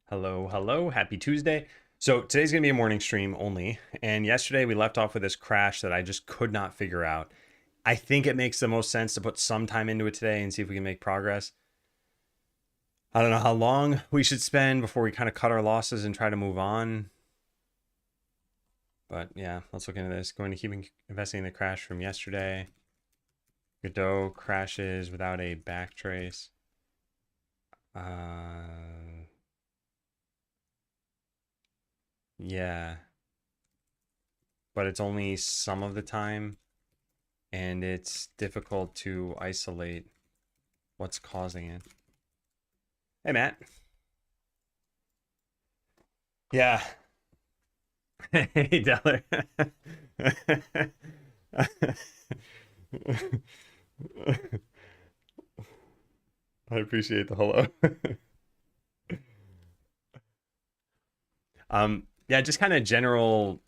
Hello, hello. Happy Tuesday. So today's going to be a morning stream only. And yesterday we left off with this crash that I just could not figure out. I think it makes the most sense to put some time into it today and see if we can make progress. I don't know how long we should spend before we kind of cut our losses and try to move on. But yeah, let's look into this. Going to keep investing in the crash from yesterday. Godot crashes without a backtrace. Yeah, but it's only some of the time, and it's difficult to isolate what's causing it. Hey, Matt. Yeah. Hey, Deller. I appreciate the hello. Yeah, just kind of general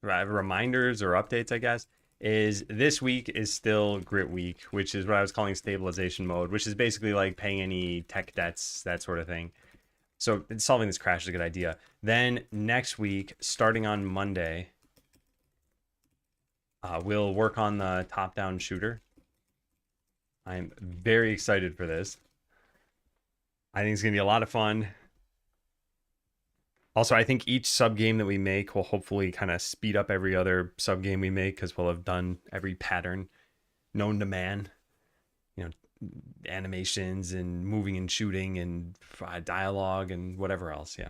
reminders or updates, I guess, is this week is still grit week, which is what I was calling stabilization mode, which is basically like paying any tech debts, that sort of thing. So solving this crash is a good idea. Then next week, starting on Monday, we'll work on the top-down shooter. I'm very excited for this. I think it's going to be a lot of fun. Also, I think each sub game that we make will hopefully kind of speed up every other sub game we make because we'll have done every pattern known to man. You know, animations and moving and shooting and dialogue and whatever else. Yeah.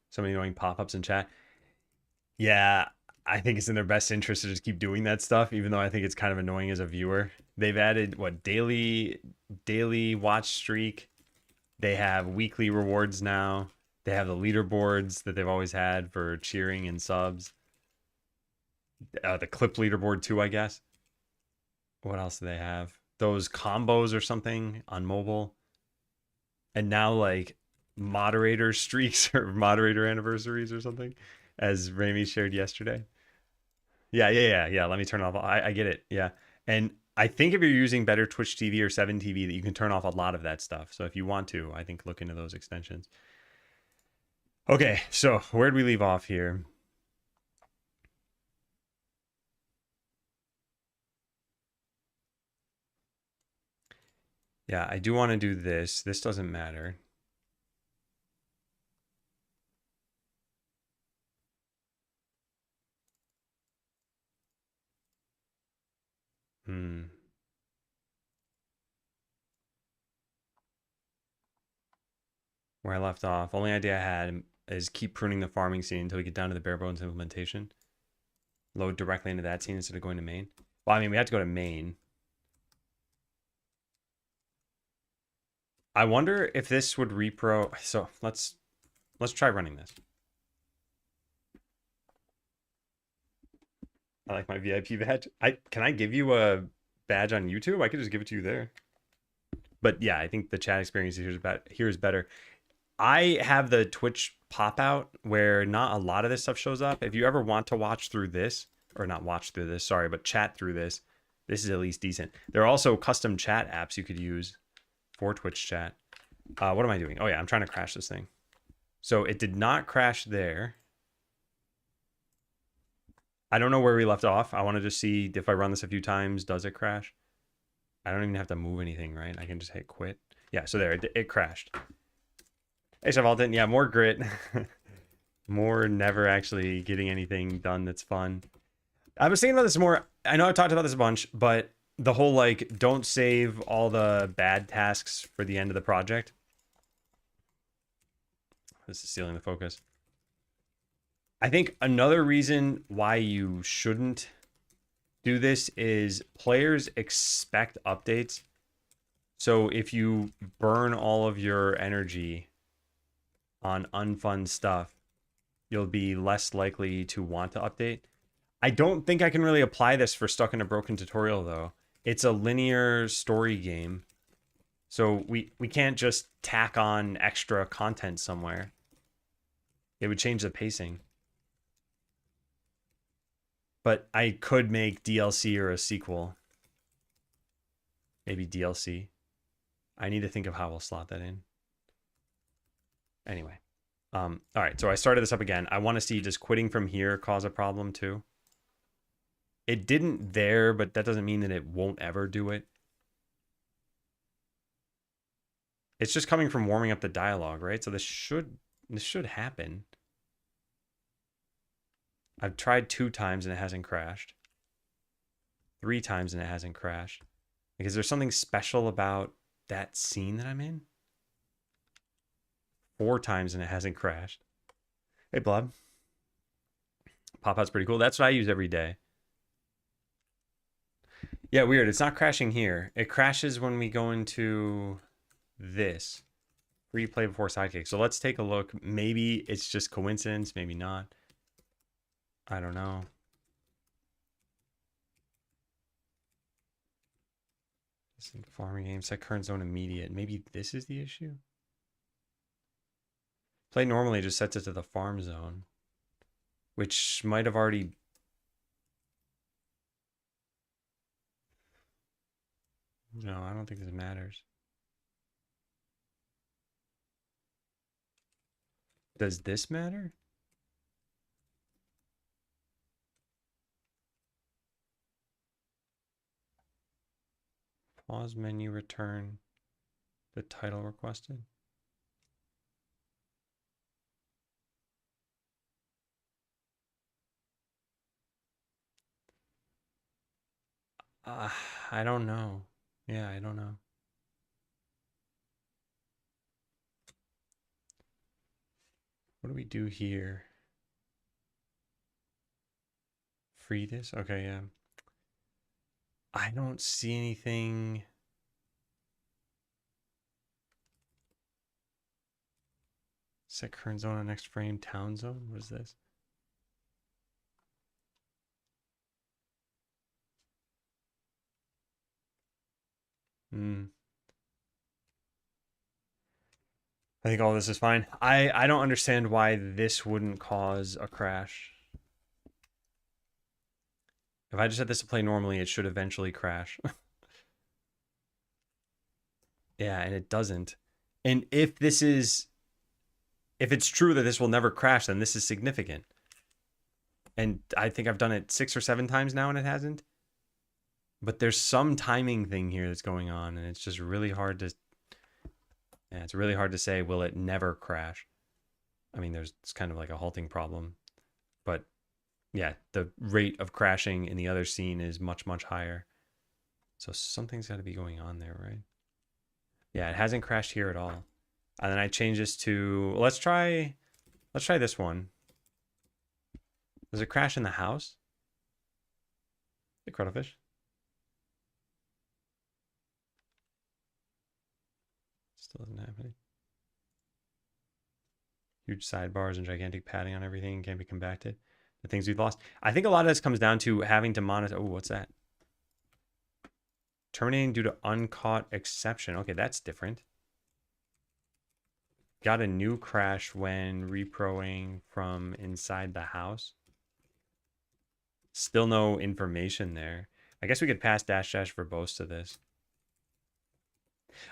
So many annoying pop-ups in chat. Yeah, I think it's in their best interest to just keep doing that stuff, even though I think it's kind of annoying as a viewer. They've added what daily watch streak. They have weekly rewards now. They have the leaderboards that they've always had for cheering and subs. The clip leaderboard too, I guess. What else do they have? Those combos or something on mobile. And now like moderator streaks or moderator anniversaries or something, as Rami shared yesterday. Yeah. Let me turn off. I get it. Yeah. And I think if you're using better Twitch TV or 7 TV, that you can turn off a lot of that stuff. So if you want to, I think look into those extensions. Okay, so where'd we leave off here? Yeah, I do want to do this. This doesn't matter. Hmm. Where I left off. Only idea I had is keep pruning the farming scene until we get down to the bare bones implementation. Load directly into that scene instead of going to main. Well, I mean, we have to go to main. I wonder if this would repro. So let's try running this. I like my VIP badge. Can I give you a badge on YouTube? I could just give it to you there. But yeah, I think the chat experience here is better. I have the Twitch pop out where not a lot of this stuff shows up. If you ever want to watch through this, or not watch through this, sorry, but chat through this, this is at least decent. There are also custom chat apps you could use for Twitch chat. What am I doing? Oh yeah, I'm trying to crash this thing. So it did not crash there. I don't know where we left off. I want to just see if I run this a few times, does it crash? I don't even have to move anything, right? I can just hit quit. Yeah, so there, it crashed. Hey, Chevalton, yeah, more grit. More never actually getting anything done that's fun. I was thinking about this more. I know I've talked about this a bunch, but the whole like don't save all the bad tasks for the end of the project. This is stealing the focus. I think another reason why you shouldn't do this is players expect updates. So if you burn all of your energy on unfun stuff, you'll be less likely to want to update. I don't think I can really apply this for Stuck in a Broken Tutorial, though. It's a linear story game. So we can't just tack on extra content somewhere. It would change the pacing. But I could make DLC or a sequel. Maybe DLC. I need to think of how we'll slot that in. Anyway. All right, so I started this up again. I want to see, does quitting from here cause a problem too? It didn't there, but that doesn't mean that it won't ever do it. It's just coming from warming up the dialogue, right? So this should happen. I've tried 2 times and it hasn't crashed. 3 times and it hasn't crashed. Like, is there something special about that scene that I'm in? 4 times and it hasn't crashed. Hey, Blob. Pop-out's pretty cool. That's what I use every day. Yeah, weird. It's not crashing here. It crashes when we go into this. Free play before sidekick. So let's take a look. Maybe it's just coincidence. Maybe not. I don't know. Farming game. Set current zone immediate. Maybe this is the issue? Play normally just sets it to the farm zone, which might have already... No, I don't think this matters. Does this matter? Pause menu, return the title requested. I don't know. Yeah, I don't know. What do we do here? Free this? Okay, yeah. I don't see anything. Set current zone on next frame, town zone. What is this? I think all this is fine. I don't understand why this wouldn't cause a crash. If I just set this to play normally, it should eventually crash. Yeah, and it doesn't. And if it's true that this will never crash, then this is significant. And I think I've done it 6 or 7 times now and it hasn't. But there's some timing thing here that's going on, and it's just really hard to... Yeah, it's really hard to say, will it never crash? I mean, it's kind of like a halting problem. But yeah, the rate of crashing in the other scene is much, much higher. So something's got to be going on there, right? Yeah, it hasn't crashed here at all. And then I change this to... Let's try this one. Does it crash in the house? The cuttlefish? Still isn't happening. Huge sidebars and gigantic padding on everything can't be compacted. The things we've lost. I think a lot of this comes down to having to monitor... Oh, what's that? Terminating due to uncaught exception. Okay, that's different. Got a new crash when reproing from inside the house. Still no information there. I guess we could pass -- verbose to this.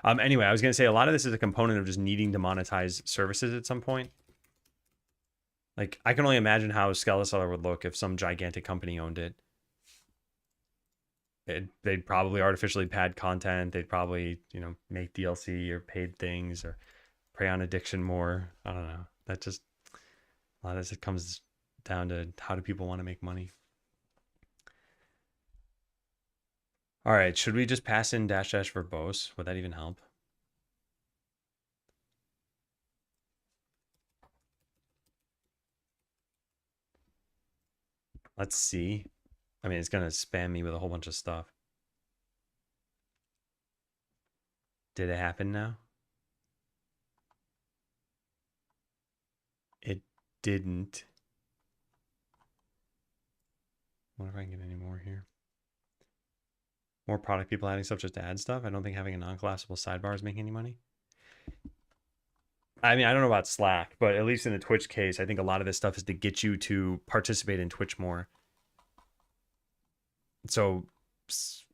Anyway, I was going to say a lot of this is a component of just needing to monetize services at some point. Like, I can only imagine how Skeleseller would look if some gigantic company owned it. They'd probably artificially pad content. They'd probably, make DLC or paid things or prey on addiction more. I don't know. That just, a lot of this, it comes down to how do people want to make money. All right, should we just pass in -- verbose? Would that even help? Let's see. I mean, it's going to spam me with a whole bunch of stuff. Did it happen now? It didn't. I wonder if I can get any more here. More product people adding stuff just to add stuff. I don't think having a non-collapsible sidebar is making any money. I mean, I don't know about Slack, but at least in the Twitch case, I think a lot of this stuff is to get you to participate in Twitch more. So,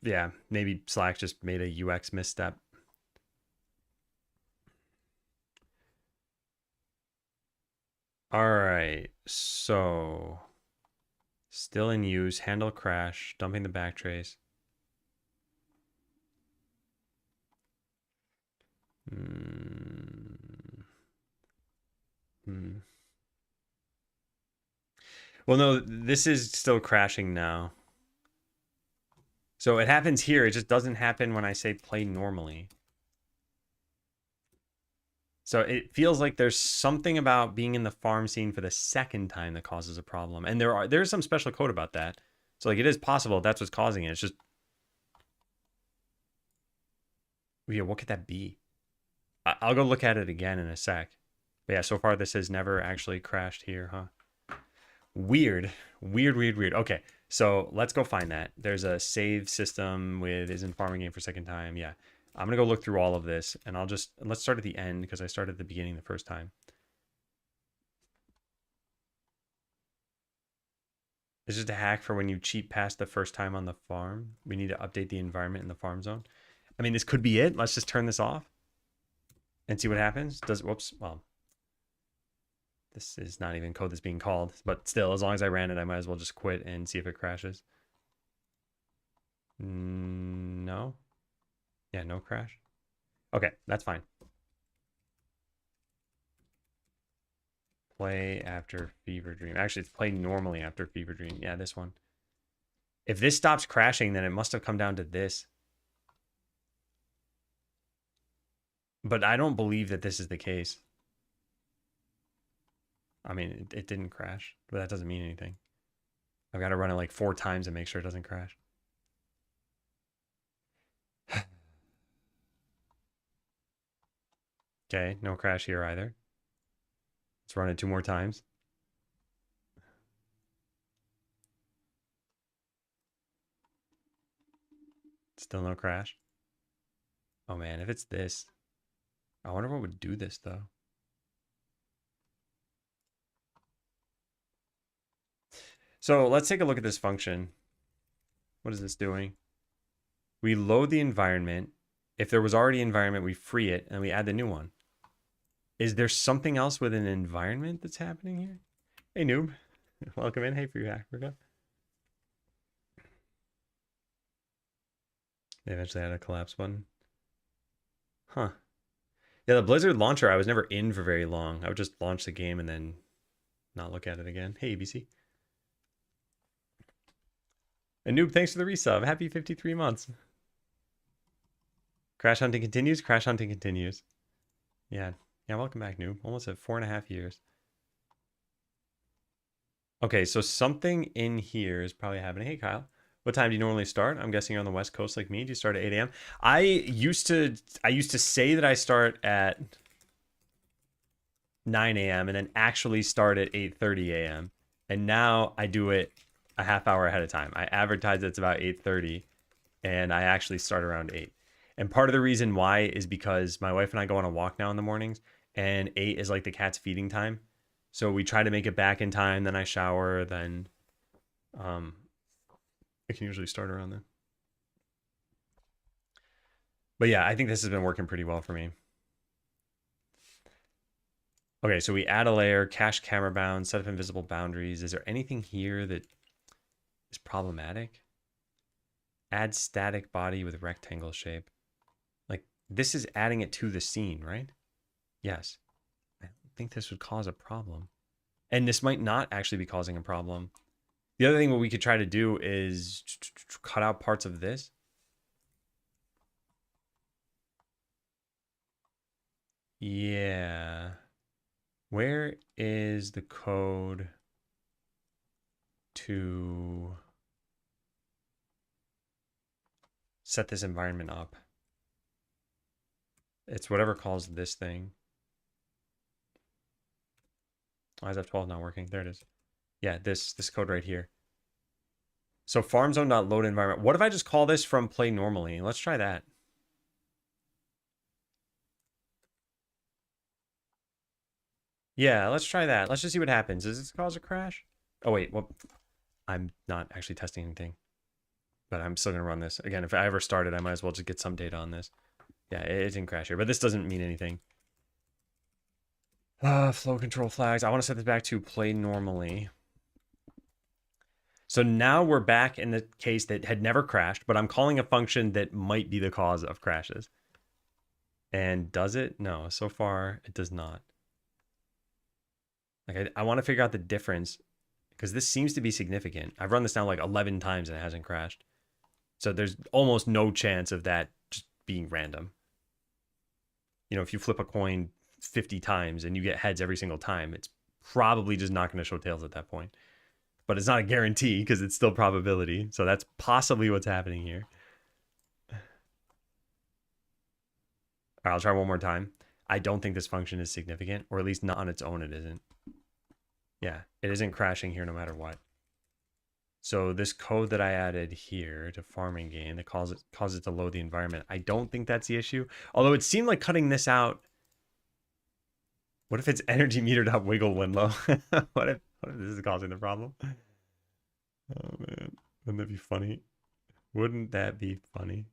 yeah, maybe Slack just made a UX misstep. All right. So still in use. Handle crash. Dumping the backtrace. Mm, hmm. Well, no, this is still crashing now. So it happens here. It just doesn't happen when I say play normally. So it feels like there's something about being in the farm scene for the second time that causes a problem. And there's some special code about that. So like it is possible that's what's causing it. It's just, yeah, what could that be? I'll go look at it again in a sec. But yeah, so far this has never actually crashed here, huh? Weird. Weird, weird, weird. Okay, so let's go find that. There's a save system with is in farming game for second time. Yeah. I'm gonna go look through all of this and let's start at the end because I started at the beginning the first time. It's just a hack for when you cheat past the first time on the farm. We need to update the environment in the farm zone. I mean, this could be it. Let's just turn this off and see what happens. Whoops. Well, this is not even code that's being called, but still, as long as I ran it, I might as well just quit and see if it crashes. No. Yeah, no crash. Okay, that's fine. Play after Fever Dream. Actually, it's play normally after Fever Dream. Yeah, this one. If this stops crashing, then it must have come down to this. But I don't believe that this is the case. I mean, it didn't crash, but that doesn't mean anything. I've got to run it like 4 times and make sure it doesn't crash. Okay, no crash here either. Let's run it 2 more times. Still no crash. Oh man, if it's this. I wonder what would do this though. So let's take a look at this function. What is this doing? We load the environment. If there was already environment, we free it and we add the new one. Is there something else with an environment that's happening here? Hey, noob. Welcome in. Hey, Free Africa. They eventually had a collapse button. Huh. Yeah, the Blizzard launcher, I was never in for very long. I would just launch the game and then not look at it again. Hey, ABC. And noob, thanks for the resub. Happy 53 months. Crash hunting continues. Crash hunting continues. Yeah. Yeah, welcome back, noob. Almost at 4.5 years. Okay, so something in here is probably happening. Hey, Kyle. What time do you normally start? I'm guessing you're on the West Coast like me. Do you start at 8 a.m.? I used to say that I start at 9 a.m. and then actually start at 8:30 a.m. And now I do it a half hour ahead of time. I advertise it's about 8:30 and I actually start around 8. And part of the reason why is because my wife and I go on a walk now in the mornings and 8 is like the cat's feeding time. So we try to make it back in time, then I shower, then I can usually start around then. But yeah, I think this has been working pretty well for me. Okay, so we add a layer, cache camera bound, set up invisible boundaries. Is there anything here that is problematic? Add static body with rectangle shape. Like, this is adding it to the scene, right? Yes. I don't think this would cause a problem. And this might not actually be causing a problem. The other thing what we could try to do is cut out parts of this. Yeah. Where is the code to set this environment up? It's whatever calls this thing. Why is F12 not working? There it is. Yeah, this code right here. So farm zone.load environment. What if I just call this from play normally? Let's try that. Yeah, let's try that. Let's just see what happens. Does this cause a crash? Oh, wait. Well, I'm not actually testing anything. But I'm still going to run this. Again, if I ever started, I might as well just get some data on this. Yeah, it didn't crash here. But this doesn't mean anything. Flow control flags. I want to set this back to play normally. So now we're back in the case that had never crashed, but I'm calling a function that might be the cause of crashes. And does it? No, so far it does not. Like I want to figure out the difference because this seems to be significant. I've run this now like 11 times and it hasn't crashed. So there's almost no chance of that just being random. You know, if you flip a coin 50 times and you get heads every single time, it's probably just not going to show tails at that point. But it's not a guarantee because it's still probability. So that's possibly what's happening here. All right, I'll try one more time. I don't think this function is significant, or at least not on its own it isn't. Yeah, it isn't crashing here no matter what. So this code that I added here to farming game that causes it to load the environment, I don't think that's the issue. Although it seemed like cutting this out. What if it's energy meter.wiggle when low? what if this is causing the problem? Oh man, wouldn't that be funny? Wouldn't that be funny?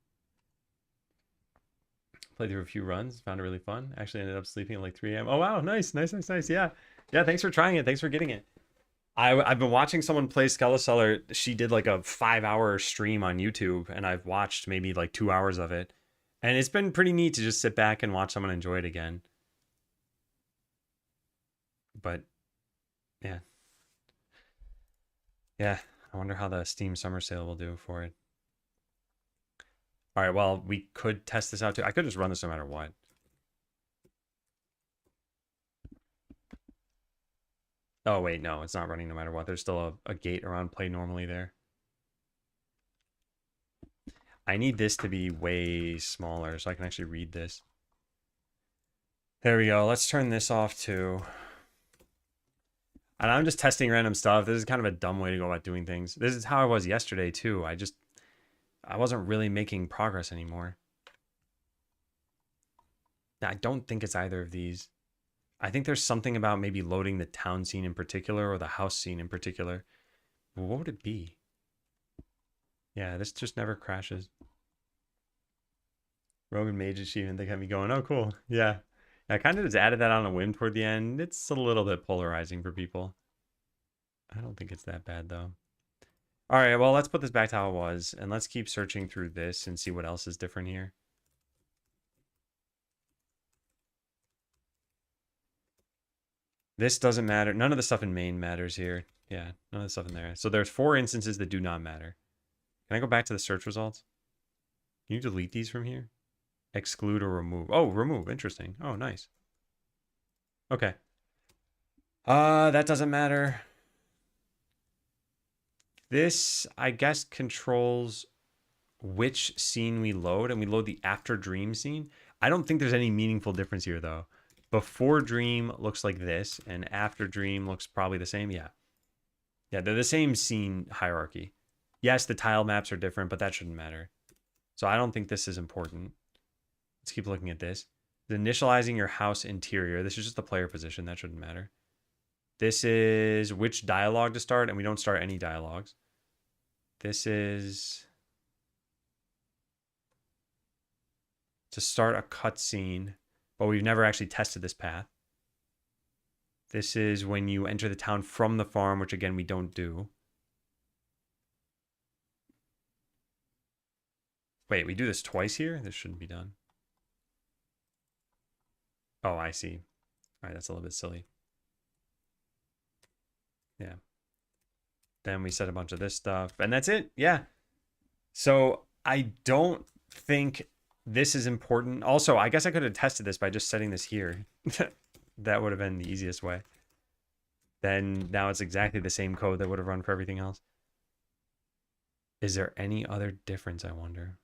Played through a few runs, found it really fun. Actually ended up sleeping at like 3 a.m. Oh wow, nice. Yeah. Yeah, thanks for trying it. Thanks for getting it. I've been watching someone play Skeleseller. She did like a 5-hour stream on YouTube, and I've watched maybe like 2 hours of it. And it's been pretty neat to just sit back and watch someone enjoy it again. But yeah. Yeah, I wonder how the Steam Summer Sale will do for it. All right, well, we could test this out too. I could just run this no matter what. Oh, wait, no, it's not running no matter what. There's still a gate around play normally there. I need this to be way smaller so I can actually read this. There we go. Let's turn this off too. And I'm just testing random stuff. This is kind of a dumb way to go about doing things. This is how I was yesterday too. I wasn't really making progress anymore. I don't think it's either of these. I think there's something about maybe loading the town scene in particular or the house scene in particular. What would it be? Yeah, this just never crashes. Roman Mage Achievement, they got me going, oh, cool. Yeah. I kind of just added that on a whim toward the end. It's a little bit polarizing for people. I don't think it's that bad, though. All right, well, let's put this back to how it was, and let's keep searching through this and see what else is different here. This doesn't matter. None of the stuff in main matters here. Yeah, none of the stuff in there. So there's 4 instances that do not matter. Can I go back to the search results? Can you delete these from here? Exclude or remove. Oh, remove. Interesting. Oh, nice. Okay. That doesn't matter. This, I guess, controls which scene we load, and we load the after dream scene. I don't think there's any meaningful difference here, though. Before dream looks like this, and after dream looks probably the same. Yeah. Yeah, they're the same scene hierarchy. Yes, the tile maps are different, but that shouldn't matter. So I don't think this is important. Let's keep looking at this. Initializing your house interior. This is just the player position. That shouldn't matter. This is which dialogue to start, and we don't start any dialogues. This is to start a cutscene, but we've never actually tested this path. This is when you enter the town from the farm, which again, we don't do. Wait, we do this twice here? This shouldn't be done. Oh, I see. All right, that's a little bit silly. Yeah. Then we set a bunch of this stuff, and that's it. Yeah. So I don't think this is important. Also, I guess I could have tested this by just setting this here. That would have been the easiest way. Then now it's exactly the same code that would have run for everything else. Is there any other difference, I wonder?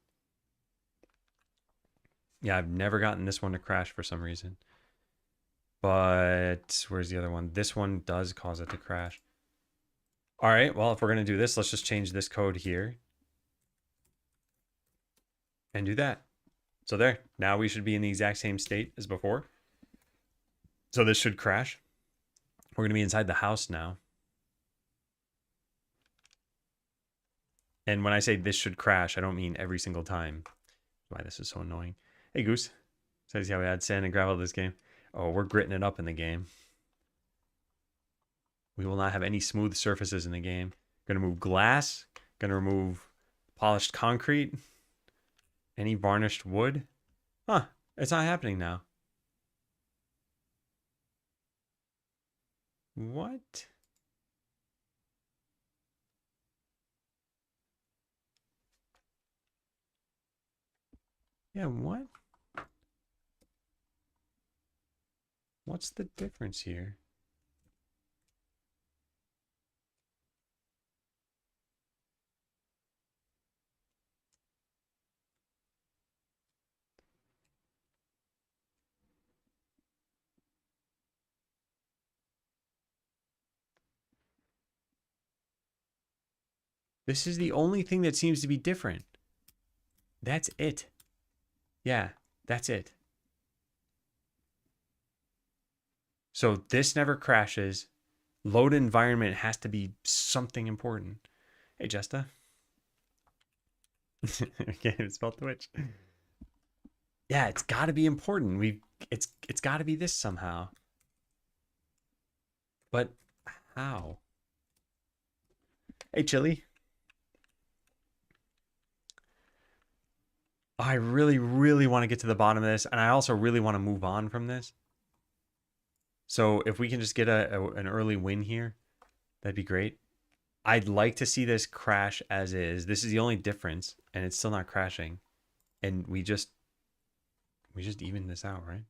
Yeah, I've never gotten this one to crash for some reason. But where's the other one? This one does cause it to crash. All right, well, if we're going to do this, let's just change this code here. And do that. So there, now we should be in the exact same state as before. So this should crash. We're going to be inside the house now. And when I say this should crash, I don't mean every single time. Why this is so annoying. Hey, Goose. So to see how we add sand and gravel to this game. Oh, we're gritting it up in the game. We will not have any smooth surfaces in the game. Gonna remove glass. Gonna remove polished concrete. Any varnished wood. Huh. It's not happening now. What? Yeah, what? What's the difference here? This is the only thing that seems to be different. That's it. Yeah, that's it. So this never crashes. Load environment has to be something important. Hey, Jesta. I can't even spell Twitch. Yeah, it's got to be important. It's got to be this somehow. But how? Hey, Chili. I really, really want to get to the bottom of this, and I also really want to move on from this. So if we can just get an early win here, that'd be great. I'd like to see this crash as is. This is the only difference, and it's still not crashing. And we just even this out, right?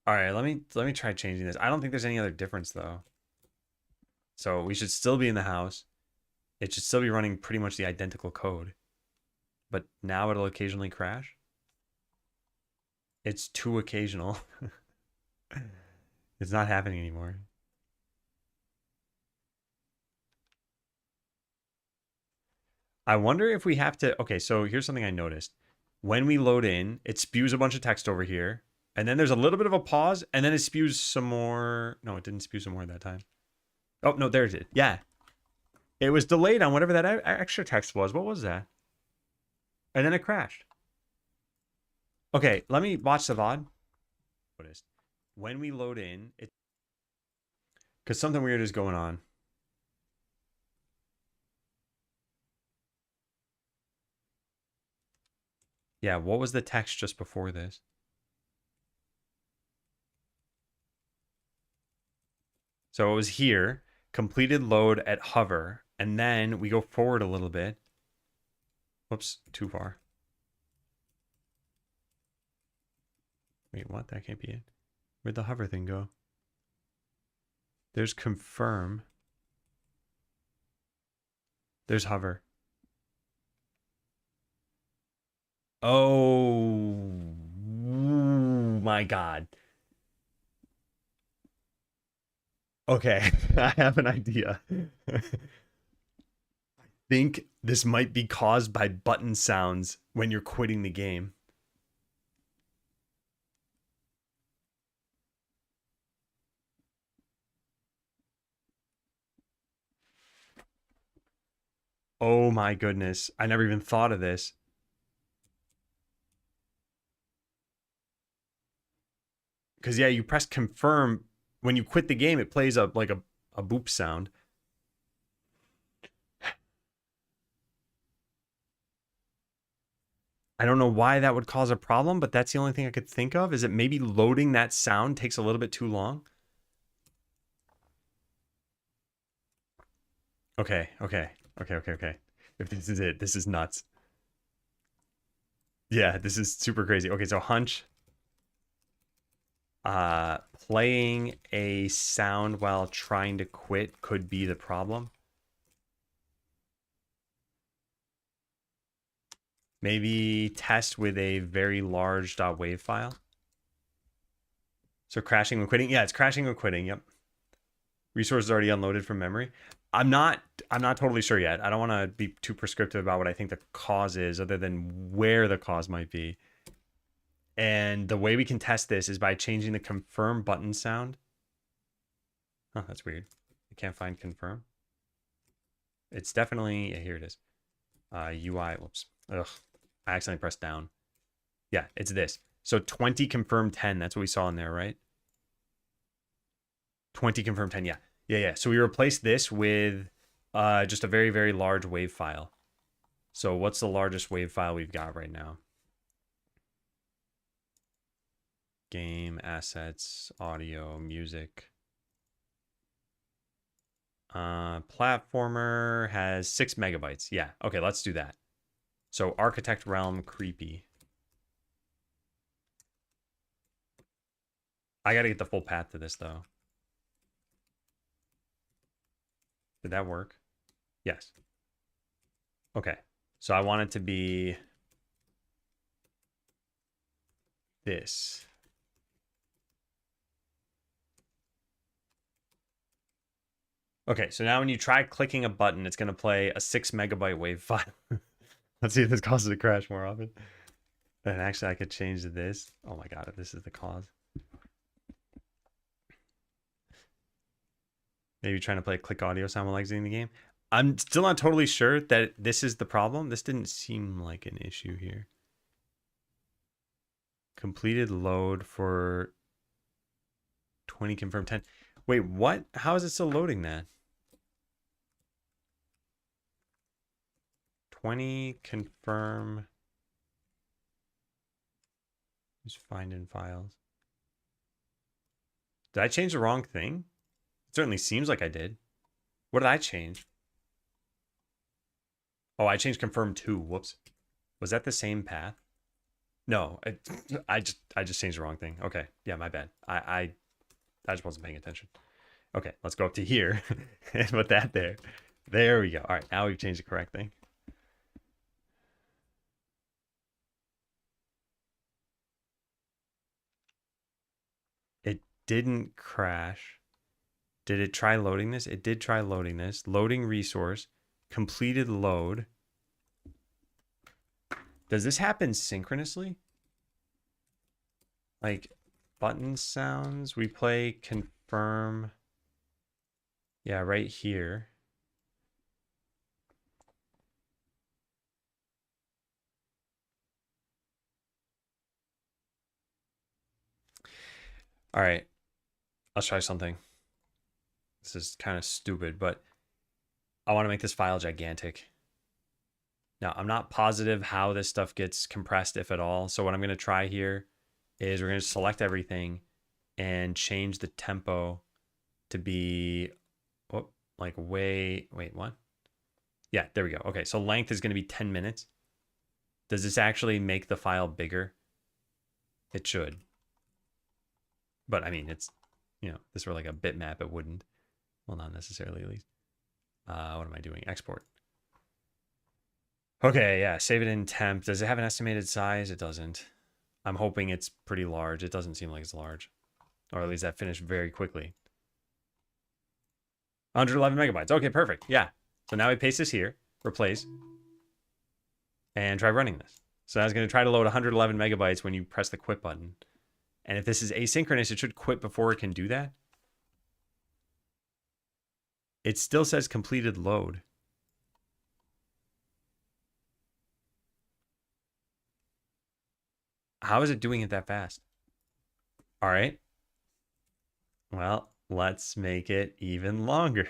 All right, let me try changing this. I don't think there's any other difference though. So we should still be in the house. It should still be running pretty much the identical code. But now it'll occasionally crash. It's too occasional. It's not happening anymore. I wonder if we have to... Okay, so here's something I noticed. When we load in, it spews a bunch of text over here. And then there's a little bit of a pause. And then it spews some more... No, it didn't spew some more that time. Oh, no, there it is. Yeah. It was delayed on whatever that extra text was. What was that? And then it crashed. Okay, let me watch the VOD. When we load in, it... Because something weird is going on. Yeah, what was the text just before this? So it was here, completed load at hover, and then we go forward a little bit. Whoops, too far. Wait, what? That can't be it. Where'd the hover thing go? There's confirm. There's hover. Oh my God. Okay, I have an idea. I think this might be caused by button sounds when you're quitting the game. Oh my goodness. I never even thought of this. Because yeah, you press confirm when you quit the game, it plays a boop sound. I don't know why that would cause a problem, but that's the only thing I could think of. Is it maybe loading that sound takes a little bit too long? Okay. If this is it, this is nuts. Yeah, this is super crazy. Okay, so hunch. Playing a sound while trying to quit could be the problem. Maybe test with a very large .wav file. So crashing when quitting. Yeah, it's crashing when quitting. Yep. Resources already unloaded from memory. I'm not totally sure yet. I don't want to be too prescriptive about what I think the cause is, other than where the cause might be. And the way we can test this is by changing the confirm button sound. Oh, that's weird. I can't find confirm. It's definitely, yeah, here it is. UI, whoops. Ugh, I accidentally pressed down. Yeah, it's this. So 20 confirmed 10. That's what we saw in there, right? 20 confirmed 10. Yeah. Yeah. So we replaced this with just a very, very large wave file. So what's the largest wave file we've got right now? Game, assets, audio, music. Platformer has 6 megabytes. Yeah. Okay, let's do that. So Architect Realm Creepy. I got to get the full path to this, though. Did that work? Yes. Okay. So I want it to be this. Okay, so now when you try clicking a button, it's going to play a 6 megabyte wave file. Let's see if this causes a crash more often. And actually, I could change this. Oh my god, if this is the cause. Maybe trying to play click audio sound while exiting the game. I'm still not totally sure that this is the problem. This didn't seem like an issue here. Completed load for 20 confirmed 10. Wait, what? How is it still loading that? 20 confirm. Just find in files. Did I change the wrong thing? It certainly seems like I did. What did I change? Oh, I changed confirm 2. Whoops. Was that the same path? No, I just changed the wrong thing. Okay, yeah, my bad. I just wasn't paying attention. Okay, let's go up to here and put that there. There we go. All right, now we've changed the correct thing. It didn't crash. Did it try loading this? It did try loading this. Loading resource. Completed load. Does this happen synchronously? Like button sounds? We play confirm. Yeah, right here. All right. Let's try something. This is kind of stupid, but I want to make this file gigantic. Now, I'm not positive how this stuff gets compressed, if at all. So what I'm going to try here is we're going to select everything and change the tempo to be, oh, like wait, what? Yeah, there we go. Okay, so length is going to be 10 minutes. Does this actually make the file bigger? It should. But I mean, it's, this were like a bitmap, it wouldn't. Well, not necessarily, at least. What am I doing? Export. Okay, yeah, save it in temp. Does it have an estimated size? It doesn't. I'm hoping it's pretty large. It doesn't seem like it's large. Or at least that finished very quickly. 111 megabytes. Okay, perfect. Yeah. So now we paste this here, replace, and try running this. So I was going to try to load 111 megabytes when you press the quit button. And if this is asynchronous, it should quit before it can do that. It still says completed load. How is it doing it that fast? All right. Well, let's make it even longer.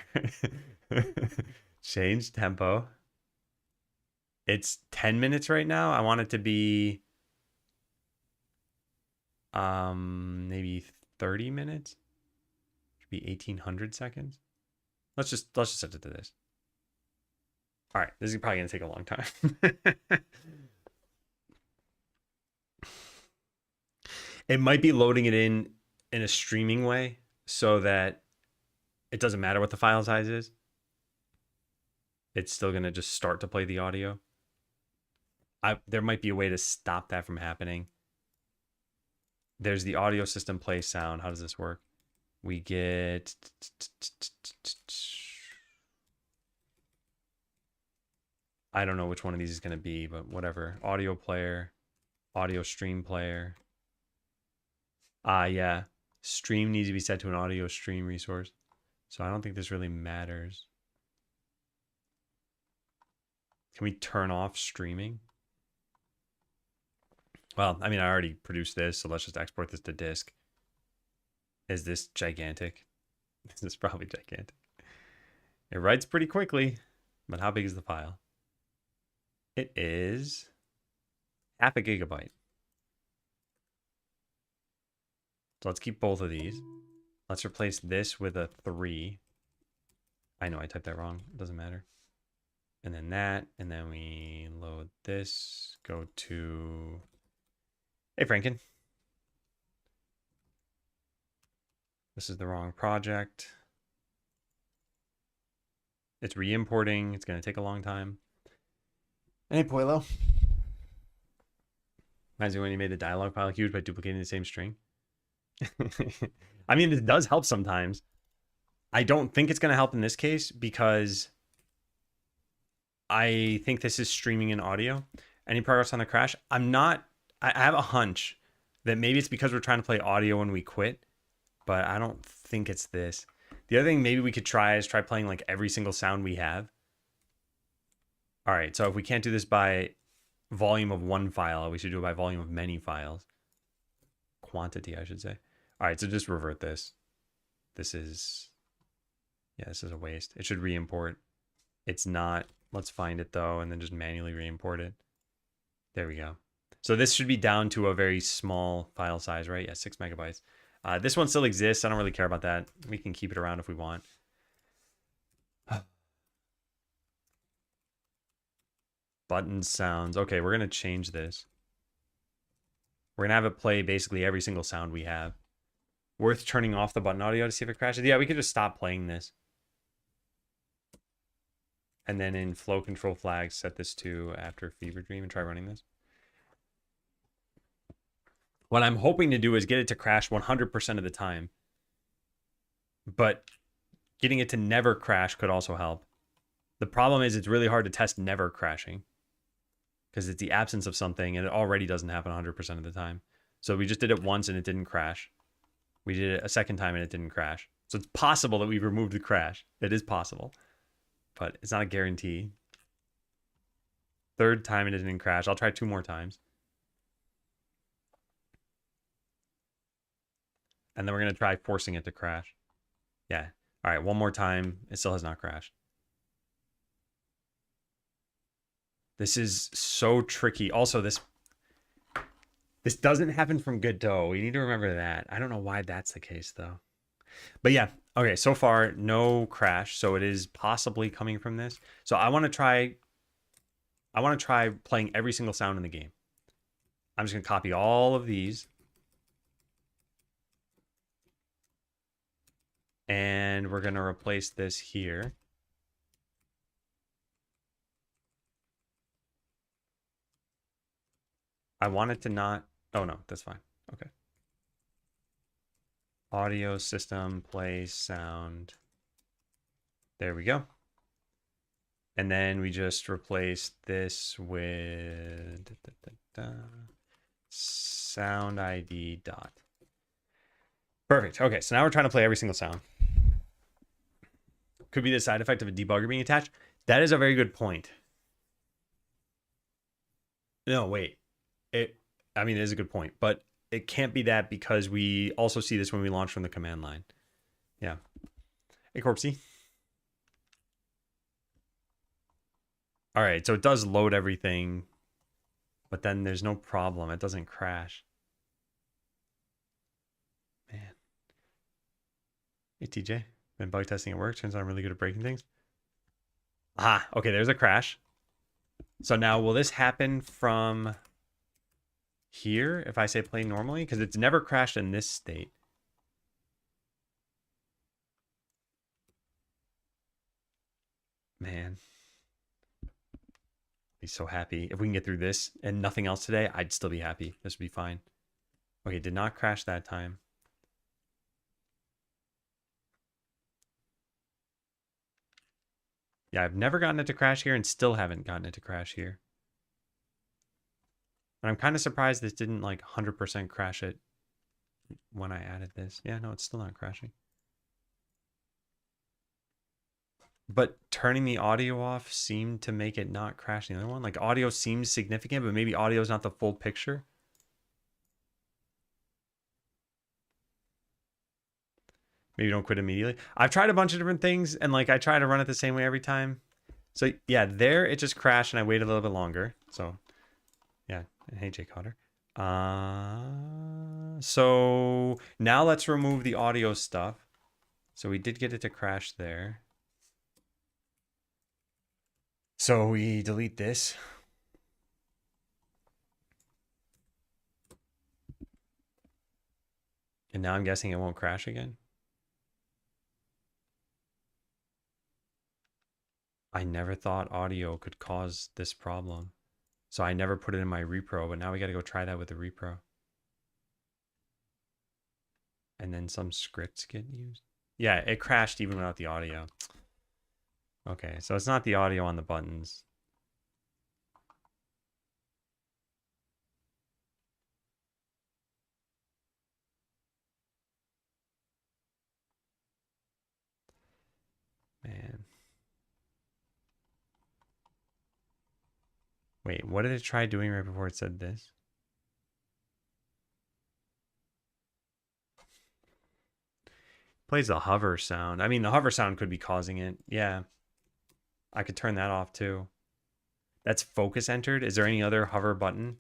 Change tempo. It's 10 minutes right now. I want it to be maybe 30 minutes. Should be 1800 seconds. Let's just set it to this. All right, this is probably gonna take a long time. It might be loading it in a streaming way so that it doesn't matter what the file size is. It's still gonna just start to play the audio. There might be a way to stop that from happening. There's the audio system play sound. How does this work? We get I don't know which one of these is going to be, but whatever. Audio player, audio stream player. Yeah. Stream needs to be set to an audio stream resource. So I don't think this really matters. Can we turn off streaming? Well, I mean, I already produced this, so let's just export this to disk. Is this gigantic? This is probably gigantic. It writes pretty quickly, but how big is the file? It is half a gigabyte. So let's keep both of these. Let's replace this with a 3. I know I typed that wrong. It doesn't matter. And then that, and then we load this, go to, hey Franken. This is the wrong project. It's re-importing. It's going to take a long time. Hey, Puelo. Reminds me when you made the dialog file huge by duplicating the same string. I mean, it does help sometimes. I don't think it's going to help in this case because I think this is streaming in audio. Any progress on the crash? I have a hunch that maybe it's because we're trying to play audio when we quit, but I don't think it's this. The other thing maybe we could try is try playing like every single sound we have. All right, so if we can't do this by volume of one file, we should do it by volume of many files. Quantity, I should say. All right, so just revert this. This is a waste. It should re-import. It's not. Let's find it though, and then just manually re-import it. There we go. So this should be down to a very small file size, right? Yeah, 6 megabytes. This one still exists. I don't really care about that. We can keep it around if we want. Button sounds. Okay, we're going to change this. We're going to have it play basically every single sound we have. Worth turning off the button audio to see if it crashes. Yeah, we could just stop playing this. And then in flow control flags, set this to after Fever Dream and try running this. What I'm hoping to do is get it to crash 100% of the time. But getting it to never crash could also help. The problem is it's really hard to test never crashing because it's the absence of something and it already doesn't happen 100% of the time. So we just did it once and it didn't crash. We did it a second time and it didn't crash. So it's possible that we removed the crash. It is possible, but it's not a guarantee. Third time and it didn't crash. I'll try 2 more times. And then we're going to try forcing it to crash. Yeah. All right, one more time. It still has not crashed. This is so tricky. Also, this doesn't happen from Godot. We need to remember that. I don't know why that's the case, though. But yeah, okay, so far, no crash. So it is possibly coming from this. So I want to try playing every single sound in the game. I'm just going to copy all of these. And we're going to replace this here. I want it to not... Oh, no, that's fine. Okay. Audio system, play sound. There we go. And then we just replace this with sound ID dot. Perfect. Okay, so now we're trying to play every single sound. Could be the side effect of a debugger being attached. That is a very good point. No, wait. It is a good point, but it can't be that because we also see this when we launch from the command line. Yeah. Hey, Corpsey. All right, so it does load everything, but then there's no problem. It doesn't crash. Man. Hey, TJ. Been bug testing at work. Turns out I'm really good at breaking things. Ah, okay, there's a crash. So now will this happen from here if I say play normally? Because it's never crashed in this state. Man. Be so happy. If we can get through this and nothing else today, I'd still be happy. This would be fine. Okay, did not crash that time. Yeah, I've never gotten it to crash here and still haven't gotten it to crash here. And I'm kind of surprised this didn't like 100% crash it when I added this. Yeah, no, it's still not crashing. But turning the audio off seemed to make it not crash the other one. Like audio seems significant, but maybe audio is not the full picture. Maybe don't quit immediately. I've tried a bunch of different things, and like I try to run it the same way every time. So yeah, there it just crashed, and I waited a little bit longer. So yeah, hey Jay Cotter. So now let's remove the audio stuff. So we did get it to crash there. So we delete this. And now I'm guessing it won't crash again. I never thought audio could cause this problem. So I never put it in my repro, but now we got to go try that with the repro. And then some scripts get used. Yeah, it crashed even without the audio. Okay, so it's not the audio on the buttons. Man. Wait, what did it try doing right before it said this? Plays the hover sound. I mean, the hover sound could be causing it. Yeah. I could turn that off too. That's focus entered. Is there any other hover button?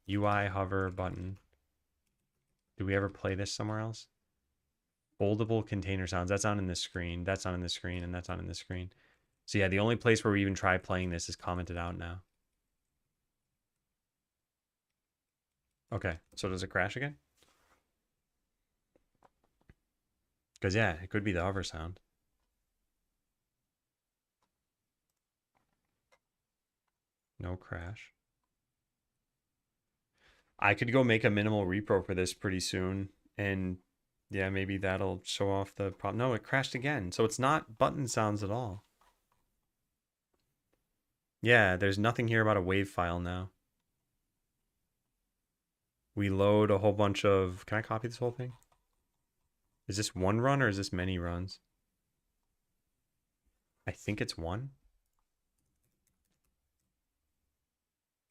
UI hover button. Do we ever play this somewhere else? Foldable container sounds. That's on in this screen. That's on in this screen. And that's on in this screen. So yeah, the only place where we even try playing this is commented out now. Okay, so does it crash again? Because yeah, it could be the hover sound. No crash. I could go make a minimal repro for this pretty soon. And yeah, maybe that'll show off the problem. No, it crashed again. So it's not button sounds at all. Yeah, there's nothing here about a wave file now. We load a whole bunch of... Can I copy this whole thing? Is this one run or is this many runs? I think it's one.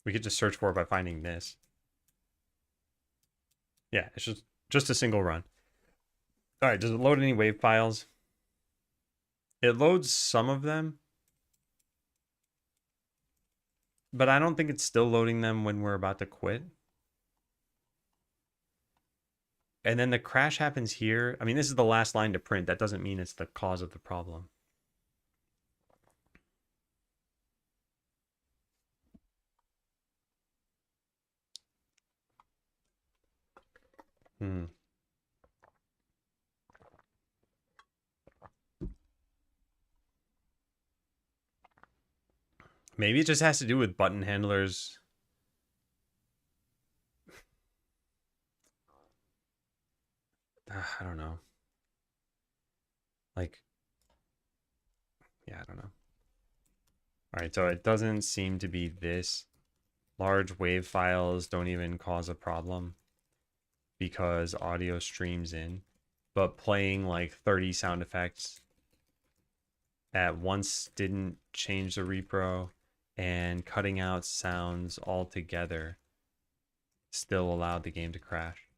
We could just search for it by finding this. Yeah, it's just a single run. All right, does it load any wave files? It loads some of them. But I don't think it's still loading them when we're about to quit. And then the crash happens here. I mean, this is the last line to print. That doesn't mean it's the cause of the problem. Maybe it just has to do with button handlers. I don't know. Like, yeah, I don't know. All right, so it doesn't seem to be this. Large wave files don't even cause a problem because audio streams in. But playing like 30 sound effects at once didn't change the repro, and cutting out sounds altogether still allowed the game to crash.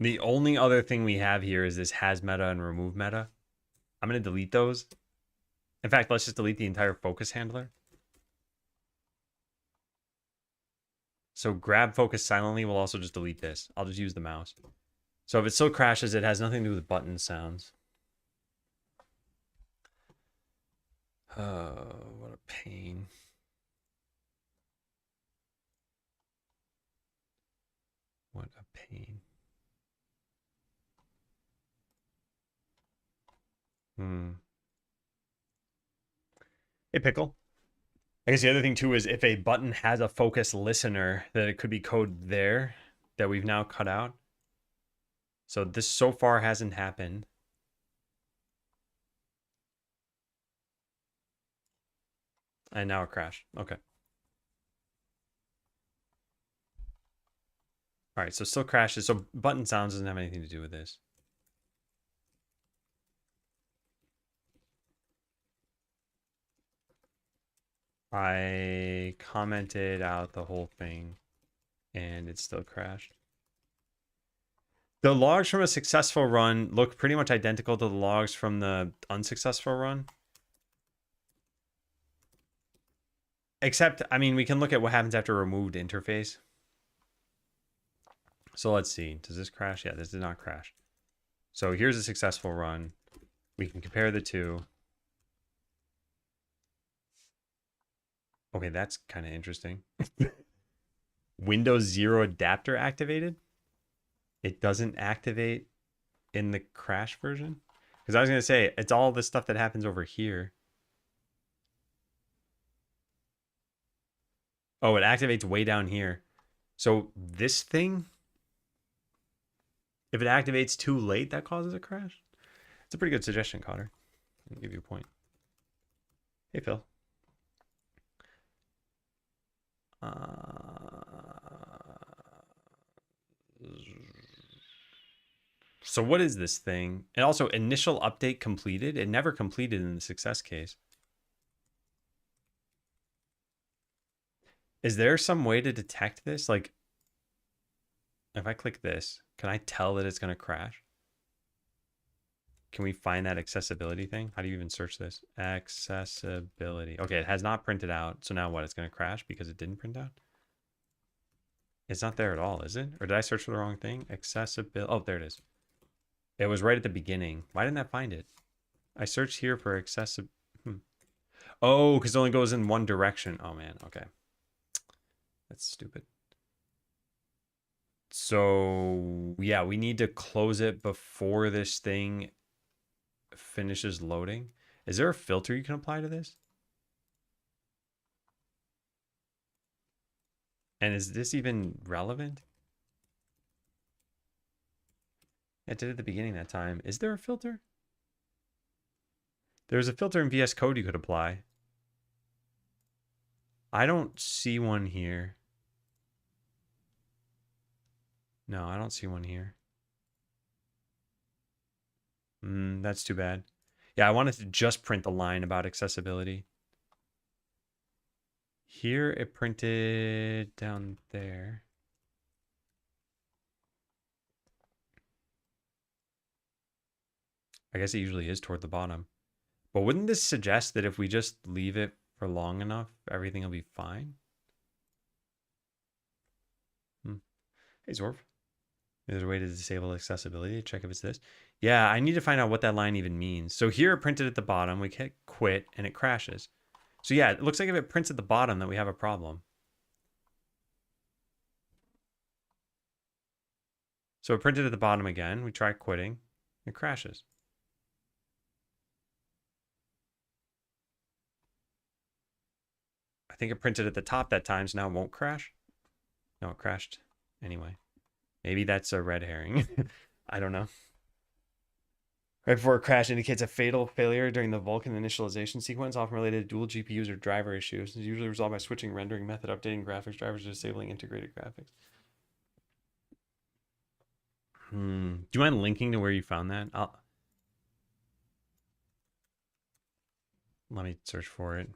The only other thing we have here is this has meta and remove meta. I'm going to delete those. In fact, let's just delete the entire focus handler. So grab focus silently. We'll also just delete this. I'll just use the mouse. So if it still crashes, it has nothing to do with button sounds. Oh, what a pain. What a pain. Hey, Pickle. I guess the other thing too is if a button has a focus listener, that it could be code there that we've now cut out. So this so far hasn't happened. And now it crashed. Okay. All right, so still crashes. So button sounds doesn't have anything to do with this. I commented out the whole thing. And it still crashed. The logs from a successful run look pretty much identical to the logs from the unsuccessful run. Except, I mean, we can look at what happens after removed interface. So let's see. Does this crash? Yeah, this did not crash. So here's a successful run. We can compare the two. Okay, that's kind of interesting. Windows 0 adapter activated. It doesn't activate in the crash version. Because I was going to say, it's all the stuff that happens over here. Oh, it activates way down here. So this thing, if it activates too late, that causes a crash. It's a pretty good suggestion, Cotter. I'll give you a point. Hey, Phil. So what is this thing? And also, initial update completed. It never completed in the success case. Is there some way to detect this? Like, if I click this, can I tell that it's going to crash? Can we find that accessibility thing? How do you even search this? Accessibility. Okay, it has not printed out. So now what? It's going to crash because it didn't print out? It's not there at all, is it? Or did I search for the wrong thing? Accessibility. Oh, there it is. It was right at the beginning. Why didn't that find it? I searched here for accessibility. Oh, because it only goes in one direction. Oh, man. Okay. That's stupid. So, yeah, we need to close it before this thing finishes loading. Is there a filter you can apply to this? And is this even relevant? It did at the beginning that time. Is there a filter? There's a filter in VS Code you could apply. I don't see one here. No, I don't see one here. That's too bad. Yeah, I wanted to just print the line about accessibility. Here it printed down there. I guess it usually is toward the bottom. But wouldn't this suggest that if we just leave it for long enough, everything will be fine? Hey, Zorf. There's a way to disable accessibility. Check if it's this. Yeah, I need to find out what that line even means. So here it printed at the bottom. We hit quit and it crashes. So yeah, it looks like if it prints at the bottom that we have a problem. So it printed at the bottom again. We try quitting. It crashes. I think it printed at the top that time, so now it won't crash. No, it crashed anyway. Maybe that's a red herring. I don't know. Right before a crash indicates a fatal failure during the Vulkan initialization sequence, often related to dual GPUs or driver issues. It's usually resolved by switching rendering method, updating graphics drivers, or disabling integrated graphics. Do you mind linking to where you found that? Let me search for it.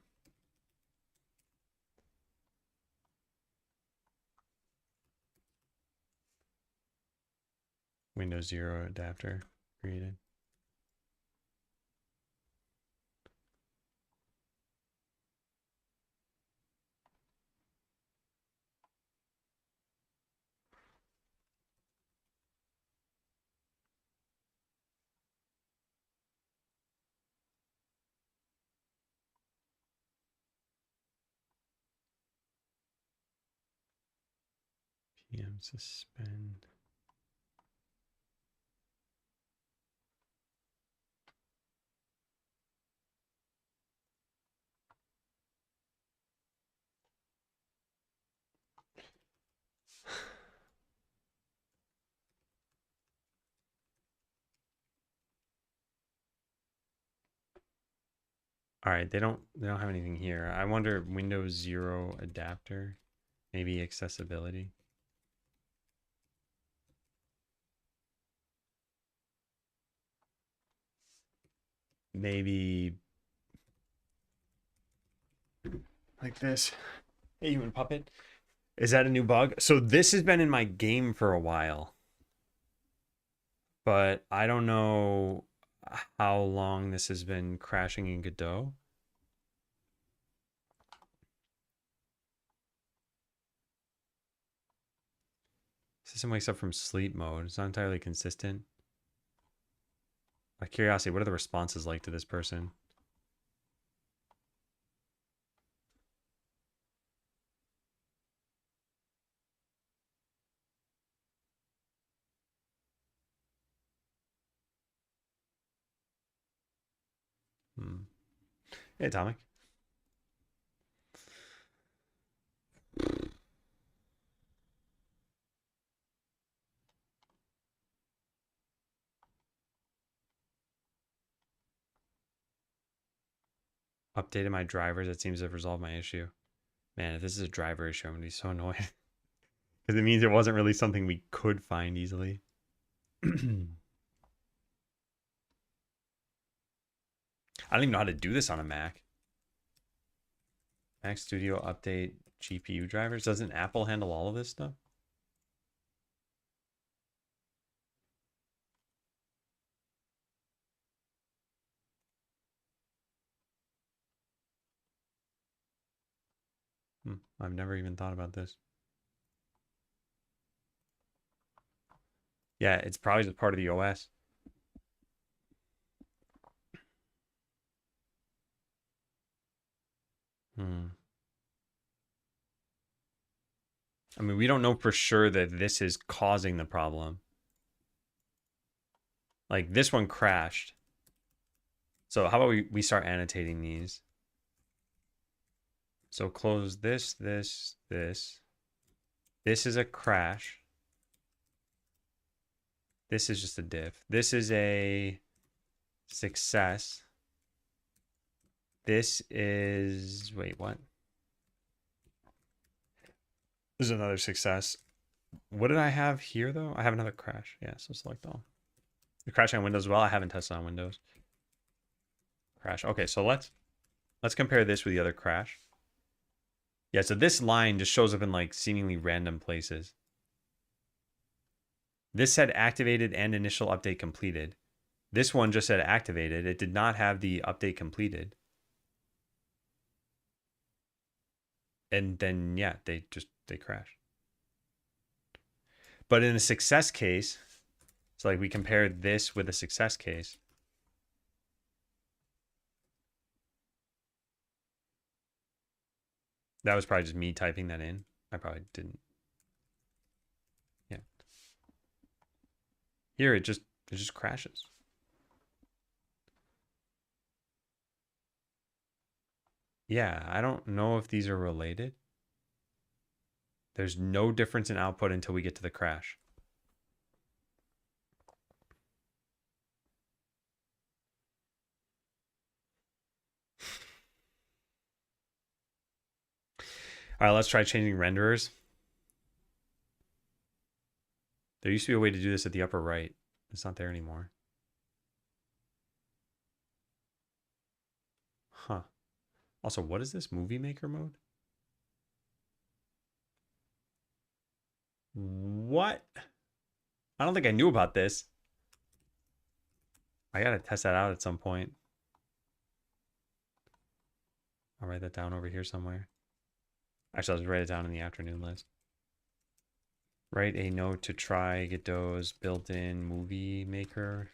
Windows 0 adapter created. PM suspend. All right, they don't have anything here. I wonder Windows 0 adapter, maybe accessibility. Maybe like this. Hey, human puppet. Is that a new bug? So this has been in my game for a while, but I don't know how long this has been crashing in Godot. System wakes up from sleep mode. It's not entirely consistent. By curiosity, what are the responses like to this person? Hey, Atomic. Updated my drivers. It seems to have resolved my issue. Man, if this is a driver issue, I'm going to be so annoyed. Because it means it wasn't really something we could find easily. I don't even know how to do this on a Mac. Mac Studio update GPU drivers. Doesn't Apple handle all of this stuff? I've never even thought about this. Yeah, it's probably just part of the OS. I mean, we don't know for sure that this is causing the problem. Like, this one crashed. So how about we start annotating these? So close this, this, this. This is a crash. This is just a diff. This is a success. This is, wait, what? This is another success. What did I have here, though? I have another crash. Yeah, so select all. The crash on Windows as well. I haven't tested on Windows. Crash. Okay, so let's compare this with the other crash. Yeah, so this line just shows up in like seemingly random places. This said activated and initial update completed. This one just said activated. It did not have the update completed. And then, yeah, they crashed. But in a success case, so like we compared this with a success case. That was probably just me typing that in. I probably didn't. Yeah. Here it just crashes. Yeah, I don't know if these are related. There's no difference in output until we get to the crash. All right, let's try changing renderers. There used to be a way to do this at the upper right. It's not there anymore. Huh. Also, what is this movie maker mode? What? I don't think I knew about this. I gotta test that out at some point. I'll write that down over here somewhere. Actually, I'll just write it down in the afternoon list. Write a note to try Godot's built-in movie maker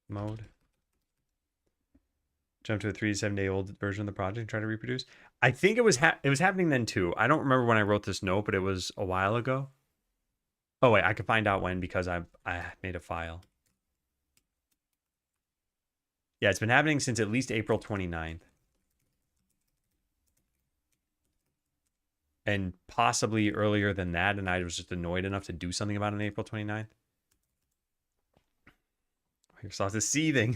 mode. Jump to a 3 to 7 day old version of the project and try to reproduce. I think it was happening then too. I don't remember when I wrote this note, but it was a while ago. Oh wait, I could find out when because I made a file. Yeah, it's been happening since at least April 29th. And possibly earlier than that, and I was just annoyed enough to do something about it on April 29th. Microsoft is seething.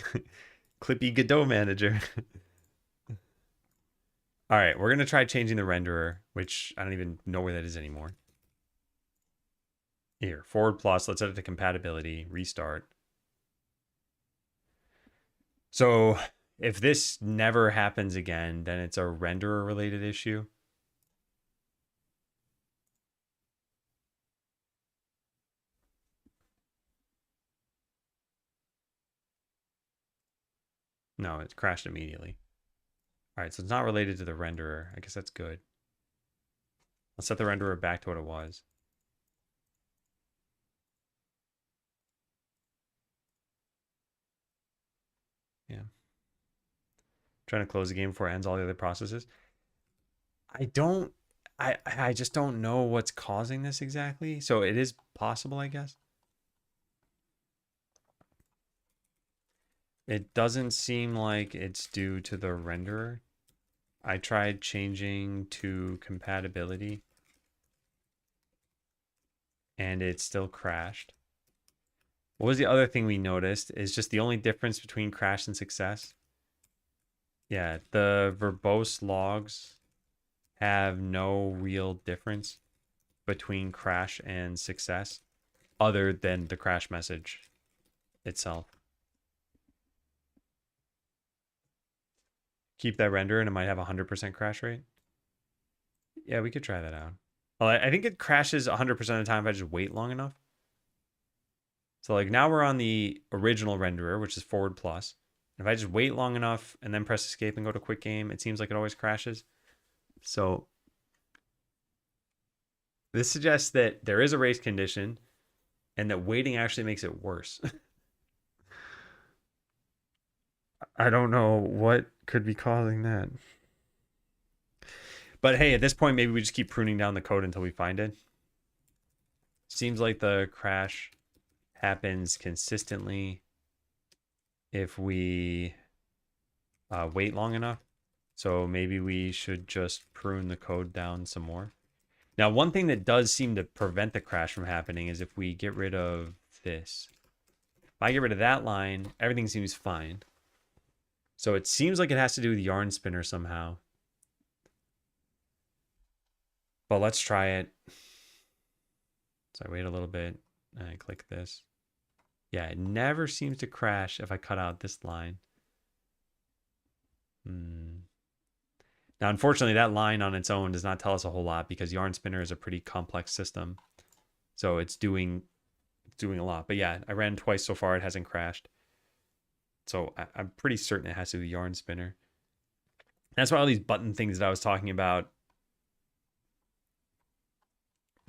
Clippy Godot manager. All right, we're going to try changing the renderer, which I don't even know where that is anymore. Here, forward plus, let's set it to compatibility, restart. So if this never happens again, then it's a renderer related issue. No, it crashed immediately. All right, so it's not related to the renderer. I guess that's good. Let's set the renderer back to what it was. Yeah. Trying to close the game before it ends all the other processes. I don't I just don't know what's causing this exactly. So it is possible, I guess. It doesn't seem like it's due to the renderer. I tried changing to compatibility and it still crashed. What was the other thing we noticed is just the only difference between crash and success. Yeah, the verbose logs have no real difference between crash and success other than the crash message itself. Keep that render and it might have 100% crash rate. Yeah, we could try that out. Well, I think it crashes 100% of the time if I just wait long enough. So like now we're on the original renderer, which is forward plus. If I just wait long enough and then press escape and go to quick game, it seems like it always crashes. So this suggests that there is a race condition and that waiting actually makes it worse. I don't know what could be causing that. But hey, at this point, maybe we just keep pruning down the code until we find it. Seems like the crash happens consistently if we wait long enough. So maybe we should just prune the code down some more. Now, one thing that does seem to prevent the crash from happening is if we get rid of this. If I get rid of that line, everything seems fine. So it seems like it has to do with yarn spinner somehow. But let's try it. So I wait a little bit and I click this. Yeah, it never seems to crash if I cut out this line. Now, unfortunately, that line on its own does not tell us a whole lot because yarn spinner is a pretty complex system. So it's doing a lot. But yeah, I ran twice so far. It hasn't crashed. So I'm pretty certain it has to do with yarn spinner. That's why all these button things that I was talking about,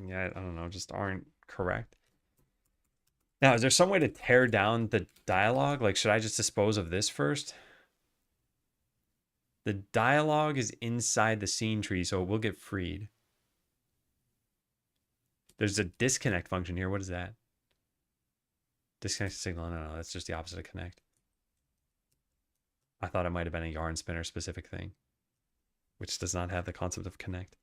yeah, I don't know, just aren't correct. Now, is there some way to tear down the dialogue? Like, should I just dispose of this first? The dialogue is inside the scene tree, so it will get freed. There's a disconnect function here. What is that? Disconnect signal. No, that's just the opposite of connect. I thought it might have been a yarn spinner specific thing, which does not have the concept of connect.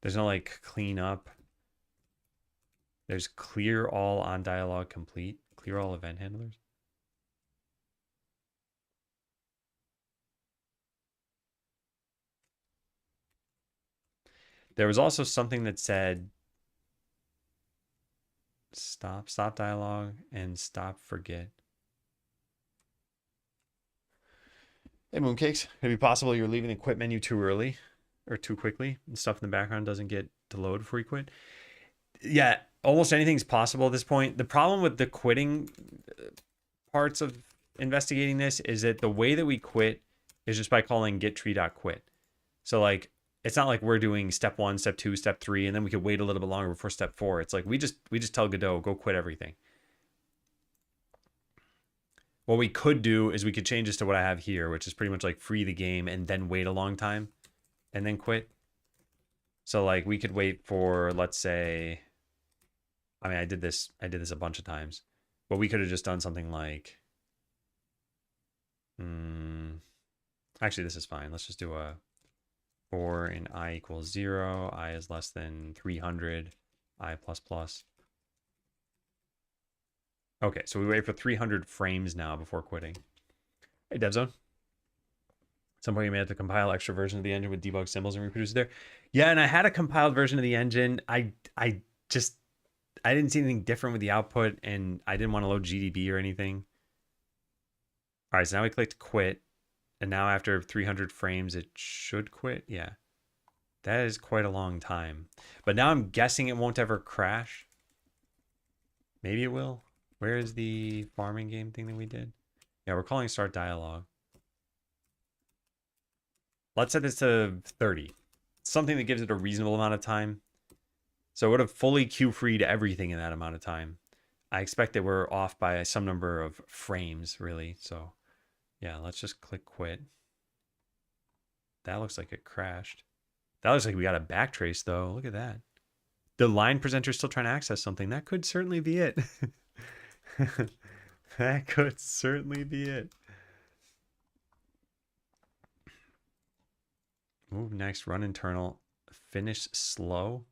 There's no like clean up. There's clear all on dialogue complete. Clear all event handlers. There was also something that said stop dialogue, and stop forget. Hey, Mooncakes. Could it be possible you're leaving the quit menu too early or too quickly and stuff in the background doesn't get to load before you quit? Yeah, almost anything's possible at this point. The problem with the quitting parts of investigating this is that the way that we quit is just by calling getTree.quit. So like, it's not like we're doing step 1, step 2, step 3, and then we could wait a little bit longer before step 4. It's like we just tell Godot, go quit everything. What we could do is we could change this to what I have here, which is pretty much like free the game and then wait a long time and then quit. So like we could wait for, let's say, I mean, I did this a bunch of times, but we could have just done something like, actually, this is fine. Let's just do a for in I equals 0, I is less than 300, I plus plus. Okay, so we wait for 300 frames now before quitting. Hey, DevZone. At some point you may have to compile extra version of the engine with debug symbols and reproduce it there. Yeah, and I had a compiled version of the engine. I didn't see anything different with the output, and I didn't want to load GDB or anything. All right, so now we clicked quit, and now after 300 frames, it should quit. Yeah. That is quite a long time. But now I'm guessing it won't ever crash. Maybe it will. Where is the farming game thing that we did? Yeah, we're calling start dialogue. Let's set this to 30. Something that gives it a reasonable amount of time. So it would have fully queue freed everything in that amount of time. I expect that we're off by some number of frames, really. So yeah, let's just click quit. That looks like it crashed. That looks like we got a backtrace, though. Look at that. The line presenter is still trying to access something. That could certainly be it. That could certainly be it. Move next, run internal, finish slow.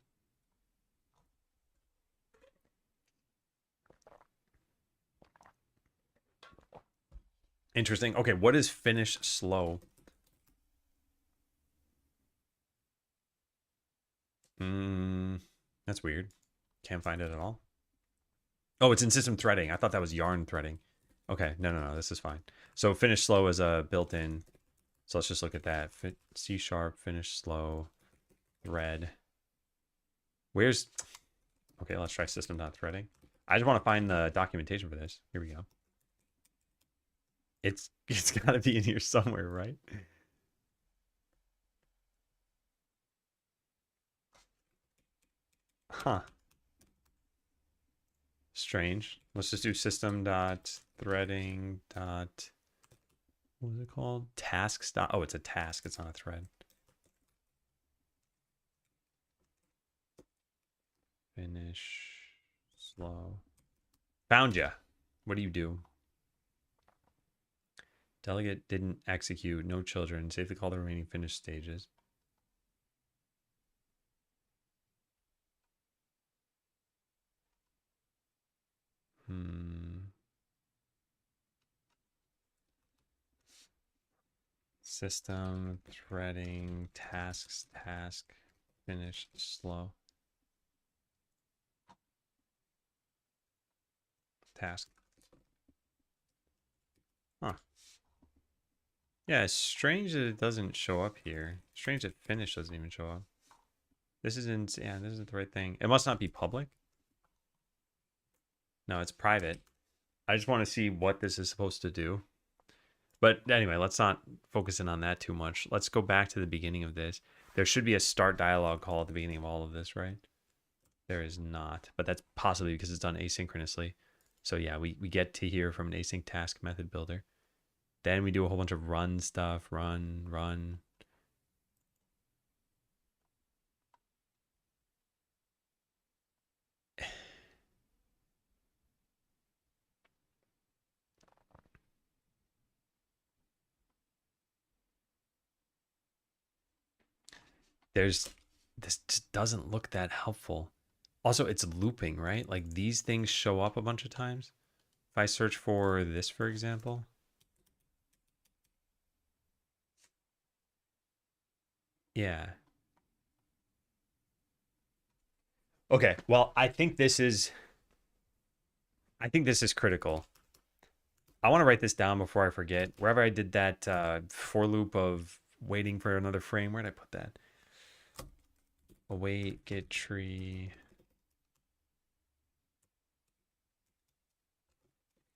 Interesting. Okay, what is finish slow? That's weird. Can't find it at all. Oh, it's in system threading. I thought that was yarn threading. Okay, no, this is fine. So finish slow is a built-in. So let's just look at that. C# finish slow thread. Where's... Okay, let's try system.threading. I just want to find the documentation for this. Here we go. It's got to be in here somewhere, right? Huh. Strange. Let's just do system.threading. What was it called? Tasks. Oh, it's a task. It's not a thread. Finish slow. Found ya. What do you do? Delegate didn't execute. No children. Safely call the remaining finished stages. System threading tasks task finish slow task. Huh. Yeah, it's strange that it doesn't show up here. Strange that finish doesn't even show up. This isn't, yeah, this isn't the right thing. It must not be public. No, it's private. I just want to see what this is supposed to do. But anyway, let's not focus in on that too much. Let's go back to the beginning of this. There should be a start dialogue call at the beginning of all of this, right? There is not, but that's possibly because it's done asynchronously. So yeah, we get to hear from an async task method builder. Then we do a whole bunch of run stuff, run. This just doesn't look that helpful. Also, it's looping, right? Like these things show up a bunch of times. If I search for this, for example. Yeah. Okay, well, I think this is critical. I want to write this down before I forget. Wherever I did that for loop of waiting for another frame, where did I put that? Await, get tree.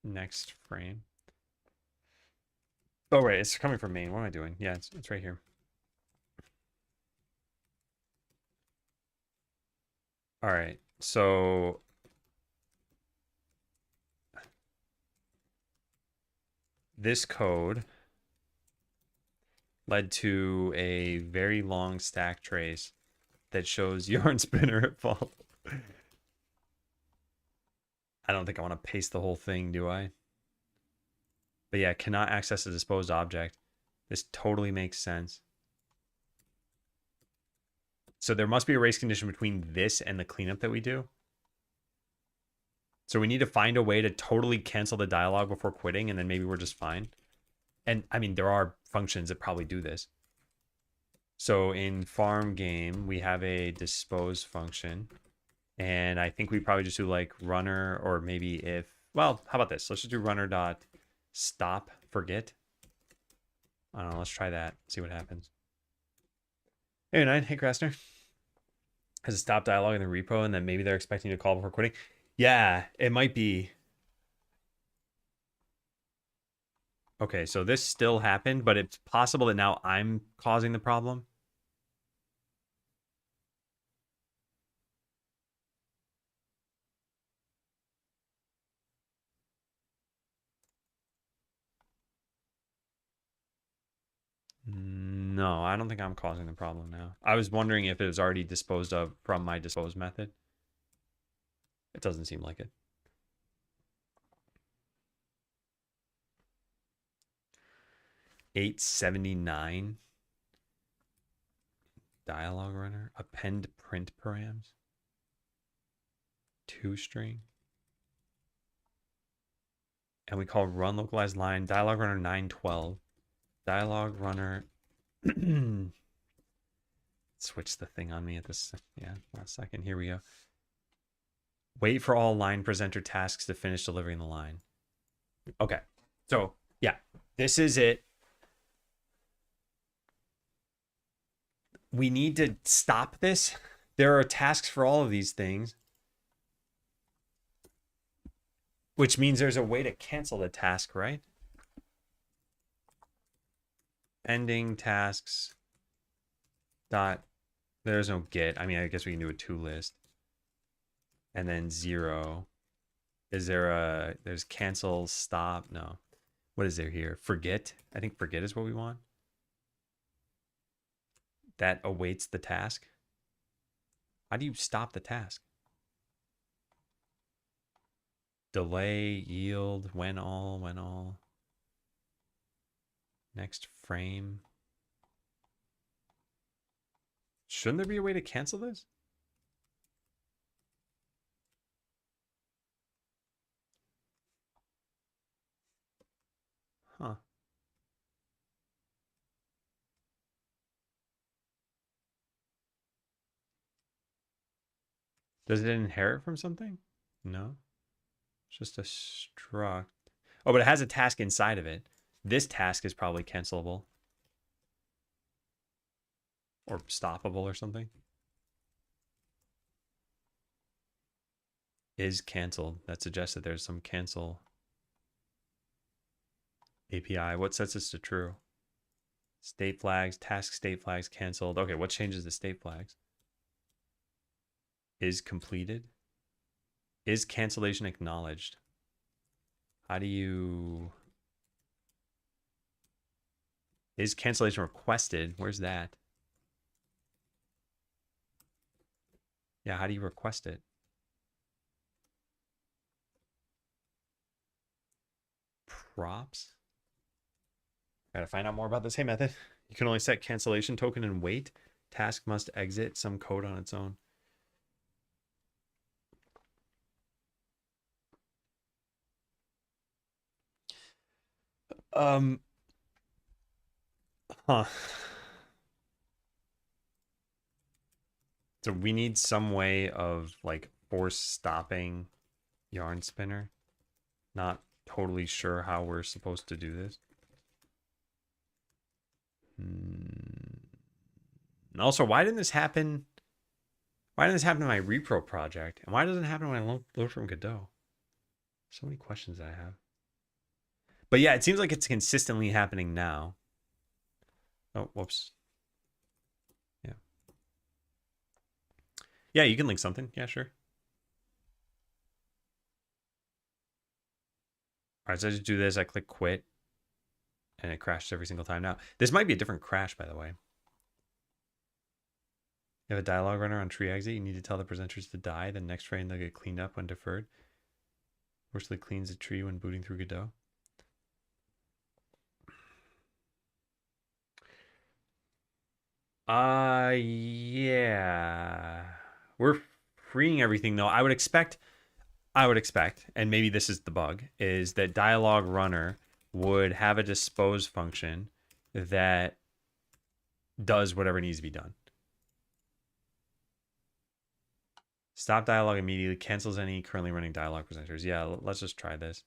Next frame. Oh, right. It's coming from main. What am I doing? Yeah, it's right here. All right. So this code led to a very long stack trace that shows yarn spinner at fault. I don't think I want to paste the whole thing, do I? But yeah, cannot access a disposed object. This totally makes sense. So there must be a race condition between this and the cleanup that we do. So we need to find a way to totally cancel the dialogue before quitting, and then maybe we're just fine. And I mean, there are functions that probably do this. So in farm game, we have a dispose function. And I think we probably just do like runner, or maybe if, well, how about this? Let's just do runner dot stop forget. I don't know, let's try that, see what happens. Hey, Nine. Hey, Krasner. Has it stopped dialogue in the repo and then maybe they're expecting you to call before quitting? Yeah, it might be. Okay, so this still happened, but it's possible that now I'm causing the problem. No, I don't think I'm causing the problem now. I was wondering if it was already disposed of from my dispose method. It doesn't seem like it. $8.79 dialogue runner, append print params, 2-string, and we call run localized line dialogue runner 912. Dialogue runner. Switch the thing on me at this. Yeah, last second. Here we go. Wait for all line presenter tasks to finish delivering the line. Okay. So, yeah, this is it. We need to stop this. There are tasks for all of these things, which means there's a way to cancel the task, right? Ending tasks dot. There's no get. I mean, I guess we can do a to list. And then 0. Is there a, there's cancel, stop? No. What is there here? Forget. I think forget is what we want. That awaits the task. How do you stop the task? Delay, yield, when all. Next frame. Shouldn't there be a way to cancel this? Huh. Does it inherit from something? No. It's just a struct. Oh, but it has a task inside of it. This task is probably cancelable. Or stoppable or something. Is canceled. That suggests that there's some cancel API. What sets this to true? State flags, task state flags canceled. Okay, what changes the state flags? Is completed. Is cancellation acknowledged? How do you... Is cancellation requested? Where's that? Yeah, how do you request it? Props? Gotta find out more about this. Hey, method. You can only set cancellation token and wait. Task must exit some code on its own. Huh. So we need some way of like force stopping yarn spinner. Not totally sure how we're supposed to do this. Also, why didn't this happen? Why didn't this happen to my repro project? And why doesn't it happen when I load from Godot? So many questions I have. But yeah, it seems like it's consistently happening now. Oh, whoops. Yeah. Yeah, you can link something. Yeah, sure. All right, so I just do this. I click quit. And it crashes every single time now. This might be a different crash, by the way. You have a dialogue runner on tree exit. You need to tell the presenters to die. The next frame they'll get cleaned up when deferred. Forcefully cleans the tree when booting through Godot. Yeah. We're freeing everything though. I would expect, and maybe this is the bug, is that dialogue runner would have a dispose function that does whatever needs to be done. Stop dialogue immediately, cancels any currently running dialogue presenters. Yeah, let's just try this.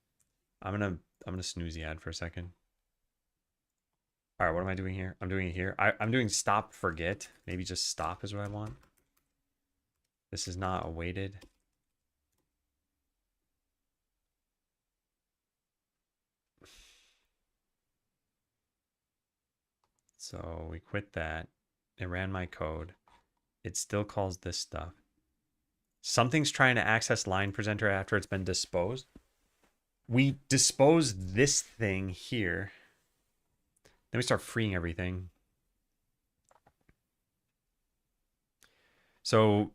I'm gonna snooze the ad for a second. All right, what am I doing here? I'm doing it here. I'm doing stop forget. Maybe just stop is what I want. This is not awaited. So we quit that. It ran my code. It still calls this stuff. Something's trying to access line presenter after it's been disposed. We dispose this thing here. Then we start freeing everything. So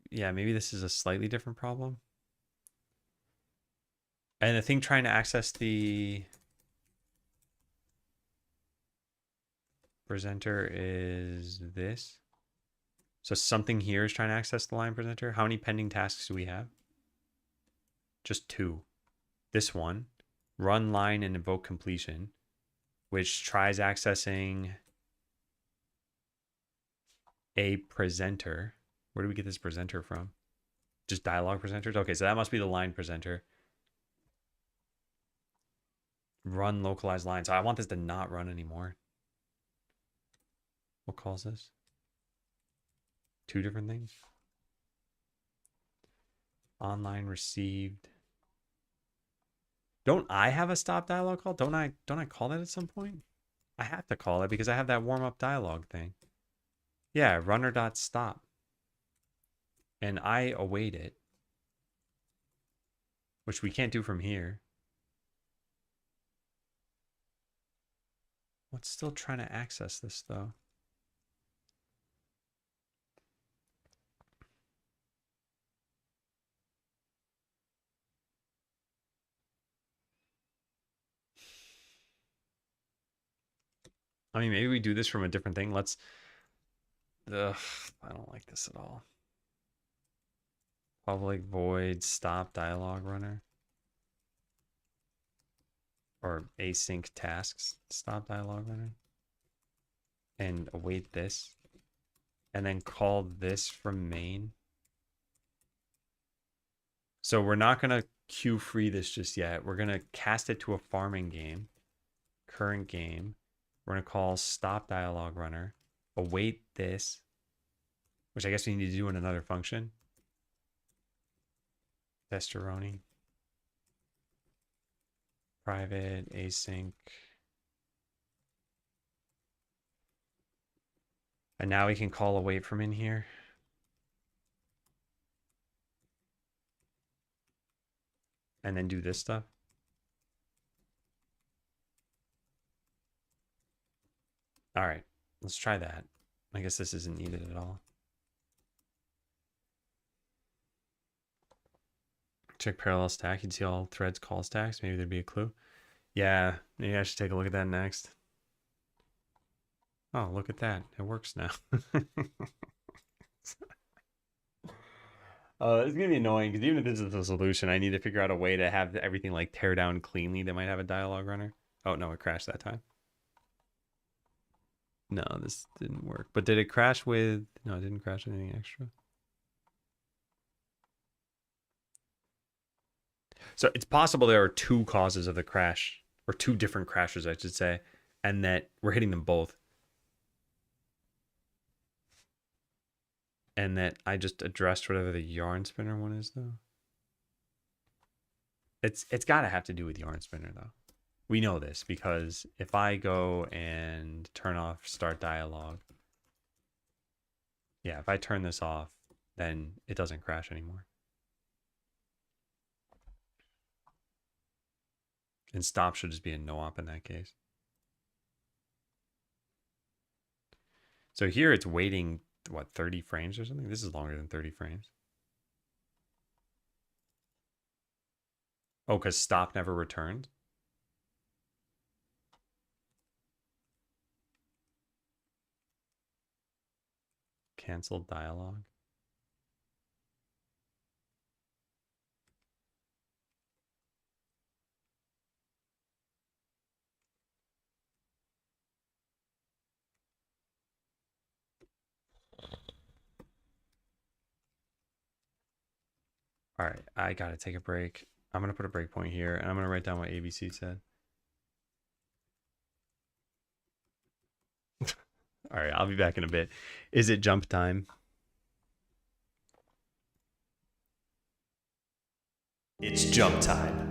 yeah, maybe this is a slightly different problem. And the thing trying to access the presenter is this. So something here is trying to access the line presenter. How many pending tasks do we have? Just 2. This one, run line and invoke completion, which tries accessing a presenter. Where do we get this presenter from? Just dialog presenters? Okay, so that must be the line presenter. Run localized line. So I want this to not run anymore. What calls this? 2 different things. Online received. Don't I have a stop dialog call? Don't I call that at some point? I have to call it because I have that warm up dialog thing. Yeah, runner.stop. And I await it, which we can't do from here. What's still trying to access this though? I mean, maybe we do this from a different thing. Let's. Ugh, I don't like this at all. Public void stop dialog runner. Or async tasks stop dialog runner. And await this. And then call this from main. So we're not going to queue free this just yet. We're going to cast it to a farming game. Current game. We're going to call stop dialog runner. Await this. Which I guess we need to do in another function. Testeroni. Private async. And now we can call await from in here. And then do this stuff. All right, let's try that. I guess this isn't needed at all. Check parallel stack. You'd see all threads call stacks. Maybe there'd be a clue. Yeah, maybe I should take a look at that next. Oh, look at that. It works now. It's gonna be annoying because even if this is the solution, I need to figure out a way to have everything like tear down cleanly that might have a dialogue runner. Oh no, it crashed that time. No, this didn't work. But did it crash with... No, it didn't crash anything extra. So it's possible there are 2 causes of the crash, or 2 different crashes, I should say, and that we're hitting them both. And that I just addressed whatever the yarn spinner one is, though. It's got to have to do with yarn spinner, though. We know this because if I go and turn off start dialogue, yeah, if I turn this off, then it doesn't crash anymore. And stop should just be a no-op in that case. So here it's waiting, what, 30 frames or something? This is longer than 30 frames. Oh, because stop never returned? Canceled dialogue. All right, I got to take a break. I'm going to put a breakpoint here, and I'm going to write down what ABC said. All right, I'll be back in a bit. Is it jump time? It's jump time.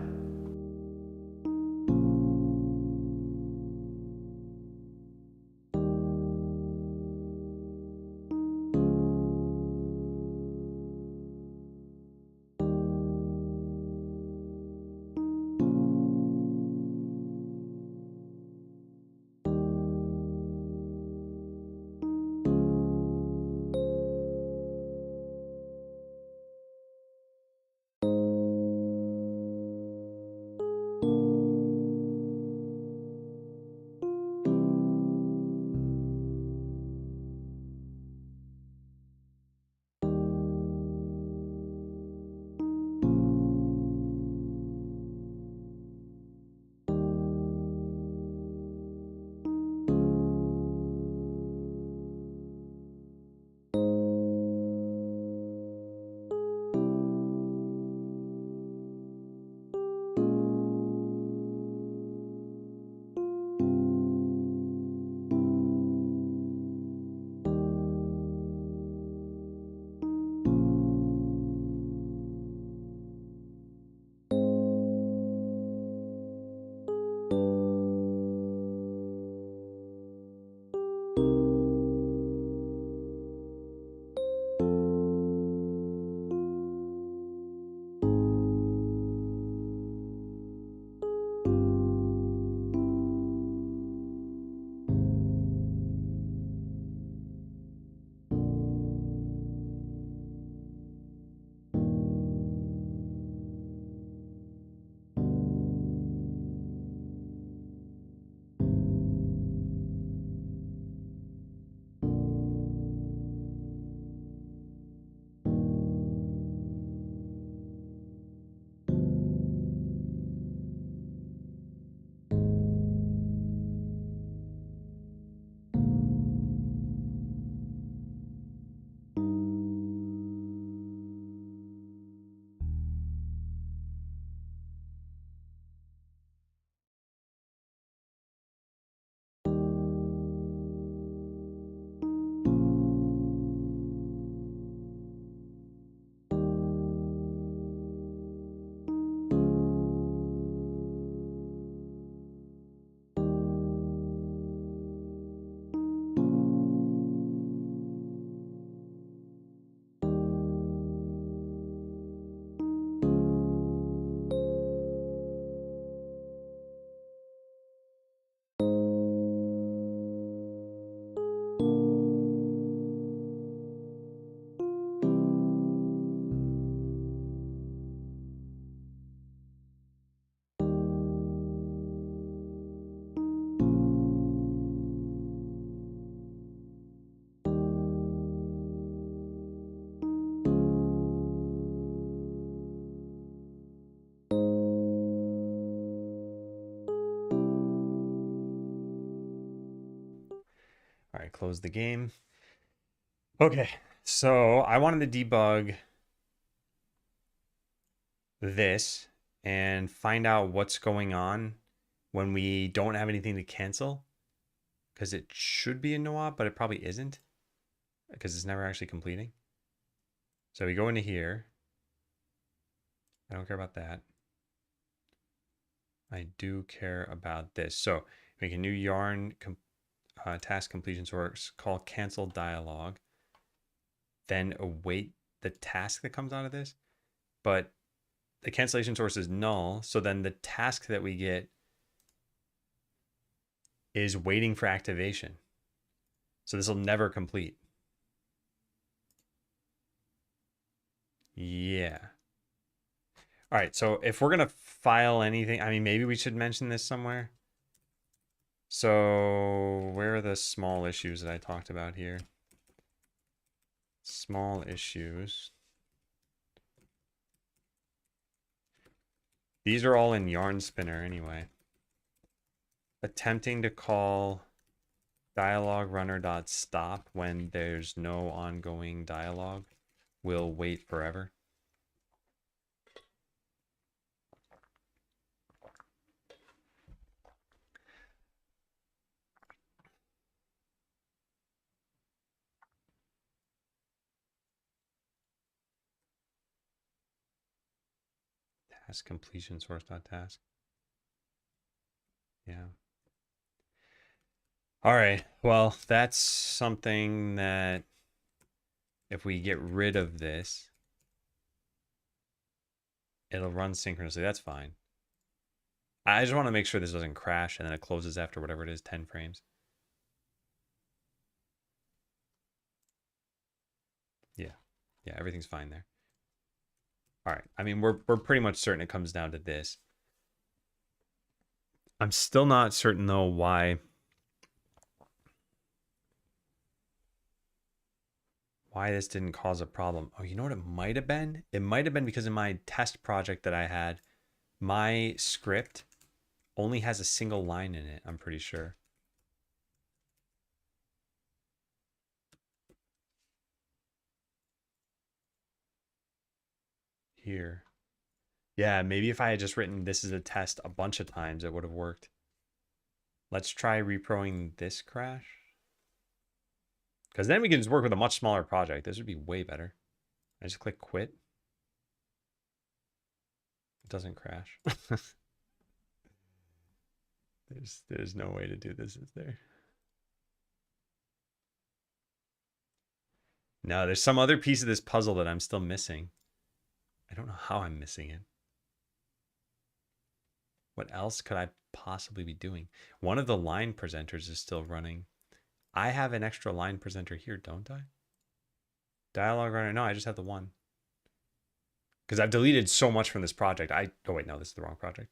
All right, close the game. Okay, so I wanted to debug this and find out what's going on when we don't have anything to cancel, because it should be a no-op, but it probably isn't because it's never actually completing. So we go into here. I don't care about that. I do care about this. So make a new yarn task completion source, call cancel dialog, then await the task that comes out of this. But the cancellation source is null. So then the task that we get is waiting for activation. So this will never complete. Yeah. All right. So if we're going to file anything, I mean, maybe we should mention this somewhere. So where are the small issues that I talked about here? Small issues. These are all in Yarn Spinner anyway. Attempting to call dialog runner.stop when there's no ongoing dialogue will wait forever. Task completion source dot task. Yeah. All right. Well, that's something that if we get rid of this, it'll run synchronously. That's fine. I just want to make sure this doesn't crash and then it closes after whatever it is, 10 frames. Yeah. Yeah, everything's fine there. All right. I mean, we're pretty much certain it comes down to this. I'm still not certain though why this didn't cause a problem. Oh, you know what it might have been? It might have been because in my test project that I had, my script only has a single line in it, I'm pretty sure. Here. Yeah, maybe if I had just written this as a test a bunch of times, it would have worked. Let's try reproing this crash. Because then we can just work with a much smaller project. This would be way better. I just click quit. It doesn't crash. There's no way to do this, is there? No, there's some other piece of this puzzle that I'm still missing. I don't know how I'm missing it. What else could I possibly be doing? One of the line presenters is still running. I have an extra line presenter here, don't I? Dialogue runner. No, I just have the one. Because I've deleted so much from this project. Oh wait, no, this is the wrong project.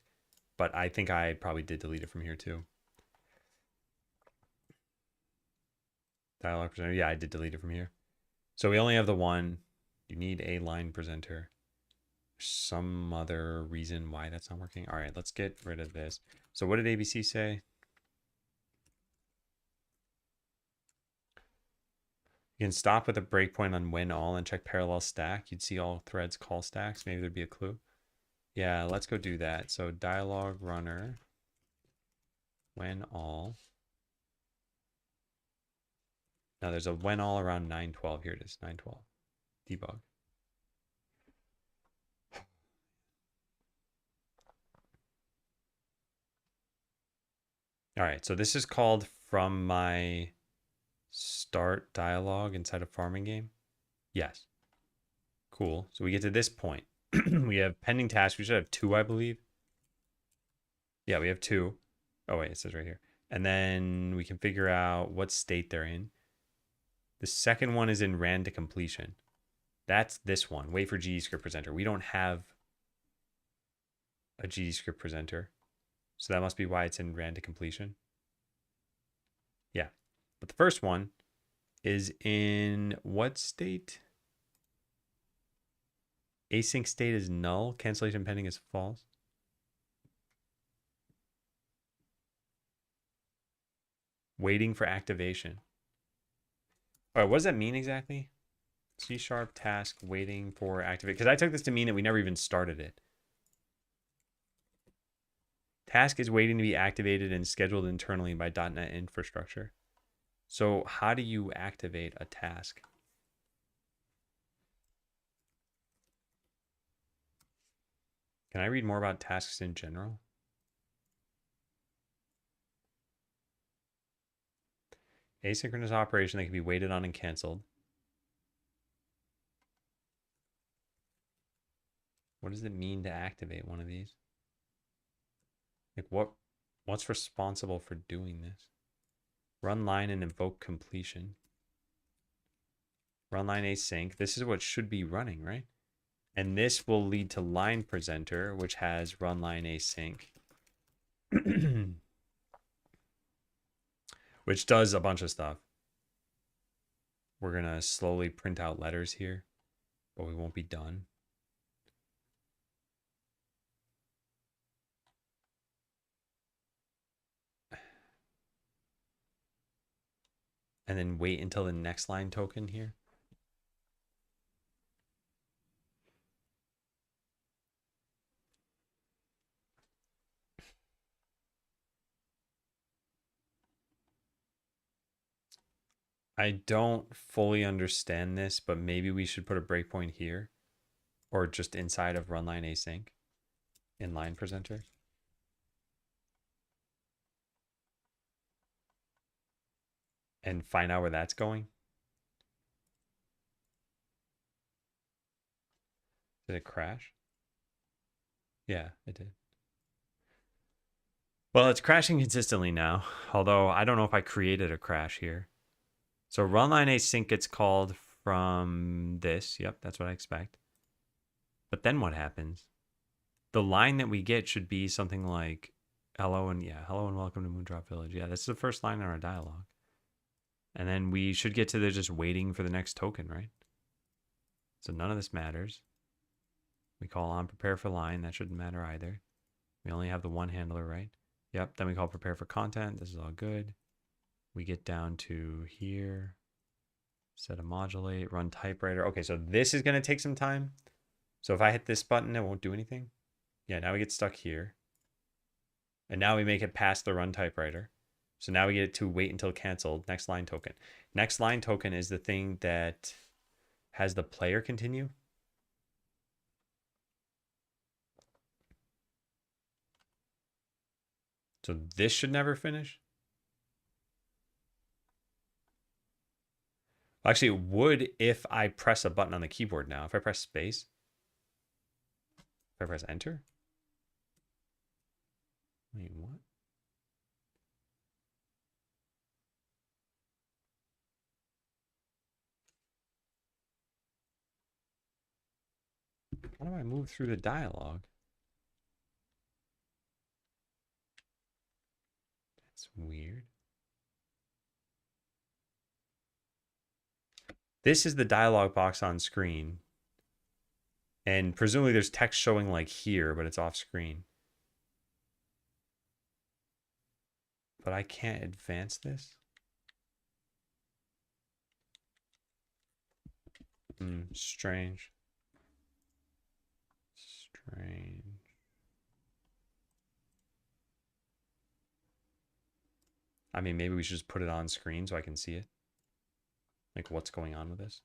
But I think I probably did delete it from here too. Dialogue presenter. Yeah, I did delete it from here. So we only have the one. You need a line presenter. Some other reason why that's not working. All right, let's get rid of this. So what did ABC say? You can stop with a breakpoint on when all and check parallel stack. You'd see all threads call stacks. Maybe there'd be a clue. Yeah, let's go do that. So dialogue runner when all. Now there's a when all around 912. Here it is, 912. Debug. All right, so this is called from my start dialogue inside a farming game. Yes. Cool. So we get to this point. We have pending tasks. We should have 2, I believe. Yeah, we have 2. Oh, wait, it says right here. And then we can figure out what state they're in. The second one is in ran to completion. That's this one. Wait for GDScript presenter. We don't have a GDScript presenter. So that must be why it's in ran to completion. Yeah. But the first one is in what state? Async state is null. Cancellation pending is false. Waiting for activation. All right, what does that mean exactly? C# task waiting for activate. Because I took this to mean that we never even started it. Task is waiting to be activated and scheduled internally by .NET infrastructure. So how do you activate a task? Can I read more about tasks in general? Asynchronous operation that can be waited on and canceled. What does it mean to activate one of these? Like what's responsible for doing this? Run line and invoke completion. Run line async. This is what should be running, right? And this will lead to line presenter, which has run line async. Which does a bunch of stuff. We're going to slowly print out letters here, but we won't be done. And then wait until the next line token here. I don't fully understand this, but maybe we should put a breakpoint here or just inside of runline async. inline presenter. And find out where that's going. Did it crash? Yeah, it did. Well, it's crashing consistently now, although I don't know if I created a crash here. So run line async gets called from this. Yep, that's what I expect. But then what happens? The line that we get should be something like hello and welcome to Moondrop Village. Yeah, that's the first line in our dialogue. And then we should get to the just waiting for the next token, right? So none of this matters. We call on prepare for line. That shouldn't matter either. We only have the one handler, right? Yep. Then we call prepare for content. This is all good. We get down to here. Set a modulate, run typewriter. Okay, so this is going to take some time. So if I hit this button, it won't do anything. Yeah, now we get stuck here. And now we make it past the run typewriter. So now we get to wait until canceled. Next line token. Next line token is the thing that has the player continue. So this should never finish. Actually, it would if I press a button on the keyboard now. If I press space. If I press enter. Wait, what? How do I move through the dialogue? That's weird. This is the dialog box on screen. And presumably there's text showing like here, but it's off screen. But I can't advance this. Strange. Strange. I mean, maybe we should just put it on screen so I can see it. Like what's going on with this.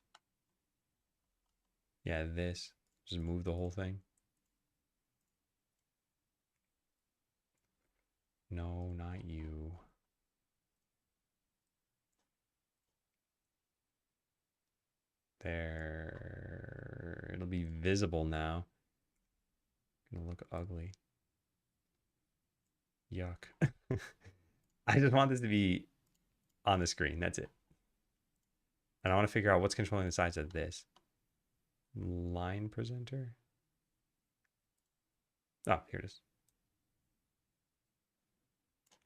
Yeah, this. Just move the whole thing. No, not you. There. It'll be visible now. Gonna look ugly. Yuck. I just want this to be on the screen. That's it. And I want to figure out what's controlling the size of this. Line presenter. Oh, here it is.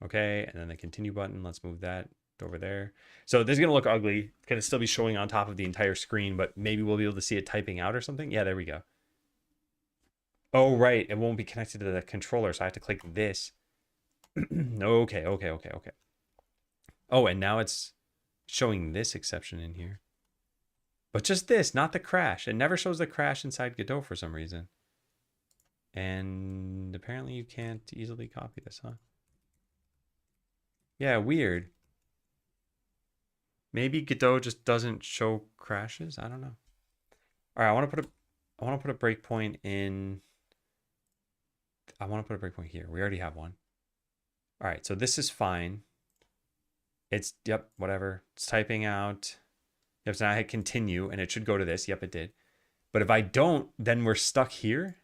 Okay, and then the continue button. Let's move that over there. So this is going to look ugly. It's going to still be showing on top of the entire screen, but maybe we'll be able to see it typing out or something. Yeah, there we go. Oh, right. It won't be connected to the controller, so I have to click this. Okay. Oh, and now it's showing this exception in here. But just this, not the crash. It never shows the crash inside Godot for some reason. And apparently you can't easily copy this, huh? Yeah, weird. Maybe Godot just doesn't show crashes. I don't know. All right, I want to put a breakpoint in. I want to put a breakpoint here. We already have one. All right, so this is fine. It's, yep, whatever. It's typing out. Yep, so now I hit continue, and it should go to this. Yep, it did. But if I don't, then we're stuck here.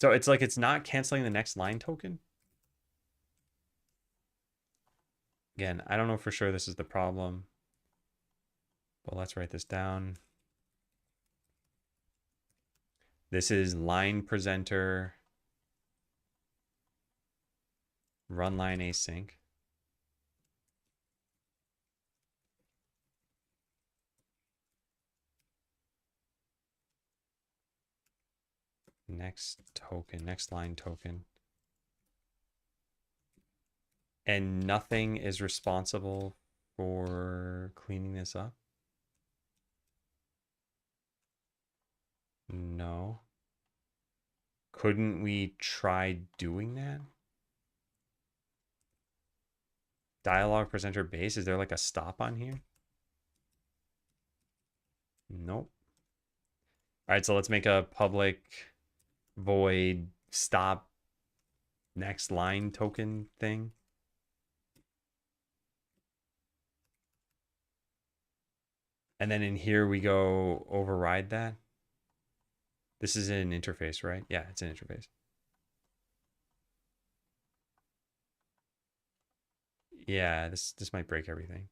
So it's like it's not canceling the next line token. Again, I don't know for sure this is the problem. But let's write this down. This is line presenter. Run line async. Next token, next line token. And nothing is responsible for cleaning this up? No. Couldn't we try doing that? Dialog presenter base, is there like a stop on here? Nope. All right, so let's make a public void stop next line token thing. And then in here we go override that. This is an interface, right? Yeah, it's an interface. Yeah, this might break everything.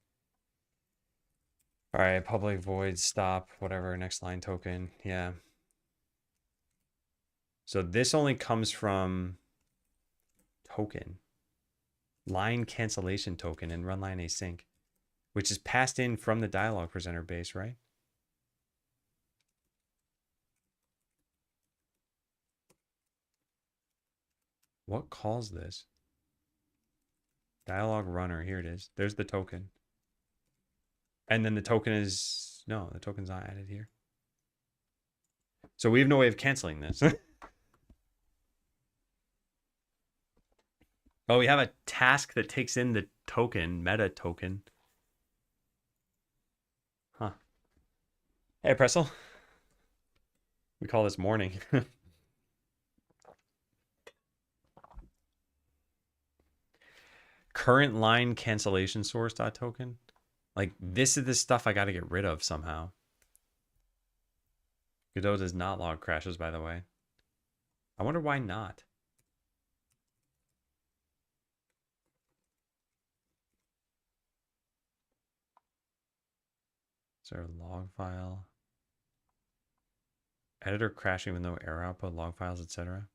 All right, public void stop whatever next line token. Yeah. So this only comes from token, line cancellation token, and run line async, which is passed in from the dialog presenter base, right? What calls this? Dialog runner. Here it is. There's the token. And then the token is, no, the token's not added here. So we have no way of canceling this. Oh, we have a task that takes in the token, meta token. Huh. Hey, Pressel. We call this morning. Current line cancellation source dot token. Like, this is the stuff I got to get rid of somehow. Godot does not log crashes, by the way. I wonder why not. Is there a log file? Editor crashing with no error output, log files, etc.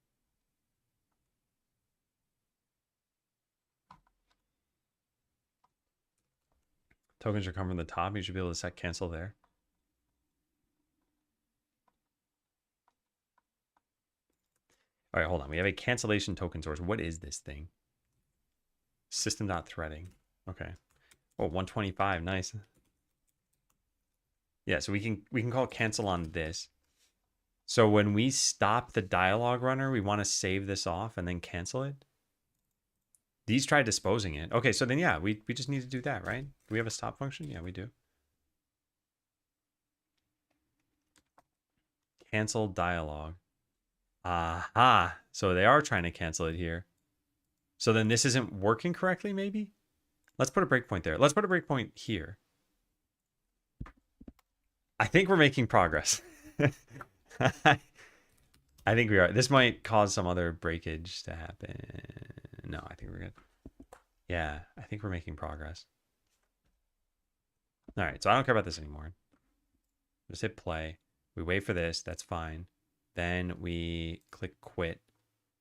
Tokens are coming from the top. You should be able to set cancel there. All right, hold on. We have a cancellation token source. What is this thing? System.threading. Okay. Oh, 125. Nice. Yeah, so we can call cancel on this. So when we stop the dialog runner, we want to save this off and then cancel it. These try disposing it. Okay, so then yeah, we just need to do that, right? Do we have a stop function? Yeah, we do. Cancel dialog. Aha. So they are trying to cancel it here. So then this isn't working correctly, maybe? Let's put a breakpoint there. Let's put a breakpoint here. I think we're making progress. I think we are. This might cause some other breakage to happen. No, I think we're good. Yeah, I think we're making progress. All right, so I don't care about this anymore. Just hit play. We wait for this. That's fine. Then we click quit.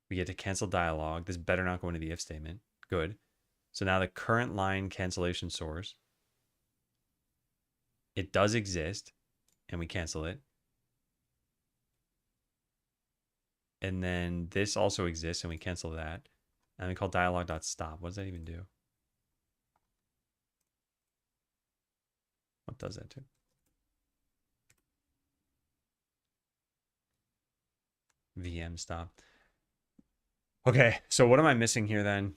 We get to cancel dialog. This better not go into the if statement. Good. So now the current line cancellation source, it does exist, and we cancel it. And then this also exists, and we cancel that. And we call dialog.stop. What does that even do? What does that do? VM stop. Okay, so what am I missing here then?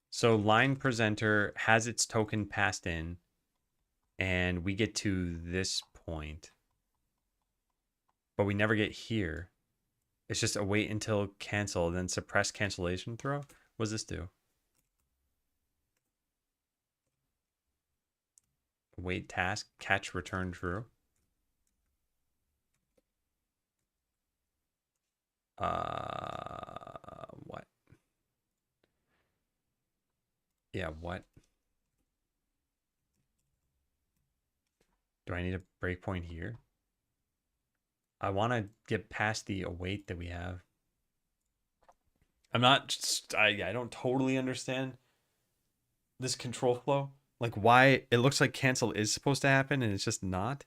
So line presenter has its token passed in, and we get to this point, but we never get here. It's just a wait until cancel, then suppress cancellation throw. What does this do? Wait task, catch return true. What? Yeah, what? Do I need a breakpoint here? I want to get past the await that we have. I'm not just, I don't totally understand this control flow. Like why it looks like cancel is supposed to happen and it's just not.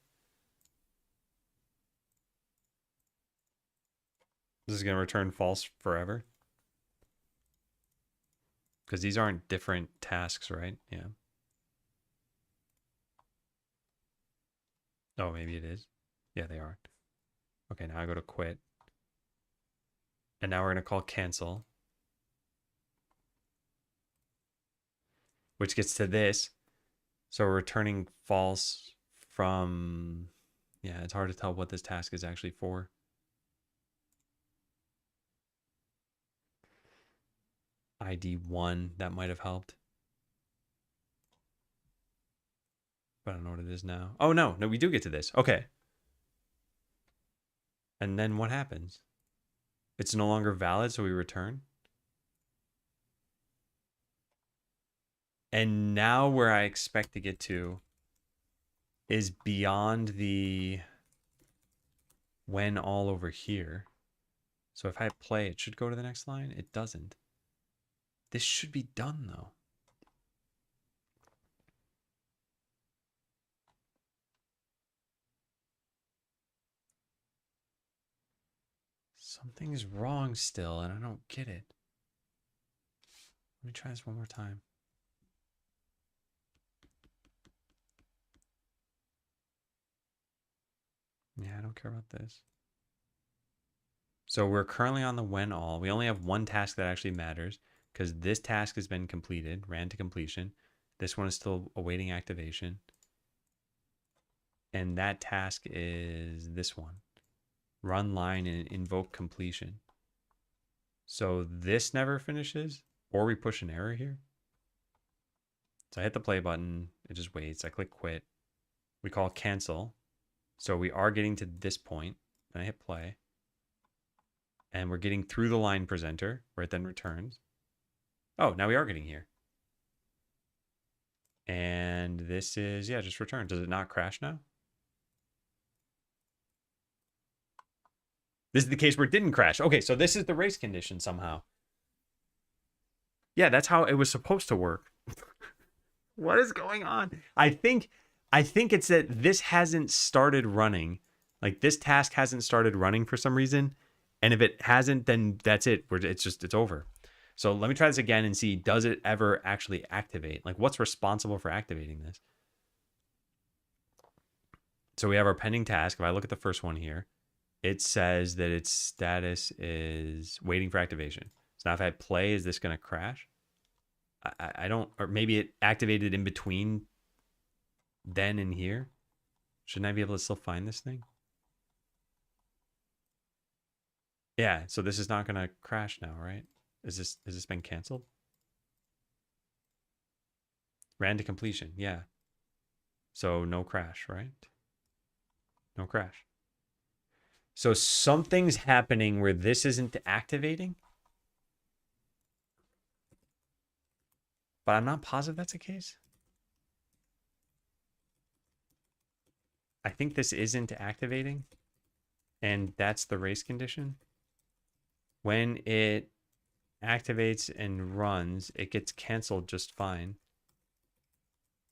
This is going to return false forever. Because these aren't different tasks, right? Yeah. Oh, maybe it is. Yeah, they are. Okay, now I go to quit. And now we're going to call cancel. Which gets to this. So we're returning false from, yeah, it's hard to tell what this task is actually for. ID 1, that might have helped. But I don't know what it is now. Oh, no, we do get to this. Okay. And then what happens? It's no longer valid, so we return. And now where I expect to get to is beyond the when all over here. So if I play, it should go to the next line. It doesn't. This should be done, though. Something's wrong still, and I don't get it. Let me try this one more time. Yeah, I don't care about this. So we're currently on the when all. We only have one task that actually matters because this task has been completed, ran to completion. This one is still awaiting activation. And that task is this one. Run line and invoke completion. So this never finishes, or we push an error here. So I hit the play button. It just waits. I click quit. We call cancel. So we are getting to this point. And I hit play. And we're getting through the line presenter, where it then returns. Oh, now we are getting here. And this is, yeah, just return. Does it not crash now? This is the case where it didn't crash. Okay, so this is the race condition somehow. Yeah, that's how it was supposed to work. What is going on? I think it's that this hasn't started running. Like this task hasn't started running for some reason. And if it hasn't, then that's it. It's over. So let me try this again and see, does it ever actually activate? Like what's responsible for activating this? So we have our pending task. If I look at the first one here, it says that its status is waiting for activation. So now if I play, is this going to crash? I don't, or maybe it activated in between then and here. Shouldn't I be able to still find this thing? Yeah, so this is not going to crash now, right? Has this been canceled? Ran to completion, yeah. So no crash, right? No crash. So something's happening where this isn't activating. But I'm not positive that's the case. I think this isn't activating. And that's the race condition. When it activates and runs, it gets canceled just fine.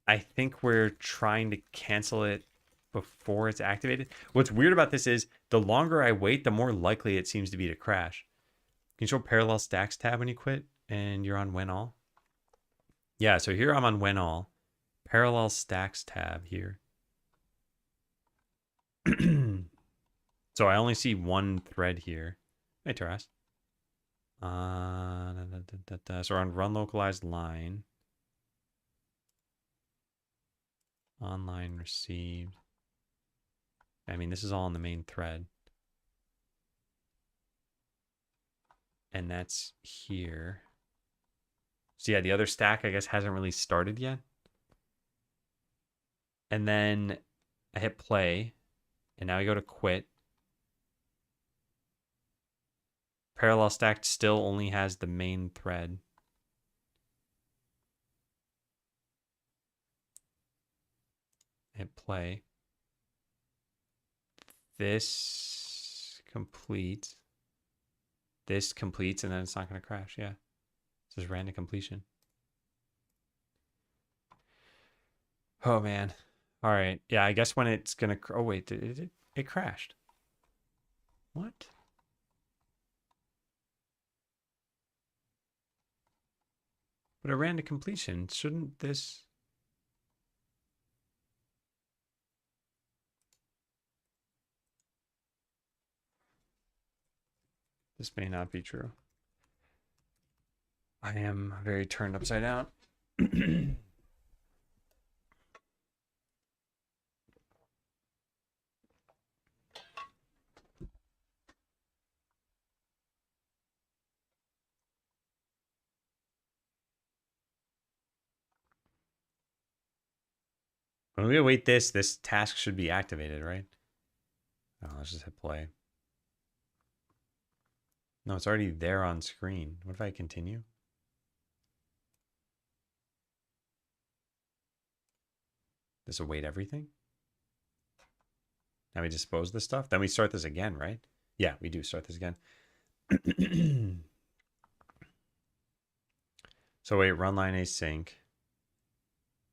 I think we're trying to cancel it before it's activated. What's weird about this is the longer I wait, the more likely it seems to be to crash. Can you show parallel stacks tab when you quit and you're on when all? Yeah, so here I'm on when all. Parallel stacks tab here. So I only see one thread here. Hey, Taras. So we're on run localized line. Online received. I mean, this is all on the main thread. And that's here. So yeah, the other stack, I guess, hasn't really started yet. And then I hit play. And now I go to quit. Parallel stack still only has the main thread. Hit play. This completes. This completes, and then it's not going to crash. Yeah. This is random completion. Oh, man. All right. Yeah, I guess when it's going to... Oh, wait. It crashed. What? But it ran to completion. Shouldn't this... This may not be true. I am very turned upside down. When we await this, this task should be activated, right? Oh, let's just hit play. No, it's already there on screen. What if I continue? This await everything? Now we dispose this stuff? Then we start this again, right? Yeah, we do start this again. So wait, run line async.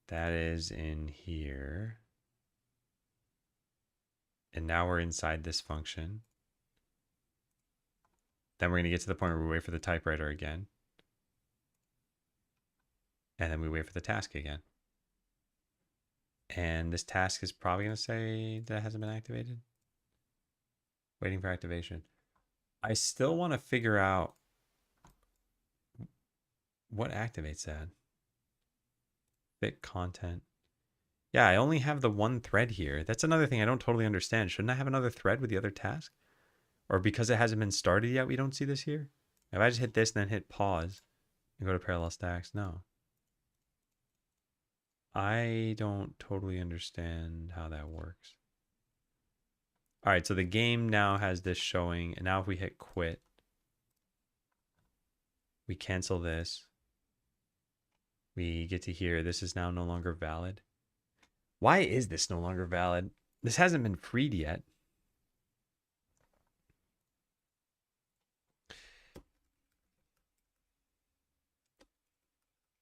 That is in here. And now we're inside this function. Then we're going to get to the point where we wait for the typewriter again. And then we wait for the task again. And this task is probably going to say that it hasn't been activated. Waiting for activation. I still want to figure out what activates that. Fit content. Yeah, I only have the one thread here. That's another thing I don't totally understand. Shouldn't I have another thread with the other task? Or because it hasn't been started yet, we don't see this here? If I just hit this and then hit pause and go to parallel stacks, no. I don't totally understand how that works. All right, so the game now has this showing, and now if we hit quit, we cancel this. We get to here. This is now no longer valid. Why is this no longer valid? This hasn't been freed yet.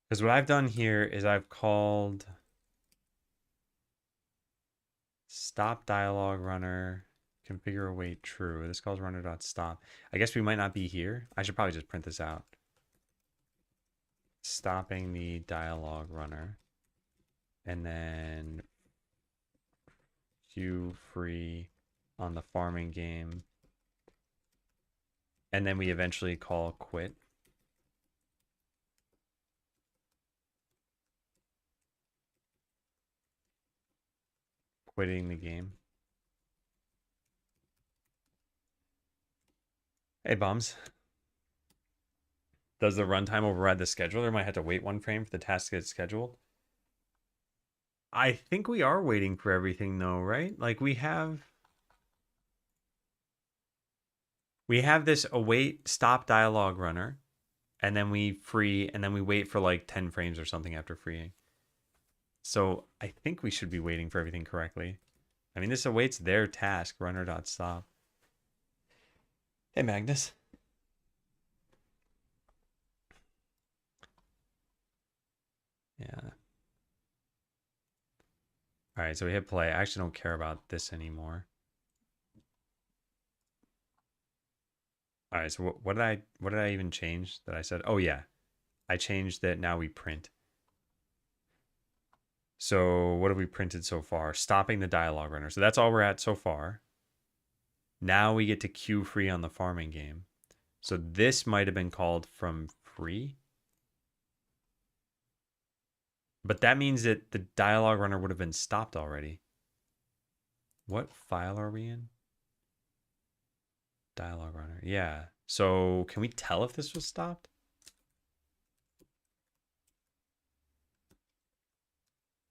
Because what I've done here is I've called stop dialog runner, configure await true. This calls runner.stop. I guess we might not be here. I should probably just print this out. Stopping the dialog runner. And then queue free on the farming game. And then we eventually call quit. Quitting the game. Hey, bums. Does the runtime override the scheduler? Might have to wait one frame for the task to get scheduled. I think we are waiting for everything though, right? Like we have this await stop dialog runner, and then we free, and then we wait for like 10 frames or something after freeing. So I think we should be waiting for everything correctly. I mean, this awaits their task, runner.stop. Hey, Magnus. Yeah. All right, so we hit play. I actually don't care about this anymore. All right, so what did I even change that I said? Oh yeah, I changed that now we print. So what have we printed so far? Stopping the dialog runner. So that's all we're at so far. Now we get to queue free on the farming game. So this might have been called from free. But that means that the dialog runner would have been stopped already. What file are we in? Dialog runner. Yeah. So can we tell if this was stopped?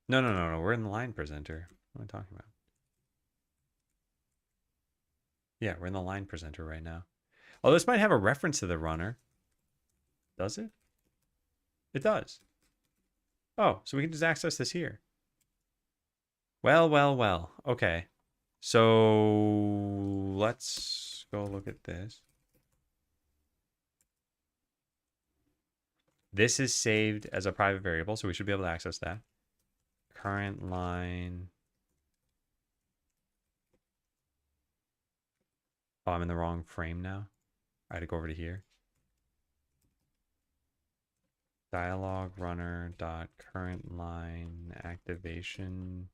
No. We're in the line presenter. What am I talking about? Yeah, we're in the line presenter right now. Oh, this might have a reference to the runner. Does it? It does. Oh, so we can just access this here. Well. Okay. So let's go look at this. This is saved as a private variable, so we should be able to access that. Current line. Oh, I'm in the wrong frame now. I had to go over to here. Dialog runner dot current line activation.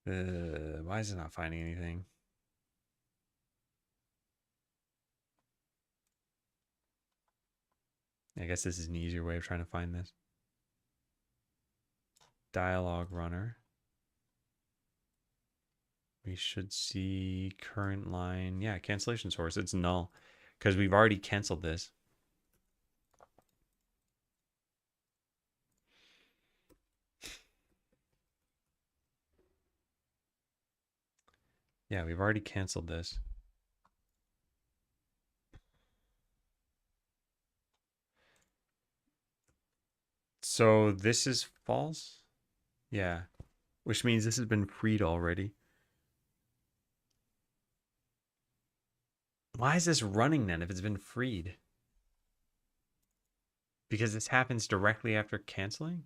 Why is it not finding anything? I guess this is an easier way of trying to find this. Dialog runner. We should see current line. Yeah, cancellation source. It's null because we've already canceled this. Yeah, we've already canceled this. So this is false? Yeah. Which means this has been freed already. Why is this running then if it's been freed? Because this happens directly after canceling?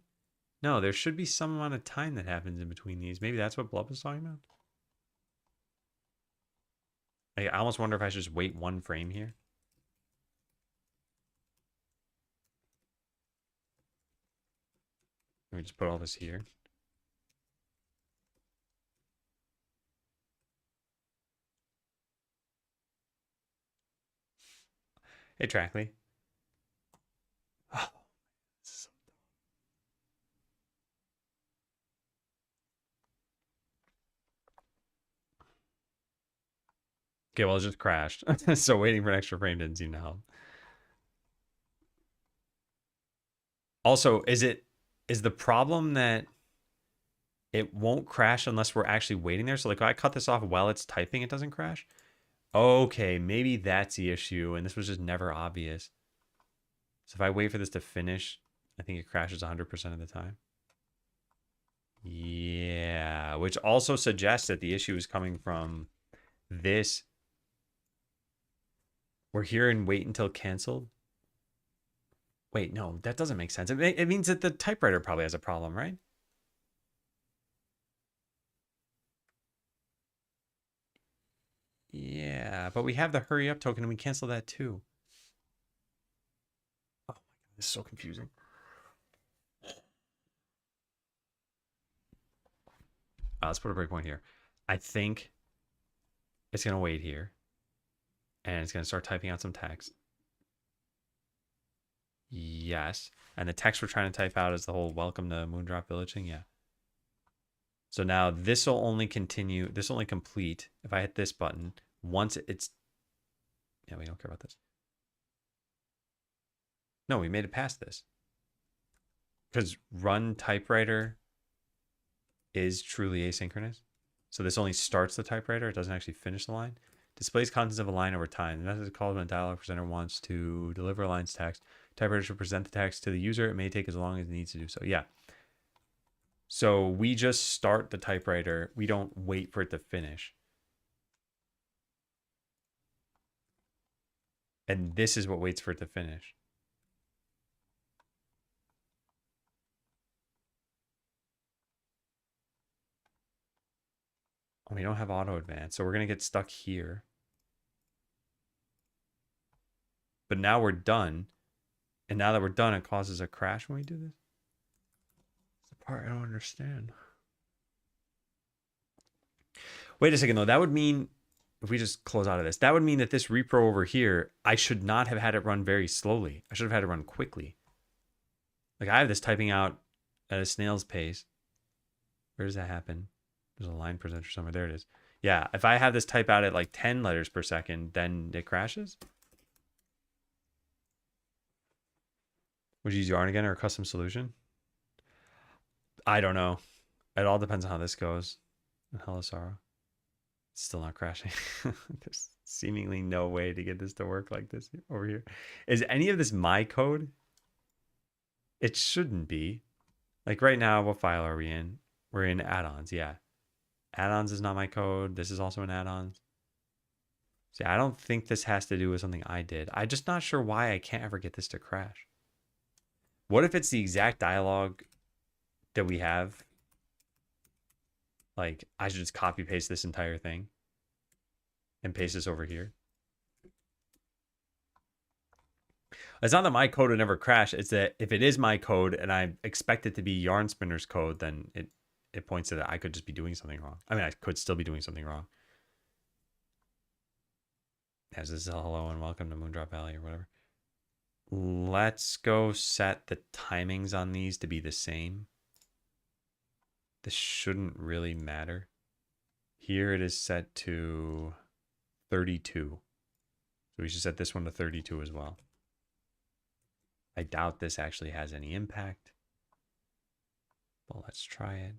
No, there should be some amount of time that happens in between these. Maybe that's what Blub was talking about? Like, I almost wonder if I should just wait one frame here. Let me just put all this here. Hey, Trackley. Oh, so okay, well, it just crashed. So waiting for an extra frame didn't seem to help. Also, is the problem that it won't crash unless we're actually waiting there? So like if I cut this off while it's typing, it doesn't crash? Okay, maybe that's the issue, and this was just never obvious. So if I wait for this to finish, I think it crashes 100% of the time. Yeah, which also suggests that the issue is coming from this. We're here and wait until canceled. Wait, no, that doesn't make sense. It means that the typewriter probably has a problem, right? Yeah, but we have the hurry up token and we cancel that too. Oh my God, this is so confusing. Let's put a breakpoint here. I think it's going to wait here and it's going to start typing out some text. Yes. And the text we're trying to type out is the whole welcome to Moondrop Village thing. Yeah. So now this will only continue. This will only complete if I hit this button. Once it's... Yeah, we don't care about this. No, we made it past this. Because run typewriter is truly asynchronous. So this only starts the typewriter. It doesn't actually finish the line. Displays contents of a line over time. The method is called when a dialog presenter wants to deliver a line's text. Typewriter should present the text to the user. It may take as long as it needs to do so. Yeah. So we just start the typewriter. We don't wait for it to finish. And this is what waits for it to finish. Oh, we don't have auto advance, so we're going to get stuck here. But now we're done. And now that we're done, it causes a crash when we do this. It's the part I don't understand. Wait a second, though. That would mean, if we just close out of this, that would mean that this repro over here, I should not have had it run very slowly. I should have had it run quickly. Like, I have this typing out at a snail's pace. Where does that happen? There's a line presenter somewhere. There it is. Yeah, if I have this type out at like 10 letters per second, then it crashes. Would you use yarn again or a custom solution? I don't know. It all depends on how this goes. And hello, Sarah. It's still not crashing. There's seemingly no way to get this to work like this over here. Is any of this my code? It shouldn't be. Like right now, what file are we in? We're in add-ons, yeah. Add-ons is not my code. This is also in add-ons. See, I don't think this has to do with something I did. I'm just not sure why I can't ever get this to crash. What if it's the exact dialogue that we have? Like, I should just copy paste this entire thing and paste this over here. It's not that my code would never crash. It's that if it is my code and I expect it to be Yarn Spinner's code, then it points to that I could just be doing something wrong. I mean, I could still be doing something wrong. As this is hello and welcome to Moondrop Valley or whatever. Let's go set the timings on these to be the same. This shouldn't really matter. Here it is set to 32. So we should set this one to 32 as well. I doubt this actually has any impact. Well, let's try it.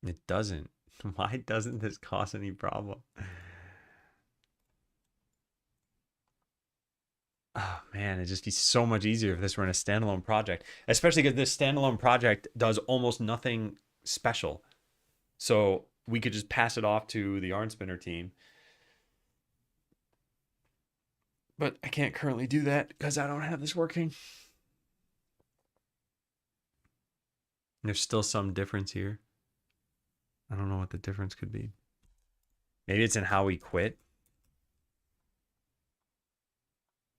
It doesn't. Why doesn't this cause any problem? Oh man, it'd just be so much easier if this were in a standalone project, especially because this standalone project does almost nothing special. So we could just pass it off to the yarn spinner team. But I can't currently do that because I don't have this working. There's still some difference here. I don't know what the difference could be. Maybe it's in how we quit.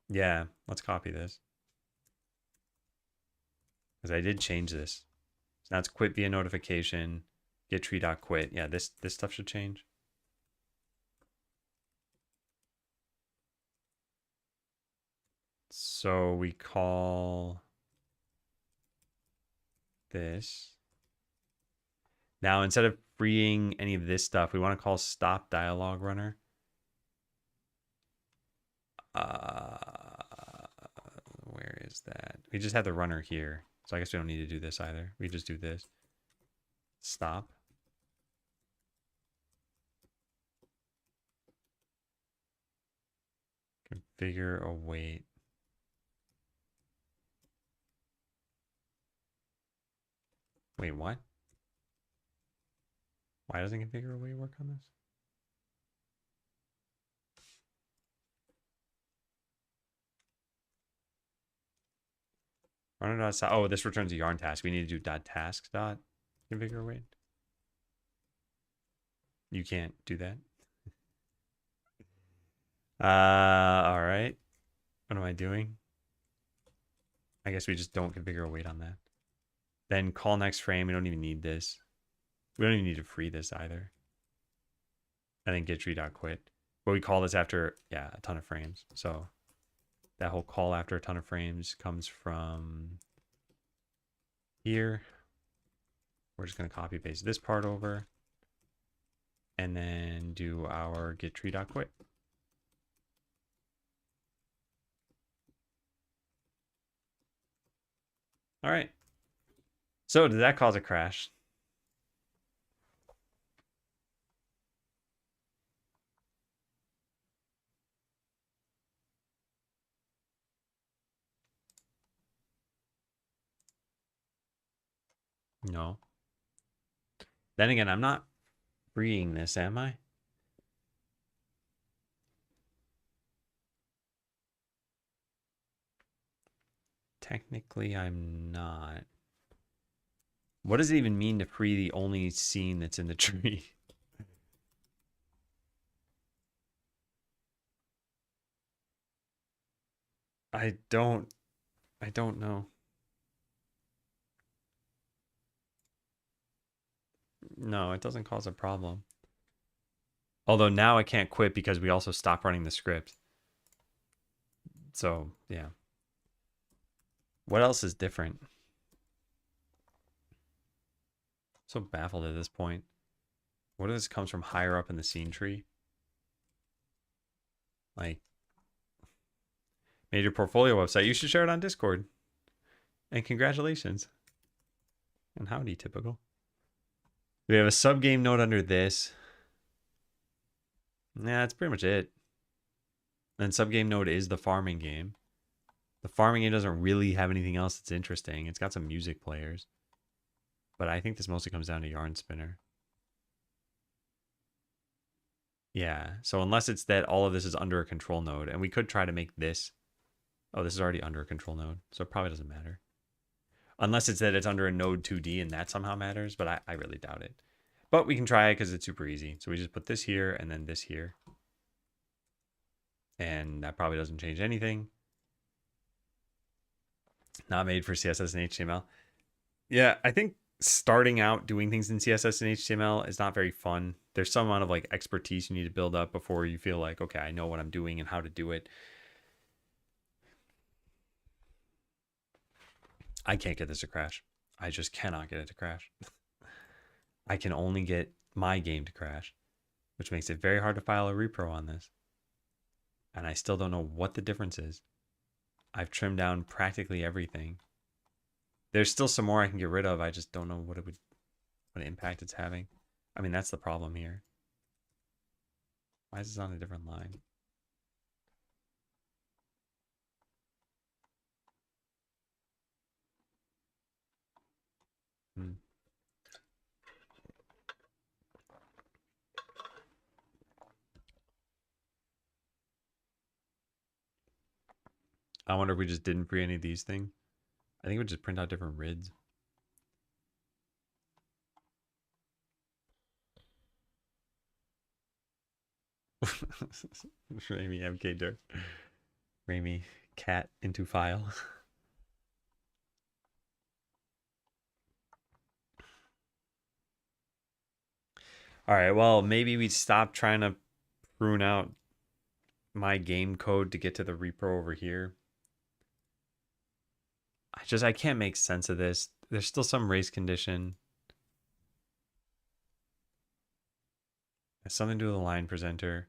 Yeah, let's copy this. Because I did change this. So now it's quit via notification. Get tree.quit. Yeah, this stuff should change. So we call this. Now instead of freeing any of this stuff, we want to call stop dialog runner. Where is that? We just have the runner here. So I guess we don't need to do this either. We just do this. Stop. Configure await. Wait, what? Why doesn't configure await work on this? Runner dot. Oh, this returns a yarn task. We need to do dot task dot configure await. You can't do that. All right. What am I doing? I guess we just don't configure await on that. Then call next frame. We don't even need this. We don't even need to free this either. And then get tree.quit. But we call this after, yeah, a ton of frames. So that whole call after a ton of frames comes from here. We're just going to copy paste this part over. And then do our get tree.quit. All right. So did that cause a crash? No. Then again, I'm not freeing this, am I? Technically, I'm not. What does it even mean to free the only scene that's in the tree? I don't know. No, it doesn't cause a problem. Although now I can't quit because we also stopped running the script. So, yeah. What else is different? So baffled at this point. What if this comes from higher up in the scene tree? Like, made your portfolio website. You should share it on Discord. And congratulations. And howdy, typical. We have a sub game node under this. Nah, that's pretty much it. And sub game node is the farming game. The farming game doesn't really have anything else that's interesting. It's got some music players. But I think this mostly comes down to yarn spinner. Yeah, so unless it's that all of this is under a control node, and we could try to make this. Oh, this is already under a control node, so it probably doesn't matter. Unless it's that it's under a node 2D and that somehow matters, but I really doubt it. But we can try it because it's super easy. So we just put this here and then this here. And that probably doesn't change anything. Not made for CSS and HTML. Yeah, I think starting out doing things in CSS and HTML is not very fun. There's some amount of like expertise you need to build up before you feel like, okay, I know what I'm doing and how to do it. I can't get this to crash. I just cannot get it to crash. I can only get my game to crash, which makes it very hard to file a repro on this. And I still don't know what the difference is. I've trimmed down practically everything. There's still some more I can get rid of. I just don't know what it would. what impact it's having. I mean, that's the problem here. Why is this on a different line? Hmm. I wonder if we just didn't free any of these things. I think we just print out different rids. Raimi MK Dirt. Raimi cat into file. All right, well, maybe we stop trying to prune out my game code to get to the repro over here. I can't make sense of this. There's still some race condition. There's something to do with the line presenter.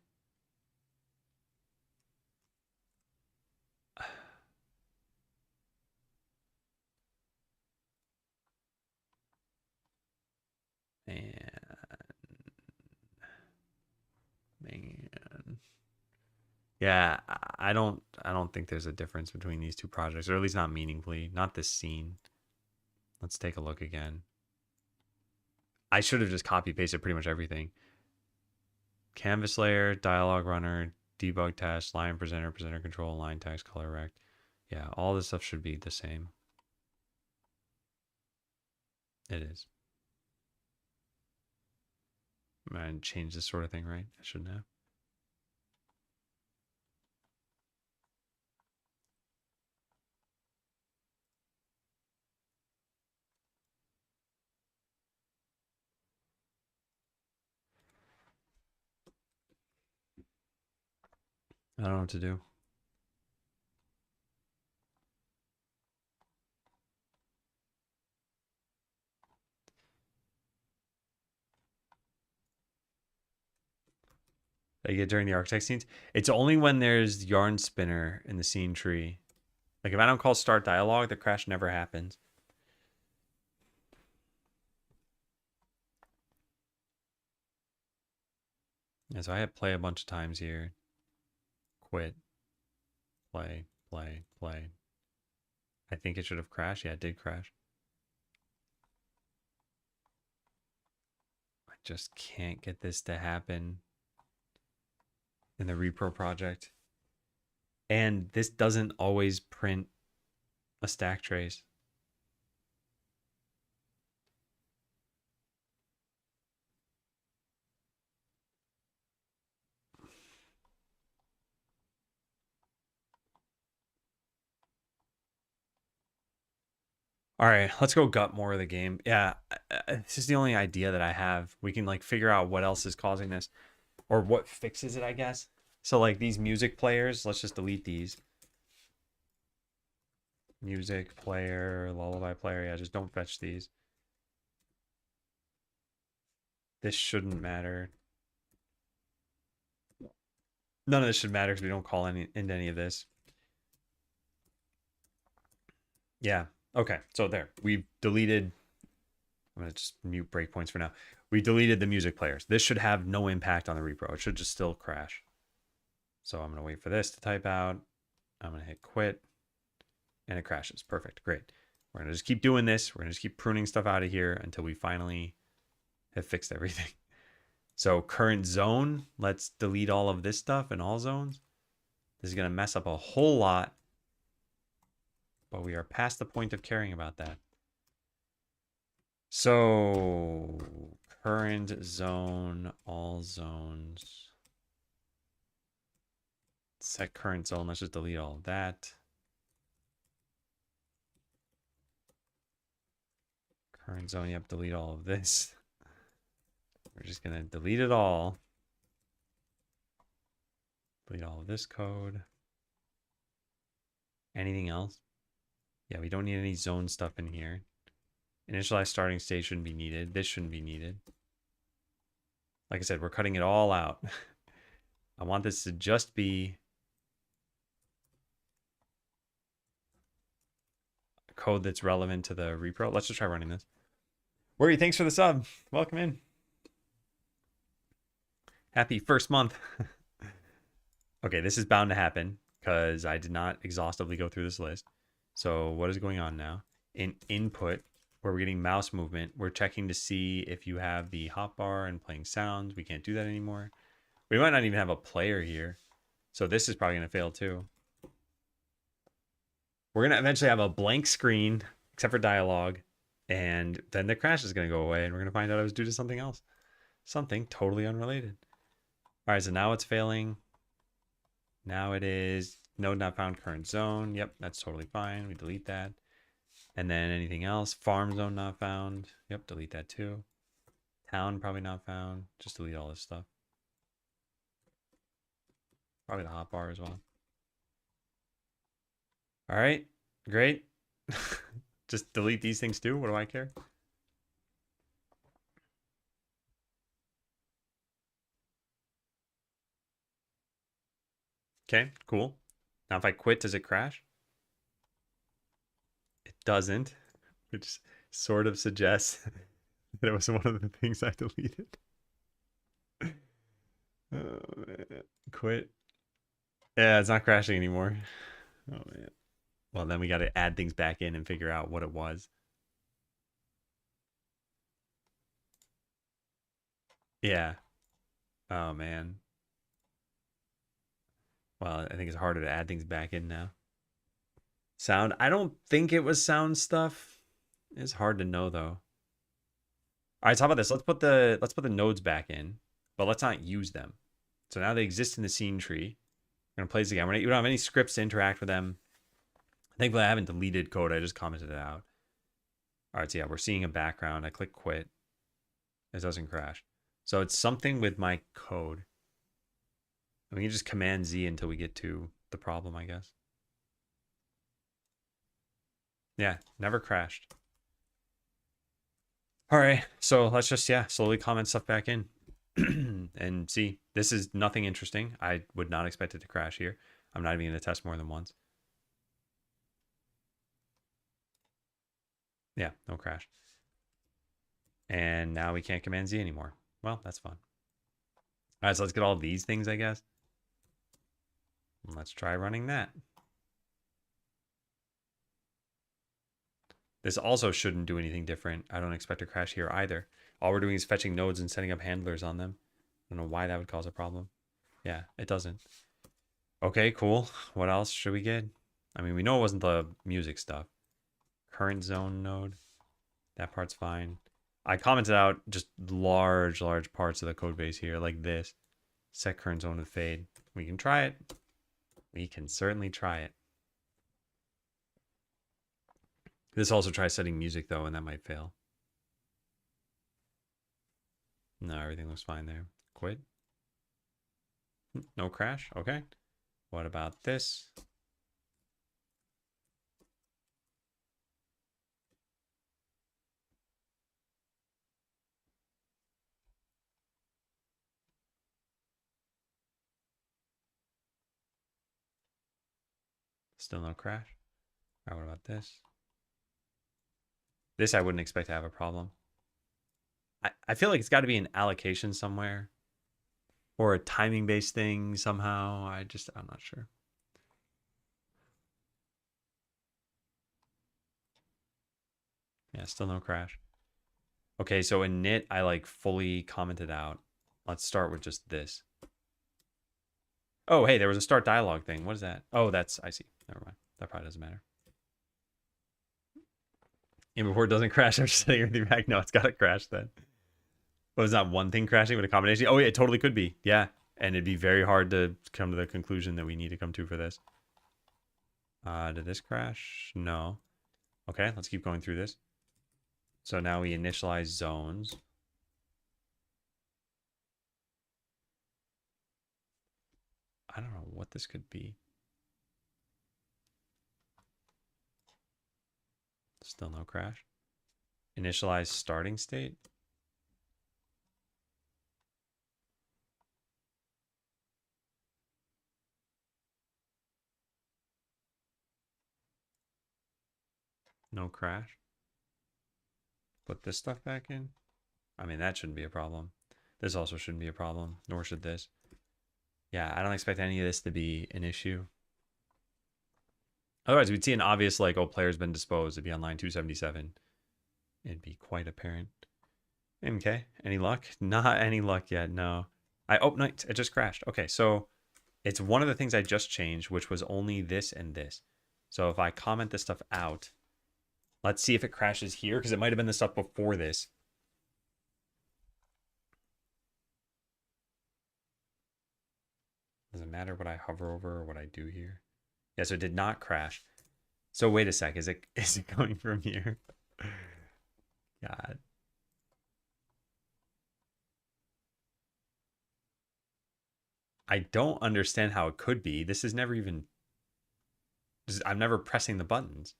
Man. Yeah, I don't think there's a difference between these two projects, or at least not meaningfully. Not this scene. Let's take a look again. I should have just copy pasted pretty much everything. Canvas layer, dialog runner, debug test, line presenter, presenter control, line text, color rect. Yeah, all this stuff should be the same. It is. And change this sort of thing, right? I shouldn't have. I don't know what to do. I get during the architect scenes. It's only when there's yarn spinner in the scene tree. Like if I don't call start dialogue, the crash never happens. Yeah, so I hit play a bunch of times here. Quit. Play, play, play. I think it should have crashed. Yeah, it did crash. I just can't get this to happen in the repro project. And this doesn't always print a stack trace. All right, let's go gut more of the game. Yeah, this is the only idea that I have. We can like figure out what else is causing this or what fixes it, I guess. So like these music players, let's just delete these. Music player, lullaby player. Yeah, just don't fetch these. This shouldn't matter. None of this should matter because we don't call into any of this. Yeah. Okay. So there. We've deleted. I'm going to just mute breakpoints for now. We deleted the music players. This should have no impact on the repro. It should just still crash. So I'm going to wait for this to type out. I'm going to hit quit. And it crashes. Perfect. Great. We're going to just keep doing this. We're going to just keep pruning stuff out of here until we finally have fixed everything. So current zone, let's delete all of this stuff in all zones. This is going to mess up a whole lot. But we are past the point of caring about that. So current zone, all zones. Set current zone. Let's just delete all of that. Current zone, yep, delete all of this. We're just going to delete it all. Delete all of this code. Anything else? Yeah, we don't need any zone stuff in here. Initialize starting state shouldn't be needed. This shouldn't be needed. Like I said, we're cutting it all out. I want this to just be code that's relevant to the repro. Let's just try running this. Worry, thanks for the sub. Welcome in. Happy first month. Okay, this is bound to happen because I did not exhaustively go through this list. So what is going on now? In input, where we're getting mouse movement, we're checking to see if you have the hotbar and playing sounds. We can't do that anymore. We might not even have a player here. So this is probably going to fail too. We're going to eventually have a blank screen, except for dialogue. And then the crash is going to go away and we're going to find out it was due to something else. Something totally unrelated. All right, so now it's failing. Now it is node not found current zone. Yep, that's totally fine. We delete that. And then anything else, farm zone not found. Yep, delete that too. Town probably not found. Just delete all this stuff. Probably the hotbar as well. All right, great. Just delete these things too. What do I care? Okay, cool. Now if I quit, does it crash? It doesn't, which sort of suggests that it was one of the things I deleted. Oh, man. Quit. Yeah, it's not crashing anymore. Oh man. Well, then we got to add things back in and figure out what it was. Yeah. Oh man. Well, I think it's harder to add things back in now. Sound. I don't think it was sound stuff. It's hard to know though. All right, so how about this? Let's put the nodes back in, but let's not use them. So now they exist in the scene tree. We're gonna play this again. We don't have any scripts to interact with them. Thankfully, I haven't deleted code. I just commented it out. All right, so yeah, we're seeing a background. I click quit. It doesn't crash. So it's something with my code. We can just Command Z until we get to the problem, I guess. Yeah, never crashed. All right, so let's just, yeah, slowly comment stuff back in. And see, this is nothing interesting. I would not expect it to crash here. I'm not even going to test more than once. Yeah, no crash. And now we can't Command Z anymore. Well, that's fun. All right, so let's get all these things, I guess. Let's try running that. This also shouldn't do anything different. I don't expect a crash here either. All we're doing is fetching nodes and setting up handlers on them. I don't know why that would cause a problem. Yeah, it doesn't. Okay, cool. What else should we get? I mean, we know it wasn't the music stuff. Current zone node. That part's fine. I commented out just large parts of the code base here, like this. Set current zone with fade. We can try it. We can certainly try it. This also tries setting music, though, and that might fail. No, everything looks fine there. Quit. No crash. Okay. What about this? Still no crash. All right, what about this? This I wouldn't expect to have a problem. I feel like it's got to be an allocation somewhere or a timing based thing somehow. I'm not sure. Yeah, still no crash. Okay, so in knit, I like fully commented out. Let's start with just this. Oh, hey, there was a start dialogue thing. What is that? Oh, I see. Never mind. That probably doesn't matter. And before it doesn't crash, I'm just setting everything back. No, it's got to crash then. But it's not one thing crashing, but a combination. Oh, yeah, it totally could be. Yeah. And it'd be very hard to come to the conclusion that we need to come to for this. Did this crash? No. Okay, let's keep going through this. So now we initialize zones. I don't know what this could be. Still no crash. Initialize starting state. No crash. put this stuff back in. I mean, that shouldn't be a problem. This also shouldn't be a problem, nor should this. Yeah, I don't expect any of this to be an issue. Otherwise, we'd see an obvious, like, oh, player's been disposed. It'd be on line 277. It'd be quite apparent. Okay, any luck? Not any luck yet, no. Oh, no, it just crashed. Okay, so it's one of the things I just changed, which was only this and this. So if I comment this stuff out, let's see if it crashes here, because it might have been the stuff before this. Does it matter what I hover over or what I do here? Yeah, so it did not crash. So wait a sec, is it going from here? God. I don't understand how it could be. This is never even... I'm never pressing the buttons.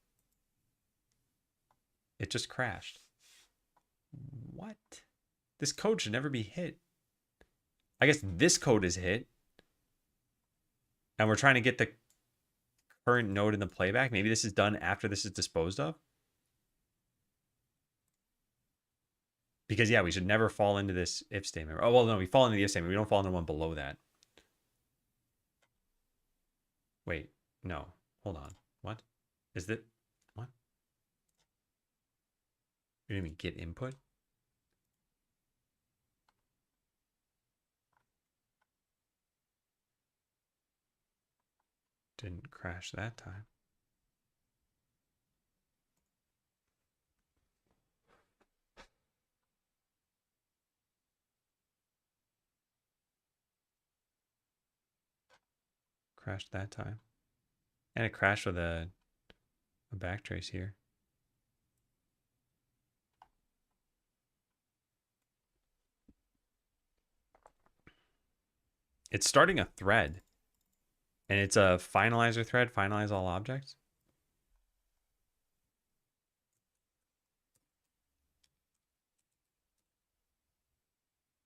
It just crashed. What? This code should never be hit. I guess this code is hit. And we're trying to get the current node in the playback. Maybe this is done after this is disposed of. Because, yeah, we should never fall into this if statement. Oh, well, no, we fall into the if statement. We don't fall into one below that. Wait, no. Hold on. What? Is that... What? You didn't even get input? Didn't crash that time. Crashed that time. And it crashed with a backtrace here. It's starting a thread. And it's a finalizer thread, finalize all objects.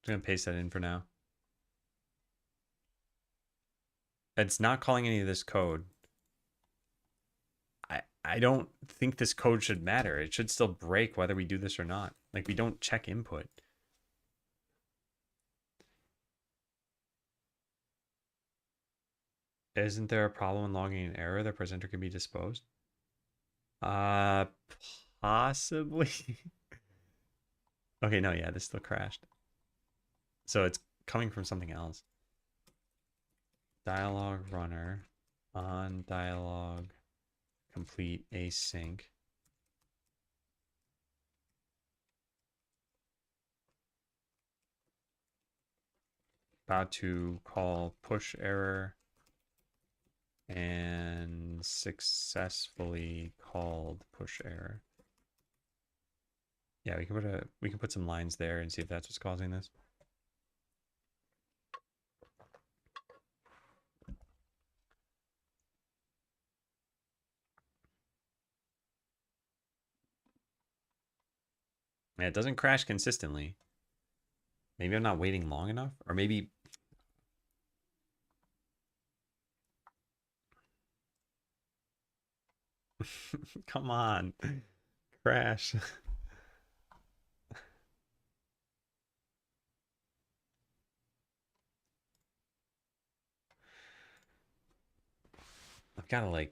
I'm going to paste that in for now. It's not calling any of this code. I don't think this code should matter. It should still break whether we do this or not. Like, we don't check input. Isn't there a problem in logging an error? The presenter can be disposed? Possibly. Okay, no, yeah, this still crashed. So it's coming from something else. Dialog runner on dialog complete async. About to call push error and successfully called push error. Yeah, we can put some lines there and see if that's what's causing this. Yeah, it doesn't crash consistently. Maybe I'm not waiting long enough, or maybe come on, crash. I've got to I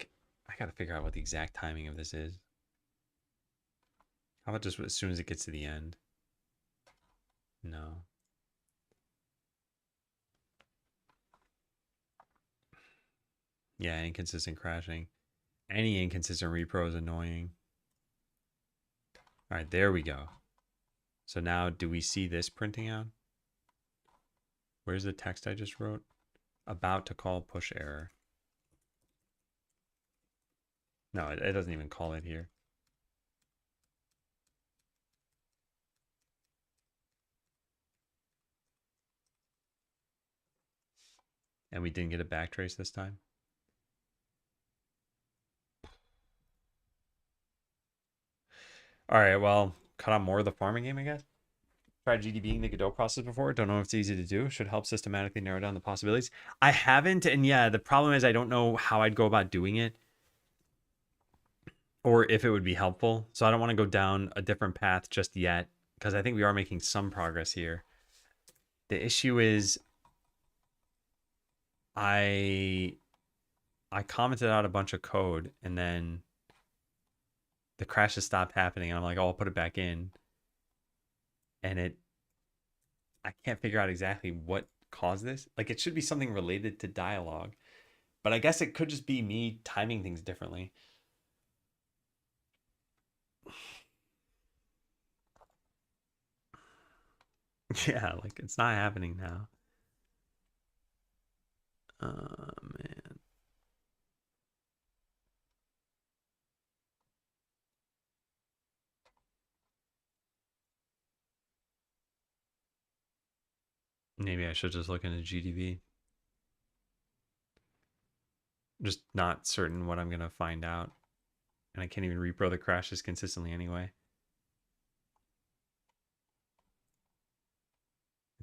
got to figure out what the exact timing of this is. How about just as soon as it gets to the end? No. Yeah, inconsistent crashing. Any inconsistent repro is annoying. All right, there we go. So now do we see this printing out? Where's the text I just wrote? About to call push error. No, it doesn't even call it here. And we didn't get a backtrace this time. All right, well, cut out more of the farming game, I guess. Tried GDBing the Godot process before. Don't know if it's easy to do. Should help systematically narrow down the possibilities. I haven't, and yeah, the problem is I don't know how I'd go about doing it. or if it would be helpful. So I don't want to go down a different path just yet because I think we are making some progress here. The issue is I I commented out a bunch of code and then the crashes stopped happening and I'm like, "Oh, I'll put it back in." And I can't figure out exactly what caused this. Like it should be something related to dialogue, but I guess it could just be me timing things differently. Yeah, like it's not happening now. Man. Maybe I should just look into GDB. Just not certain what I'm going to find out. And I can't even repro the crashes consistently anyway.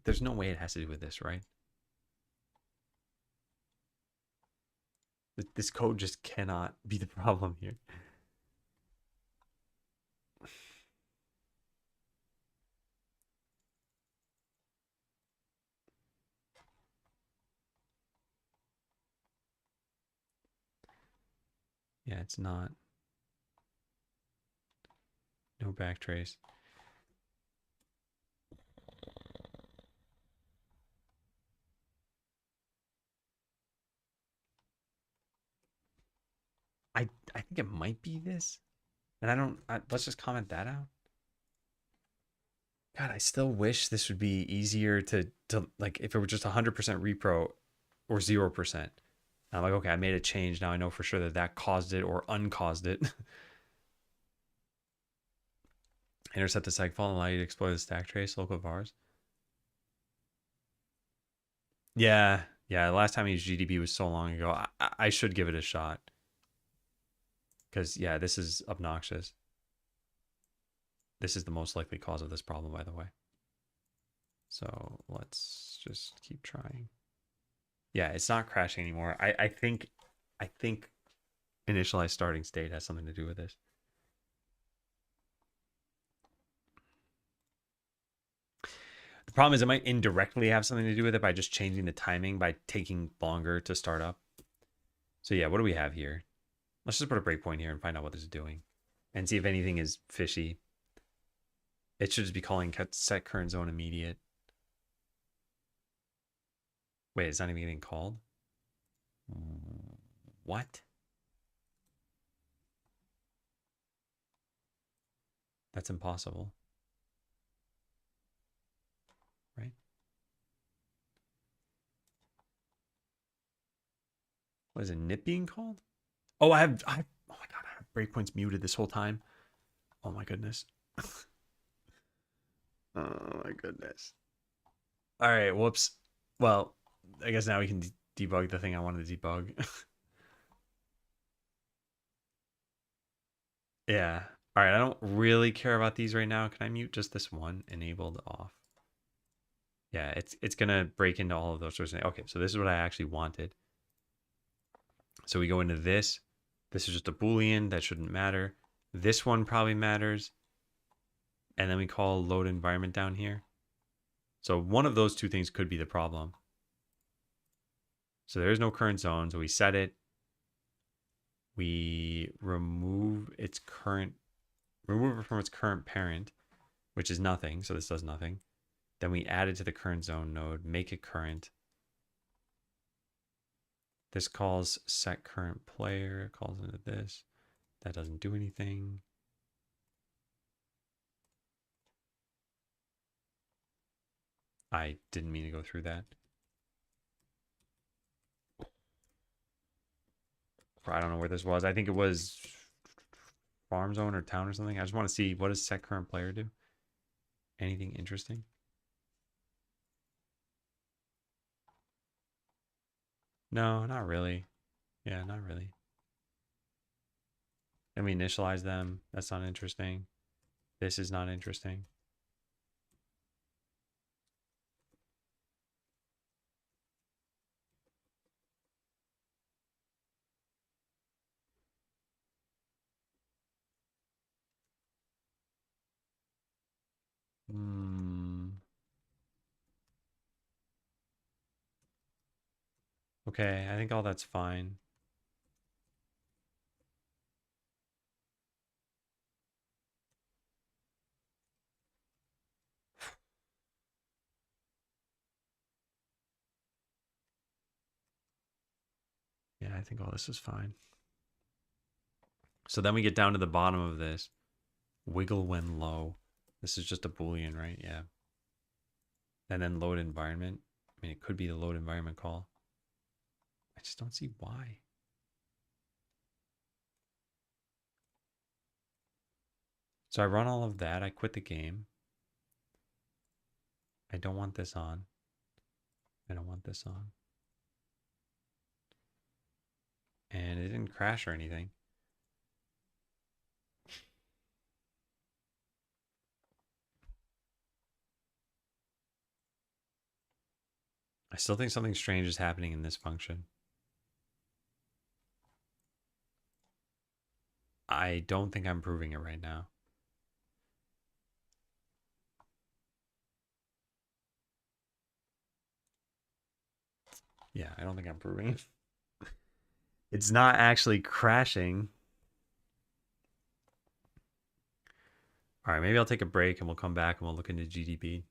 There's no way it has to do with this, right? This code just cannot be the problem here. Yeah, it's not. No backtrace. I think it might be this. And I don't, let's just comment that out. God, I still wish this would be easier to like if it were just 100% repro or 0%. And I'm like, okay, I made a change. Now I know for sure that that caused it or uncaused it. Intercept the segfault and allow you to explore the stack trace, local vars. Yeah, yeah. The last time I used GDB was so long ago. I should give it a shot because yeah, this is obnoxious. This is the most likely cause of this problem, by the way. So let's just keep trying. Yeah, it's not crashing anymore. I think initialized starting state has something to do with this. The problem is it might indirectly have something to do with it by just changing the timing by taking longer to start up. So yeah, what do we have here? Let's just put a breakpoint here and find out what this is doing and see if anything is fishy. It should just be calling set current zone immediate. Wait, it's not even getting called? What? That's impossible, right? What is it, nip being called? Oh, oh my God, I have breakpoints muted this whole time. Oh my goodness. Oh my goodness. All right, whoops. Well, I guess now we can debug the thing I wanted to debug. Yeah. All right, I don't really care about these right now. Can I mute just this one? Enabled off. Yeah, it's gonna break into all of those sorts of things. Okay, so this is what I actually wanted. So we go into this. This is just a Boolean that shouldn't matter. This one probably matters. And then we call load environment down here. So one of those two things could be the problem. So there is no current zone. So we set it. We remove it from its current parent, which is nothing. So this does nothing. Then we add it to the current zone node, make it current. This calls set current player, it calls into this. That doesn't do anything. I didn't mean to go through that. I don't know where this was. I think it was farm zone or town or something. I just want to see, what does set current player do? Anything interesting? No, not really. Yeah, not really. And we initialize them. That's not interesting. This is not interesting. Hmm. Okay, I think all that's fine. Yeah, I think all this is fine. So then we get down to the bottom of this. Wiggle when low. This is just a Boolean, right? Yeah. And then load environment. I mean, it could be the load environment call. I just don't see why. So I run all of that. I quit the game. I don't want this on. I don't want this on. And it didn't crash or anything. I still think something strange is happening in this function. I don't think I'm proving it right now. Yeah, I don't think I'm proving it. It's not actually crashing. All right, maybe I'll take a break and we'll come back and we'll look into GDP.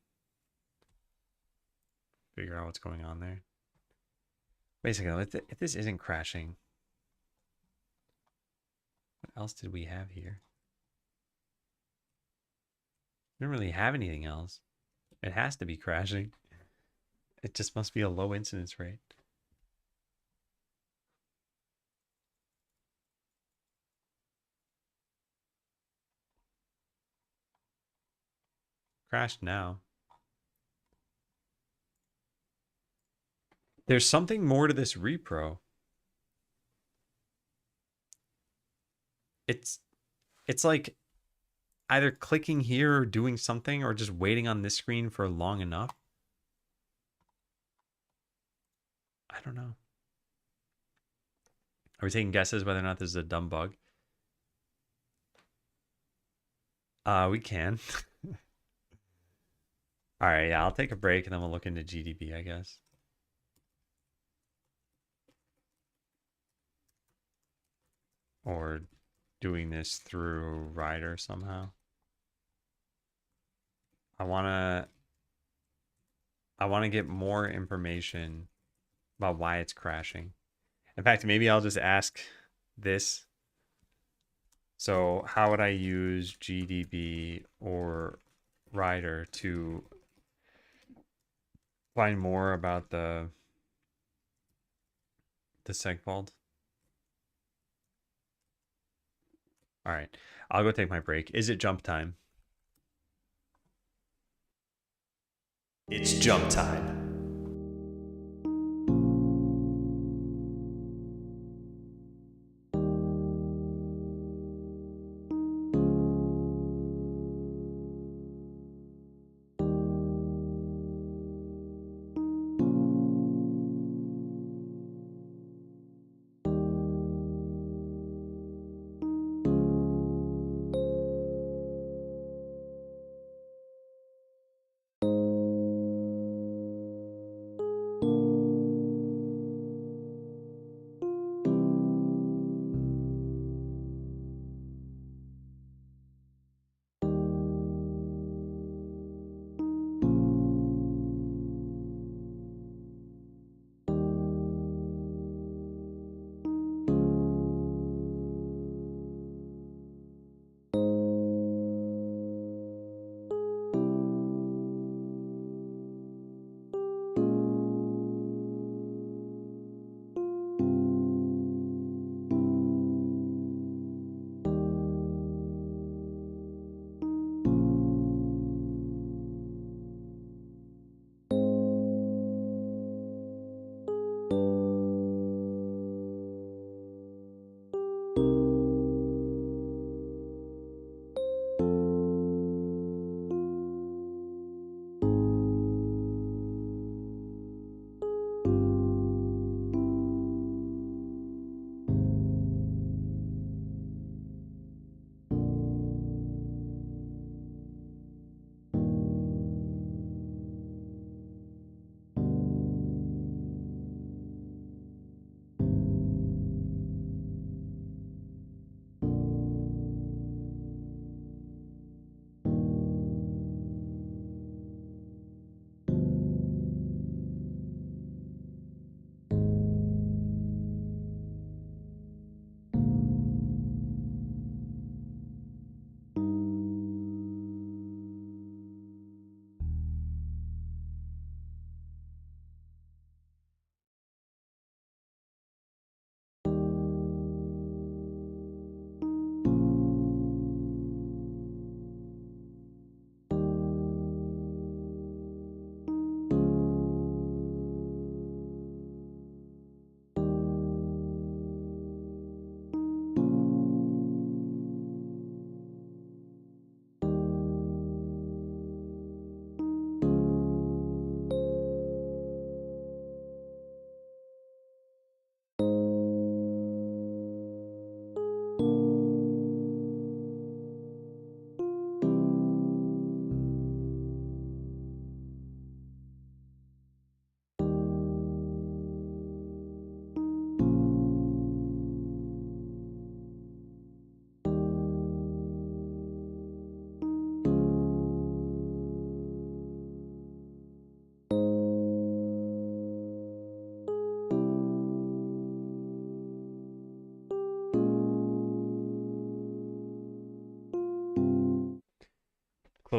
Figure out what's going on there. Basically, if this isn't crashing, what else did we have here? We don't really have anything else. It has to be crashing. It just must be a low incidence rate. Crashed now. There's something more to this repro. It's like either clicking here or doing something or just waiting on this screen for long enough. I don't know. Are we taking guesses whether or not this is a dumb bug? We can. All right, yeah, I'll take a break and then we'll look into GDP, I guess. Or doing this through Rider somehow. I wanna get more information about why it's crashing. In fact, maybe I'll just ask this. So how would I use GDB or Rider to find more about the segfault? All right, I'll go take my break. Is it jump time? It's jump time.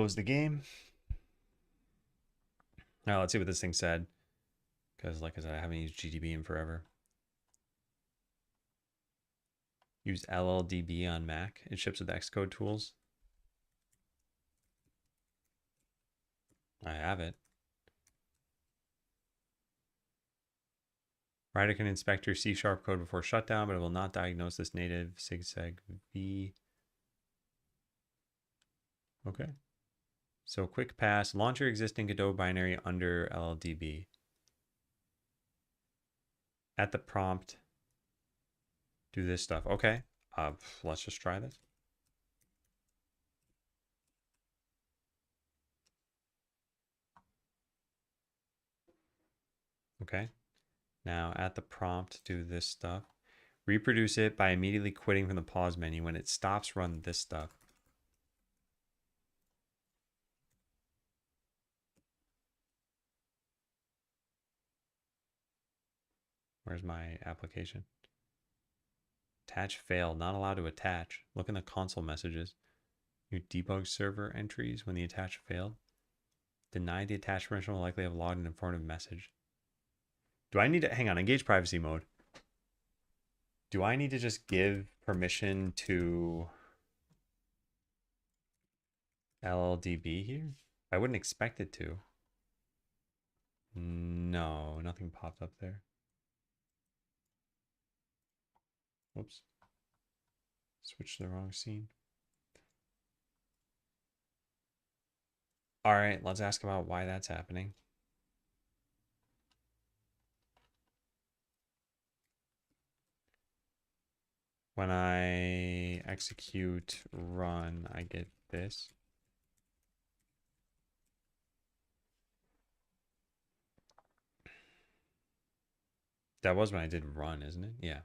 close the game. Now let's see what this thing said. Because like I said, I haven't used GDB in forever. Use LLDB on Mac. It ships with Xcode tools. I have it. Writer can inspect your C# code before shutdown, but it will not diagnose this native SIGSEG V. Okay. So quick pass, launch your existing Godot binary under LLDB. At the prompt, do this stuff. Okay, let's just try this. Okay, now at the prompt, do this stuff. Reproduce it by immediately quitting from the pause menu. When it stops, run this stuff. Where's my application? Attach failed. Not allowed to attach. Look in the console messages. Your debug server entries when the attach failed. Denied the attach permission will likely have logged an informative message. Do I need to hang on? Engage privacy mode. Do I need to just give permission to LLDB here? I wouldn't expect it to. No, nothing popped up there. Whoops. Switched to the wrong scene. All right, let's ask about why that's happening. When I execute run, I get this. That was when I did run, isn't it? Yeah.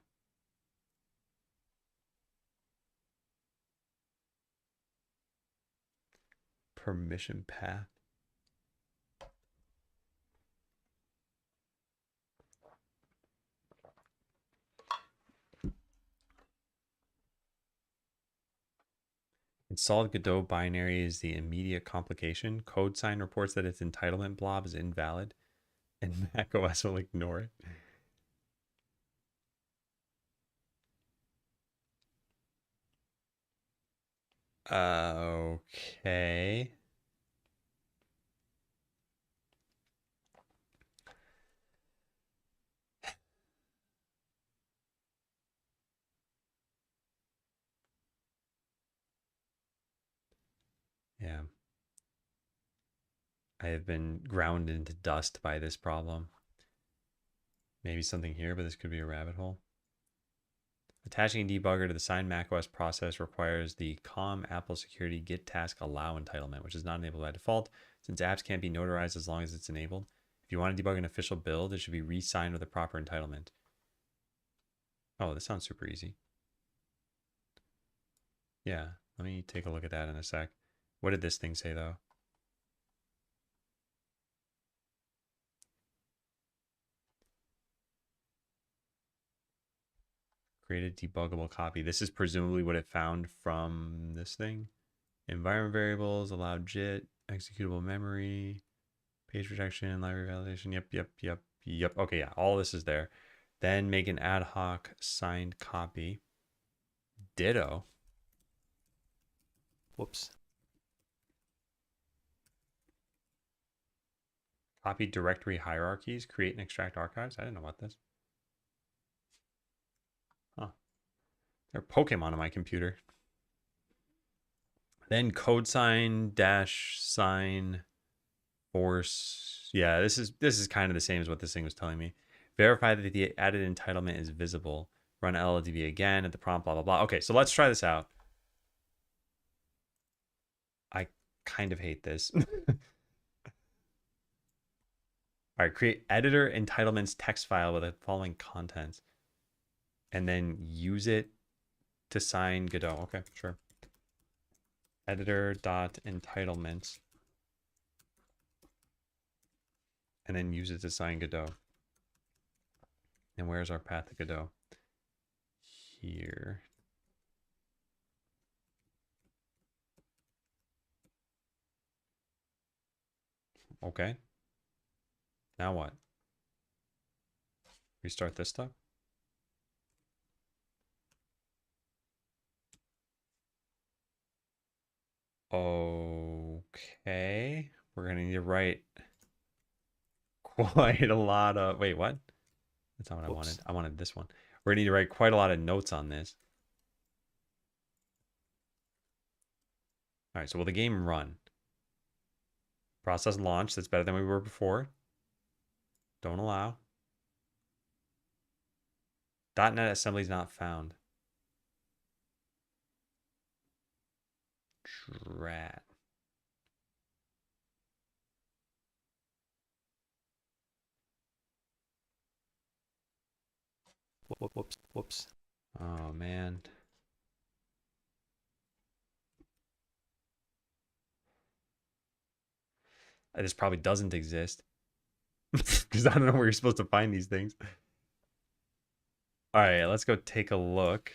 Permission path. Installed Godot binary is the immediate complication. Code sign reports that its entitlement blob is invalid, and macOS will ignore it. Okay. Yeah. I have been ground into dust by this problem. Maybe something here, but this could be a rabbit hole. Attaching a debugger to the signed macOS process requires the COM Apple Security Get Task Allow entitlement, which is not enabled by default, since apps can't be notarized as long as it's enabled. If you want to debug an official build, it should be re-signed with a proper entitlement. Oh, this sounds super easy. Yeah, let me take a look at that in a sec. What did this thing say, though? Create a debuggable copy. This is presumably what it found from this thing. Environment variables, allowed JIT, executable memory, page protection, library validation. Yep. Okay, yeah, all this is there. Then make an ad hoc signed copy. Ditto. Whoops. Copy directory hierarchies, create and extract archives. I didn't know about this. Huh. There are Pokemon on my computer. Then code sign dash sign force. Yeah, this is kind of the same as what this thing was telling me. Verify that the added entitlement is visible. Run LLDB again at the prompt, blah, blah, blah. Okay, so let's try this out. I kind of hate this. All right, create editor entitlements text file with the following contents. And then use it to sign Godot. Okay, sure. Editor.entitlements. And then use it to sign Godot. And where's our path to Godot? Here. Okay. Now what? Restart this stuff? Okay. We're gonna need to write quite a lot of... Wait, what? That's not what I wanted. Whoops. I wanted this one. We're gonna need to write quite a lot of notes on this. All right, so will the game run? Process launch. That's better than we were before. Don't allow. .NET assembly is not found. Drat. Whoops. Whoops. Oh, man. This probably doesn't exist. Because I don't know where you're supposed to find these things. All right, let's go take a look.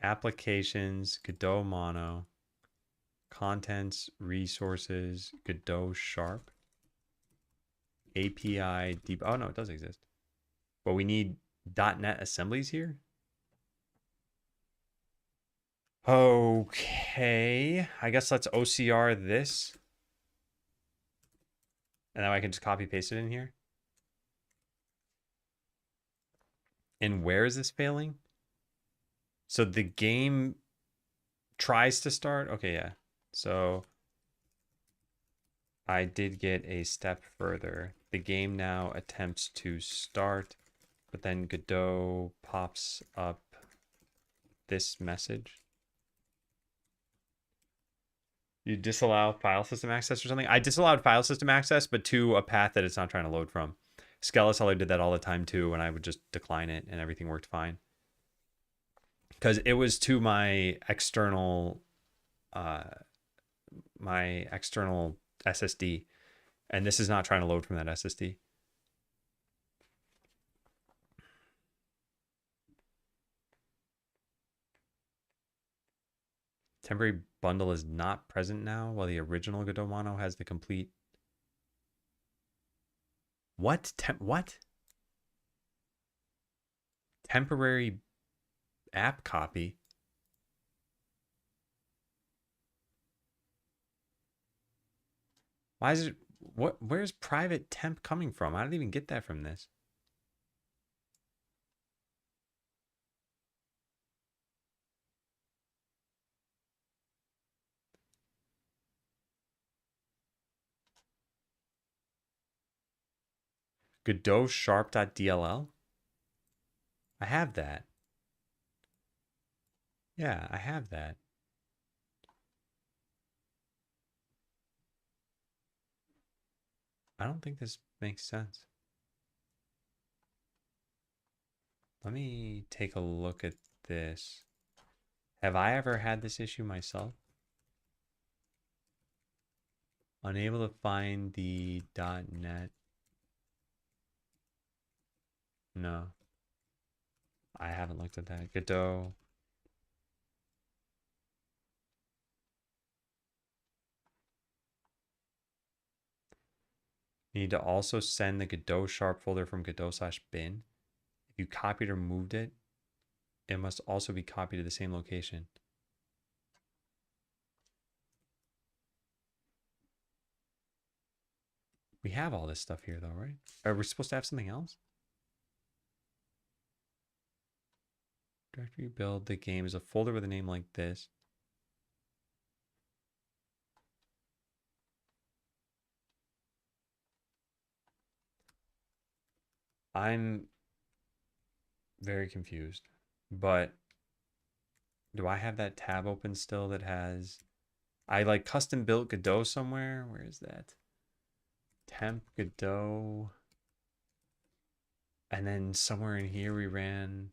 Applications, Godot Mono, contents, resources, Godot Sharp, API deep. Oh no, it does exist. But we need .NET assemblies here. Okay, I guess let's OCR this, and then I can just copy paste it in here. And where is this failing? So the game tries to start. Okay, yeah. So I did get a step further. The game now attempts to start, but then Godot pops up this message. You disallow file system access or something? I disallowed file system access, but to a path that it's not trying to load from. Skeleseller did that all the time too, and I would just decline it and everything worked fine. Because it was to uh, my external SSD, and this is not trying to load from that SSD. Temporary bundle is not present now, while the original Godot Mono has the complete. What? What? Temporary app copy? Why is it? What? Where's private temp coming from? I didn't even get that from this. Godot sharp.dll? I have that. Yeah, I have that. I don't think this makes sense. Let me take a look at this. Have I ever had this issue myself? Unable to find the .NET. No, I haven't looked at that. Godot. You need to also send the Godot sharp folder from Godot/bin. If you copied or moved it, it must also be copied to the same location. We have all this stuff here though, right? Are we supposed to have something else? Directory build the game is a folder with a name like this. I'm very confused, but do I have that tab open still that has, I like custom built Godot somewhere? Where is that? Temp Godot. And then somewhere in here we ran,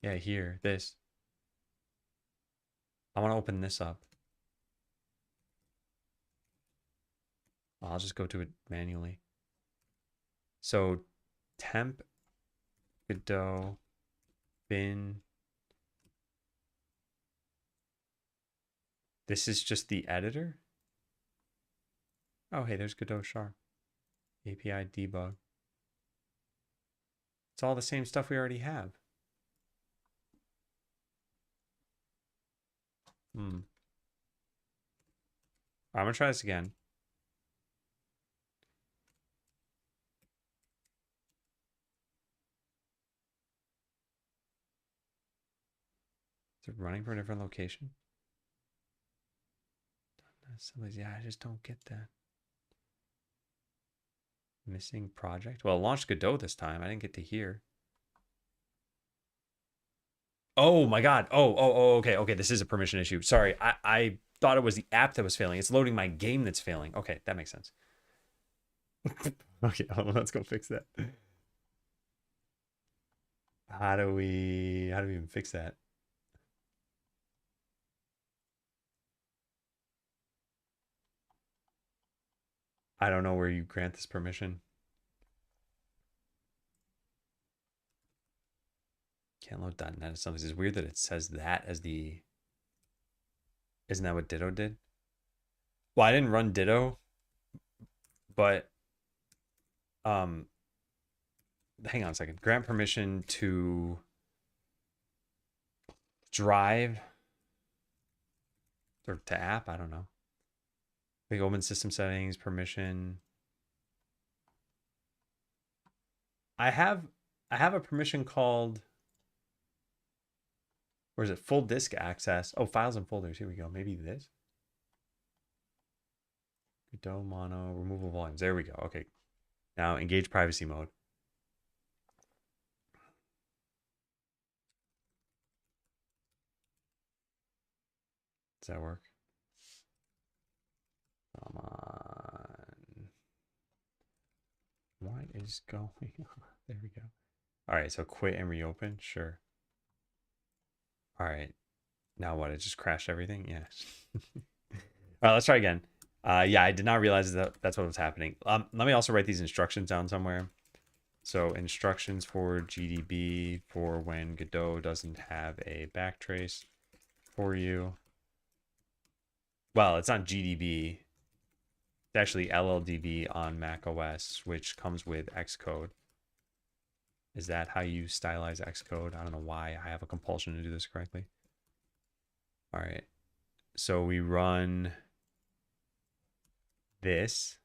yeah, here, this. I want to open this up. I'll just go to it manually. So temp Godot bin. This is just the editor. Oh, hey, there's Godot Sharp. API debug. It's all the same stuff we already have. I'm gonna try this again. Is it running from a different location? Yeah, I just don't get that. Missing project? Well, it launched Godot this time. I didn't get to hear. Oh my God. Okay. Okay. This is a permission issue. Sorry. I thought it was the app that was failing. It's loading my game that's failing. Okay. That makes sense. Okay. Hold on, let's go fix that. How do we even fix that? I don't know where you grant this permission. Can't load .NET as something. It's weird that it says that as the. Isn't that what Ditto did? Well, I didn't run Ditto, but um, hang on a second. Grant permission to drive or to app. I don't know. Big open system settings permission. I have a permission called, or is it full disk access? Oh, files and folders. Here we go. Maybe this. Godot mono removal volumes. There we go. Okay. Now engage privacy mode. Does that work? Come on. What is going on? There we go. All right. So quit and reopen. Sure. All right. Now what? It just crashed everything? Yeah. All right. Let's try again. Yeah, I did not realize that that's what was happening. Let me also write these instructions down somewhere. So instructions for GDB for when Godot doesn't have a backtrace for you. Well, it's not GDB. It's actually LLDB on Mac OS, which comes with Xcode. Is that how you stylize Xcode? I don't know why I have a compulsion to do this correctly. All right. So we run this.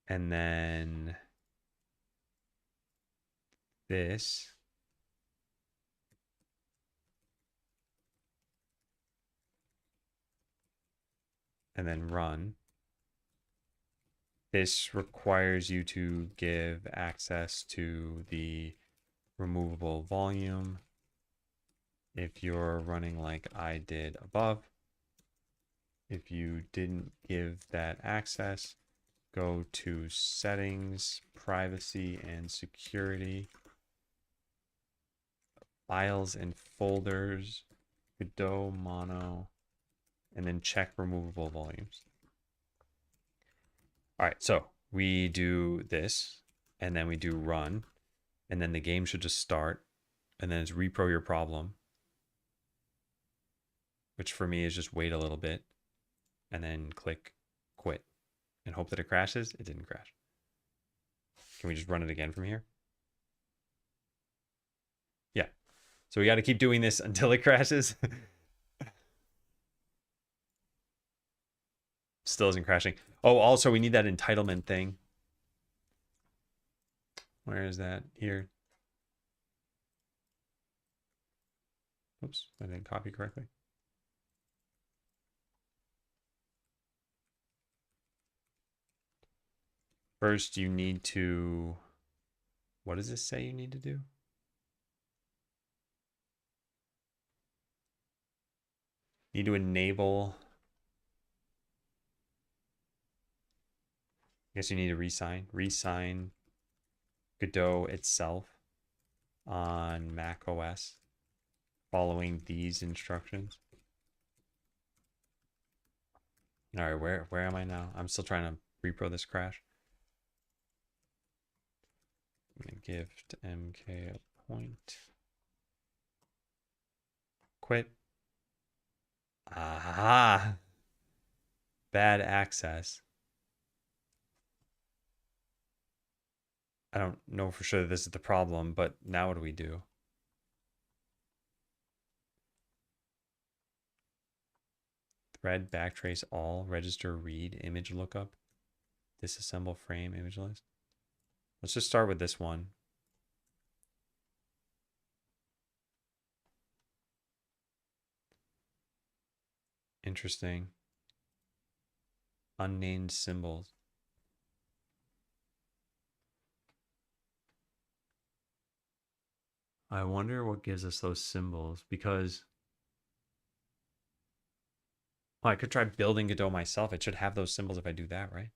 And then this. And then run. This requires you to give access to the removable volume if you're running like I did above. If you didn't give that access, go to settings, privacy and security, files and folders, Godot mono, and then check removable volumes. All right, so we do this, and then we do run, and then the game should just start, and then it's repro your problem, which for me is just wait a little bit, and then click quit, and hope that it crashes. It didn't crash. Can we just run it again from here? Yeah. So we got to keep doing this until it crashes. Still isn't crashing. Oh, also we need that entitlement thing. Where is that? Here. Oops, I didn't copy correctly. First, you need to, what does this say you need to do? You need to enable, I guess you need to resign Godot itself on Mac OS following these instructions. All right, where am I now? I'm still trying to repro this crash. I'm gonna gift MK a point. Quit. Ah, bad access. I don't know for sure that this is the problem, but now what do we do? Thread, backtrace all, register, read, image lookup, disassemble frame, image list. Let's just start with this one. Interesting. Unnamed symbols. I wonder what gives us those symbols because I could try building Godot myself. It should have those symbols if I do that, right?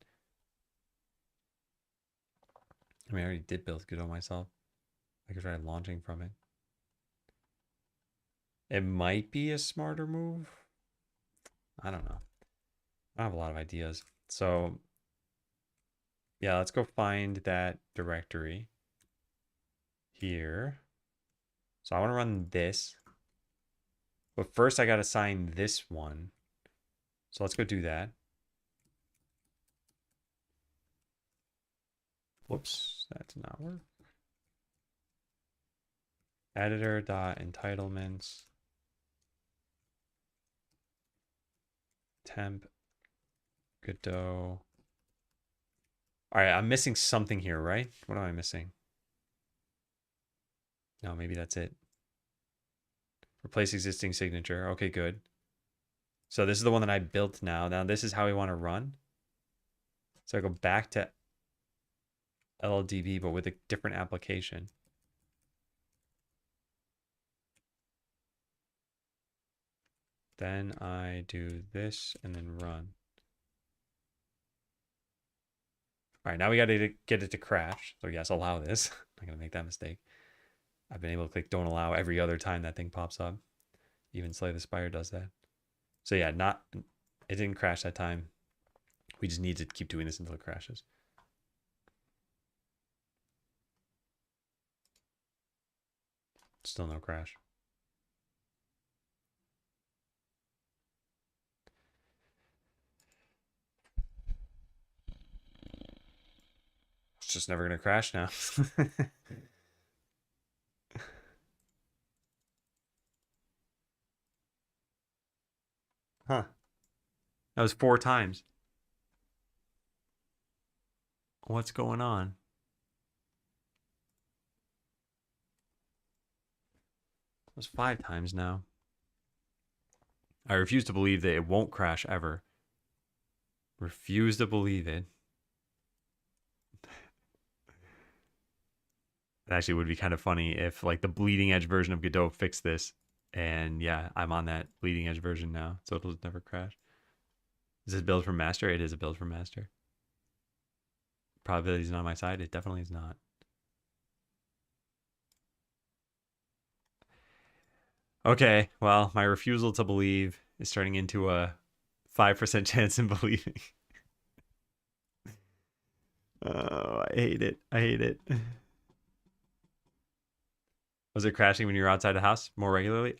I mean, I already did build Godot myself. I could try launching from it. It might be a smarter move. I don't know. I have a lot of ideas. So yeah, let's go find that directory here. So I want to run this. But first I got to assign this one. So let's go do that. Whoops, that did not work. Editor.entitlements. Temp. Godot. All right, I'm missing something here, right? What am I missing? No, maybe that's it. Replace existing signature. Okay, good. So this is the one that I built now. Now this is how we want to run. So I go back to LLDB, but with a different application. Then I do this and then run. All right, now we got to get it to crash. So yes, allow this. I'm not going to make that mistake. I've been able to click don't allow every other time that thing pops up. Even Slay the Spire does that. So yeah, it didn't crash that time. We just need to keep doing this until it crashes. Still no crash. It's just never going to crash now. Huh. That was 4 times. What's going on? It was 5 times now. I refuse to believe that it won't crash ever. Refuse to believe it. It actually would be kind of funny if like the bleeding edge version of Godot fixed this. And yeah, I'm on that bleeding edge version now, so it'll never crash. Is this build from master? It is a build from master. Probability is not on my side. It definitely is not. Okay, well, my refusal to believe is turning into a 5% chance in believing. Oh, I hate it. I hate it. Was it crashing when you were outside the house more regularly?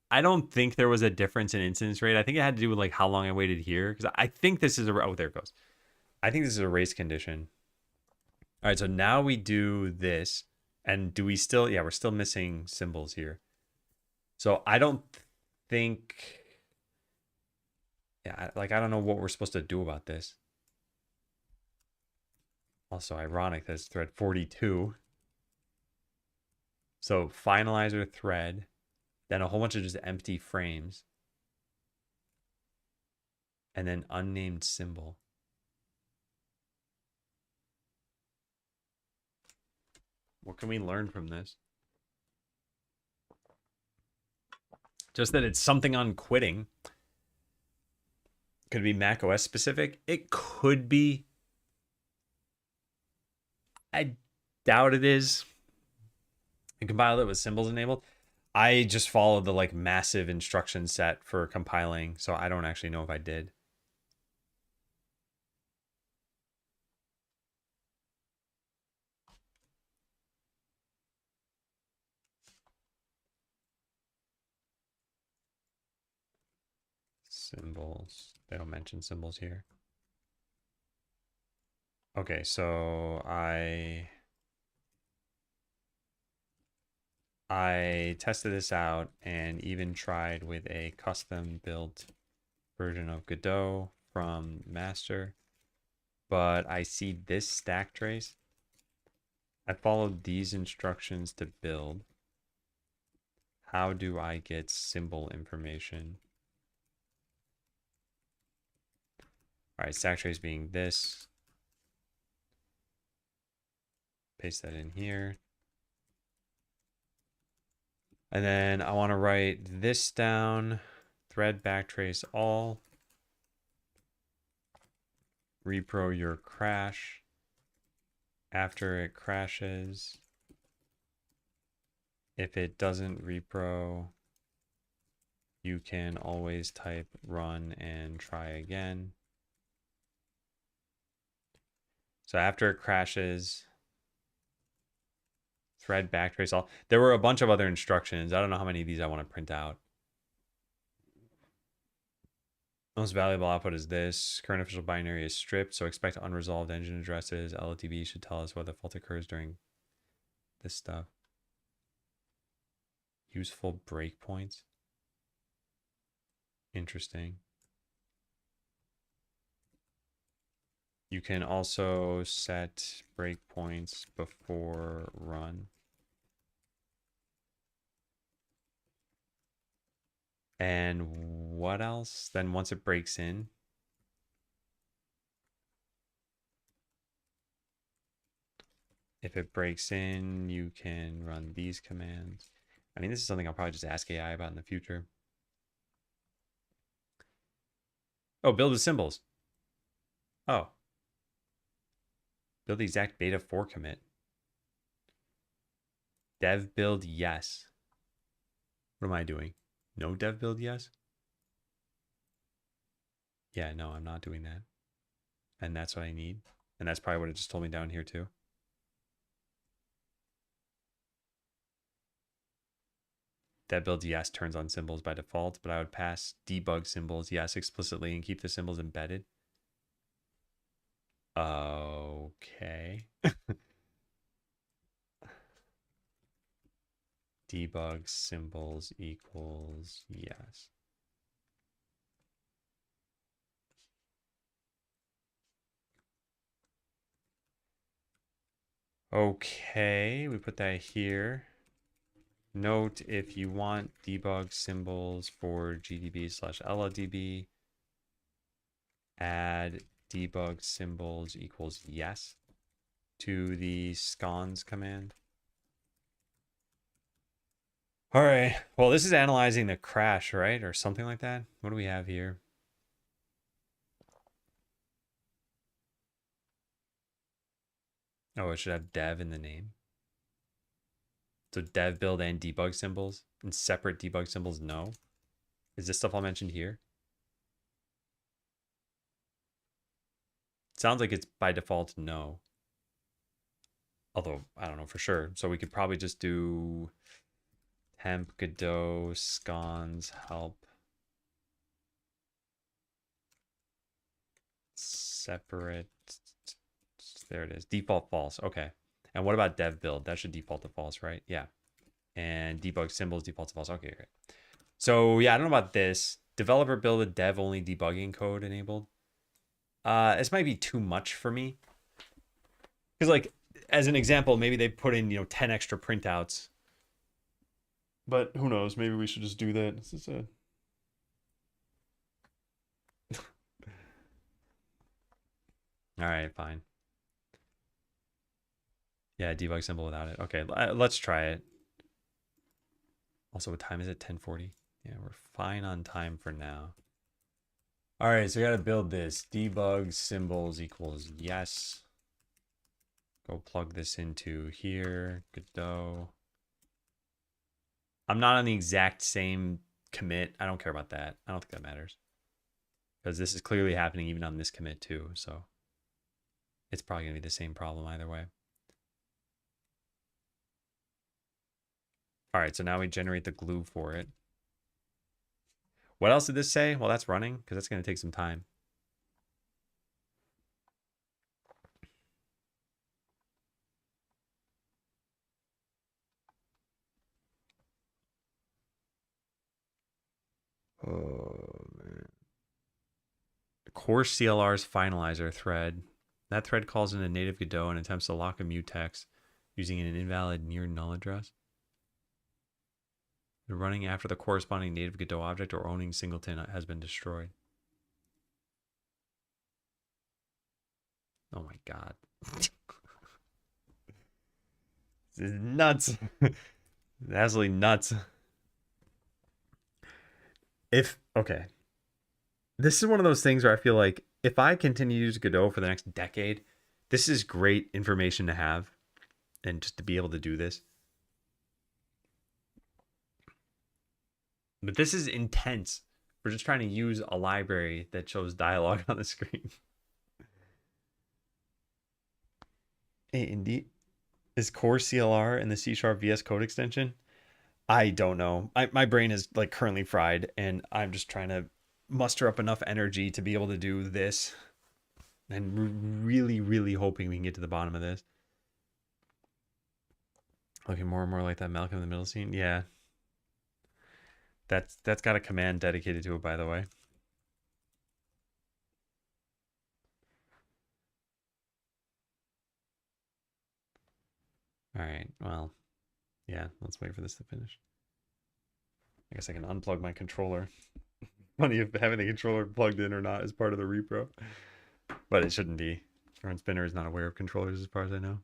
I don't think there was a difference in incidence rate. I think it had to do with like how long I waited here. Because I think this is a... Oh, there it goes. I think this is a race condition. All right, so now we do this. And do we still... Yeah, we're still missing symbols here. So I don't think... Yeah, like I don't know what we're supposed to do about this. Also ironic that it's thread 42. So finalizer thread, then a whole bunch of just empty frames, and then unnamed symbol. What can we learn from this? Just that it's something on quitting. Could it be Mac OS specific? It could be. I doubt it is. I compiled it with symbols enabled. I just followed the like massive instruction set for compiling, so I don't actually know if I did. Symbols. They don't mention symbols here. Okay, so I tested this out and even tried with a custom built version of Godot from master, but I see this stack trace. I followed these instructions to build. How do I get symbol information? All right, stack trace being this. Paste that in here. And then I want to write this down. Thread backtrace all. Repro your crash. After it crashes, if it doesn't repro, you can always type run and try again. So after it crashes, thread backtrace all. There were a bunch of other instructions. I don't know how many of these I want to print out. Most valuable output is this. Current official binary is stripped, so expect unresolved engine addresses. LTB should tell us whether fault occurs during this stuff. Useful breakpoints. Interesting. You can also set breakpoints before run. And what else? Then once it breaks in, if it breaks in, you can run these commands. I mean, this is something I'll probably just ask AI about in the future. Oh, build the symbols. Oh. Build the exact beta 4 commit. Dev build yes. What am I doing? No dev build yes? Yeah, no, I'm not doing that. And that's what I need. And that's probably what it just told me down here too. Dev build yes turns on symbols by default, but I would pass debug symbols yes explicitly and keep the symbols embedded. Okay. Debug symbols equals yes. Okay, we put that here. Note, if you want debug symbols for gdb/ldb, add debug symbols equals yes to the scons command. All right, well, this is analyzing the crash, right? Or something like that. What do we have here? Oh, it should have dev in the name. So dev build and debug symbols and separate debug symbols, no. Is this stuff all mentioned here? Sounds like it's by default no. Although, I don't know for sure. So we could probably just do temp Godot scons help separate. There it is. Default false. Okay. And what about dev build? That should default to false, right? Yeah. And debug symbols default to false. Okay, great. So yeah, I don't know about this. Developer build a dev only debugging code enabled. This might be too much for me. Because like, as an example, maybe they put in, 10 extra printouts. But who knows? Maybe we should just do that. This is a... All right, fine. Yeah, debug symbol without it. Okay, let's try it. Also, what time is it? 10:40. Yeah, we're fine on time for now. All right, so we got to build this. Debug symbols equals yes. Go plug this into here. Godot. I'm not on the exact same commit. I don't care about that. I don't think that matters. Because this is clearly happening even on this commit too. So it's probably going to be the same problem either way. All right, so now we generate the glue for it. What else did this say? Well, that's running because that's going to take some time. Oh, man. Core CLR's finalizer thread. That thread calls in a native Godot and attempts to lock a mutex using an invalid near null address. The running after the corresponding native Godot object or owning singleton has been destroyed. Oh my god. This is nuts. Absolutely nuts. Okay. This is one of those things where I feel like if I continue to use Godot for the next decade, this is great information to have and just to be able to do this. But this is intense. We're just trying to use a library that shows dialogue on the screen. Hey, indeed. Is core CLR in the C# VS Code extension? I don't know. My brain is like currently fried, and I'm just trying to muster up enough energy to be able to do this. And really, really hoping we can get to the bottom of this. Looking more and more like that Malcolm in the Middle scene. Yeah. That's got a command dedicated to it, by the way. All right. Well, yeah, let's wait for this to finish. I guess I can unplug my controller. Funny if having the controller plugged in or not is part of the repro. But it shouldn't be. Aaron Spinner is not aware of controllers as far as I know.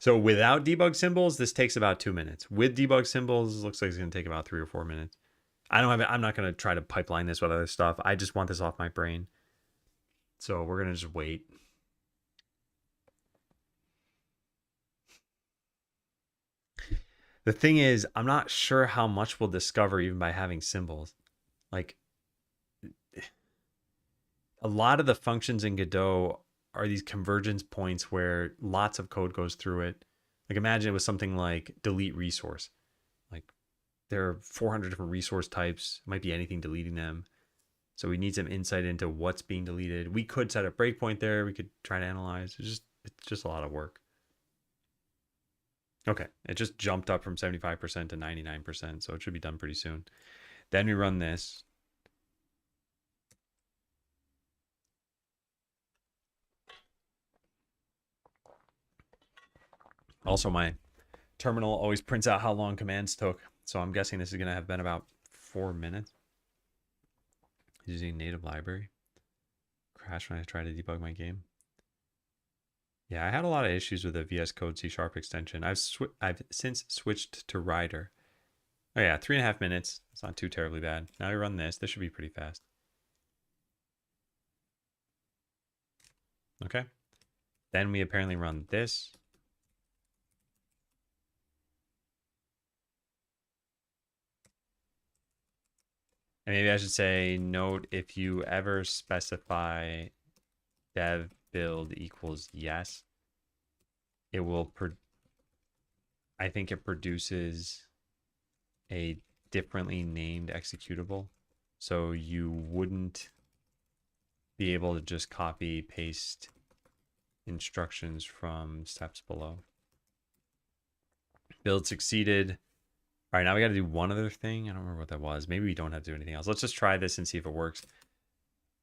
So without debug symbols, this takes about 2 minutes. With debug symbols, it looks like it's going to take about 3 or 4 minutes. I'm not going to try to pipeline this with other stuff. I just want this off my brain. So we're going to just wait. The thing is, I'm not sure how much we'll discover even by having symbols. Like, a lot of the functions in Godot are these convergence points where lots of code goes through it. Like, imagine it was something like delete resource. Like, there are 400 different resource types. It might be anything deleting them. So we need some insight into what's being deleted. We could set a breakpoint there. We could try to analyze. It's just a lot of work. Okay, it just jumped up from 75% to 99%, so it should be done pretty soon. Then we run this. Also, my terminal always prints out how long commands took, so I'm guessing this is going to have been about 4 minutes. Using native library. Crash when I try to debug my game. Yeah, I had a lot of issues with the VS Code C# extension. I've since switched to Rider. Oh yeah, 3.5 minutes. It's not too terribly bad. Now we run this. This should be pretty fast. Okay. Then we apparently run this. And maybe I should say, note if you ever specify dev build equals yes, it will, I think it produces a differently named executable. So you wouldn't be able to just copy paste instructions from steps below. Build succeeded. All right, now we got to do one other thing. I don't remember what that was. Maybe we don't have to do anything else. Let's just try this and see if it works.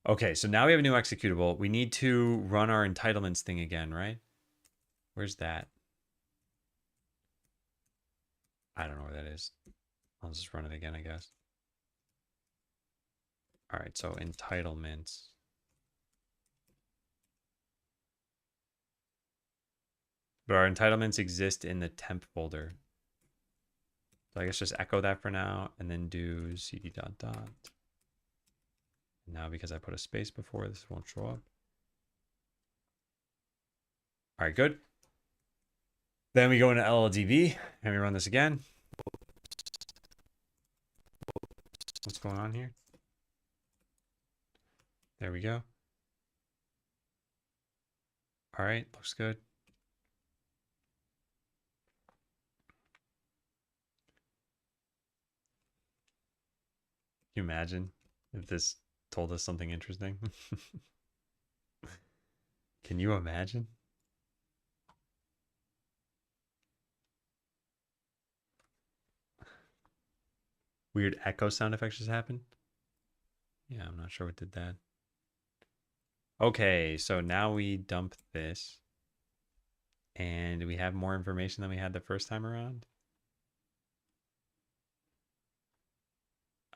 Okay, so now we have a new executable. We need to run our entitlements thing again, right? Where's that? I don't know where that is. I'll just run it again, I guess. All right, so entitlements. But our entitlements exist in the temp folder. So I guess just echo that for now and then do cd dot dot. Now because I put a space before, this won't show up. All right, good. Then we go into LLDB and we run this again. What's going on here? There we go. All right, looks good. you imagine if this told us something interesting? Can you imagine? Weird echo sound effects just happened. Yeah, I'm not sure what did that. Okay, so now we dump this and we have more information than we had the first time around.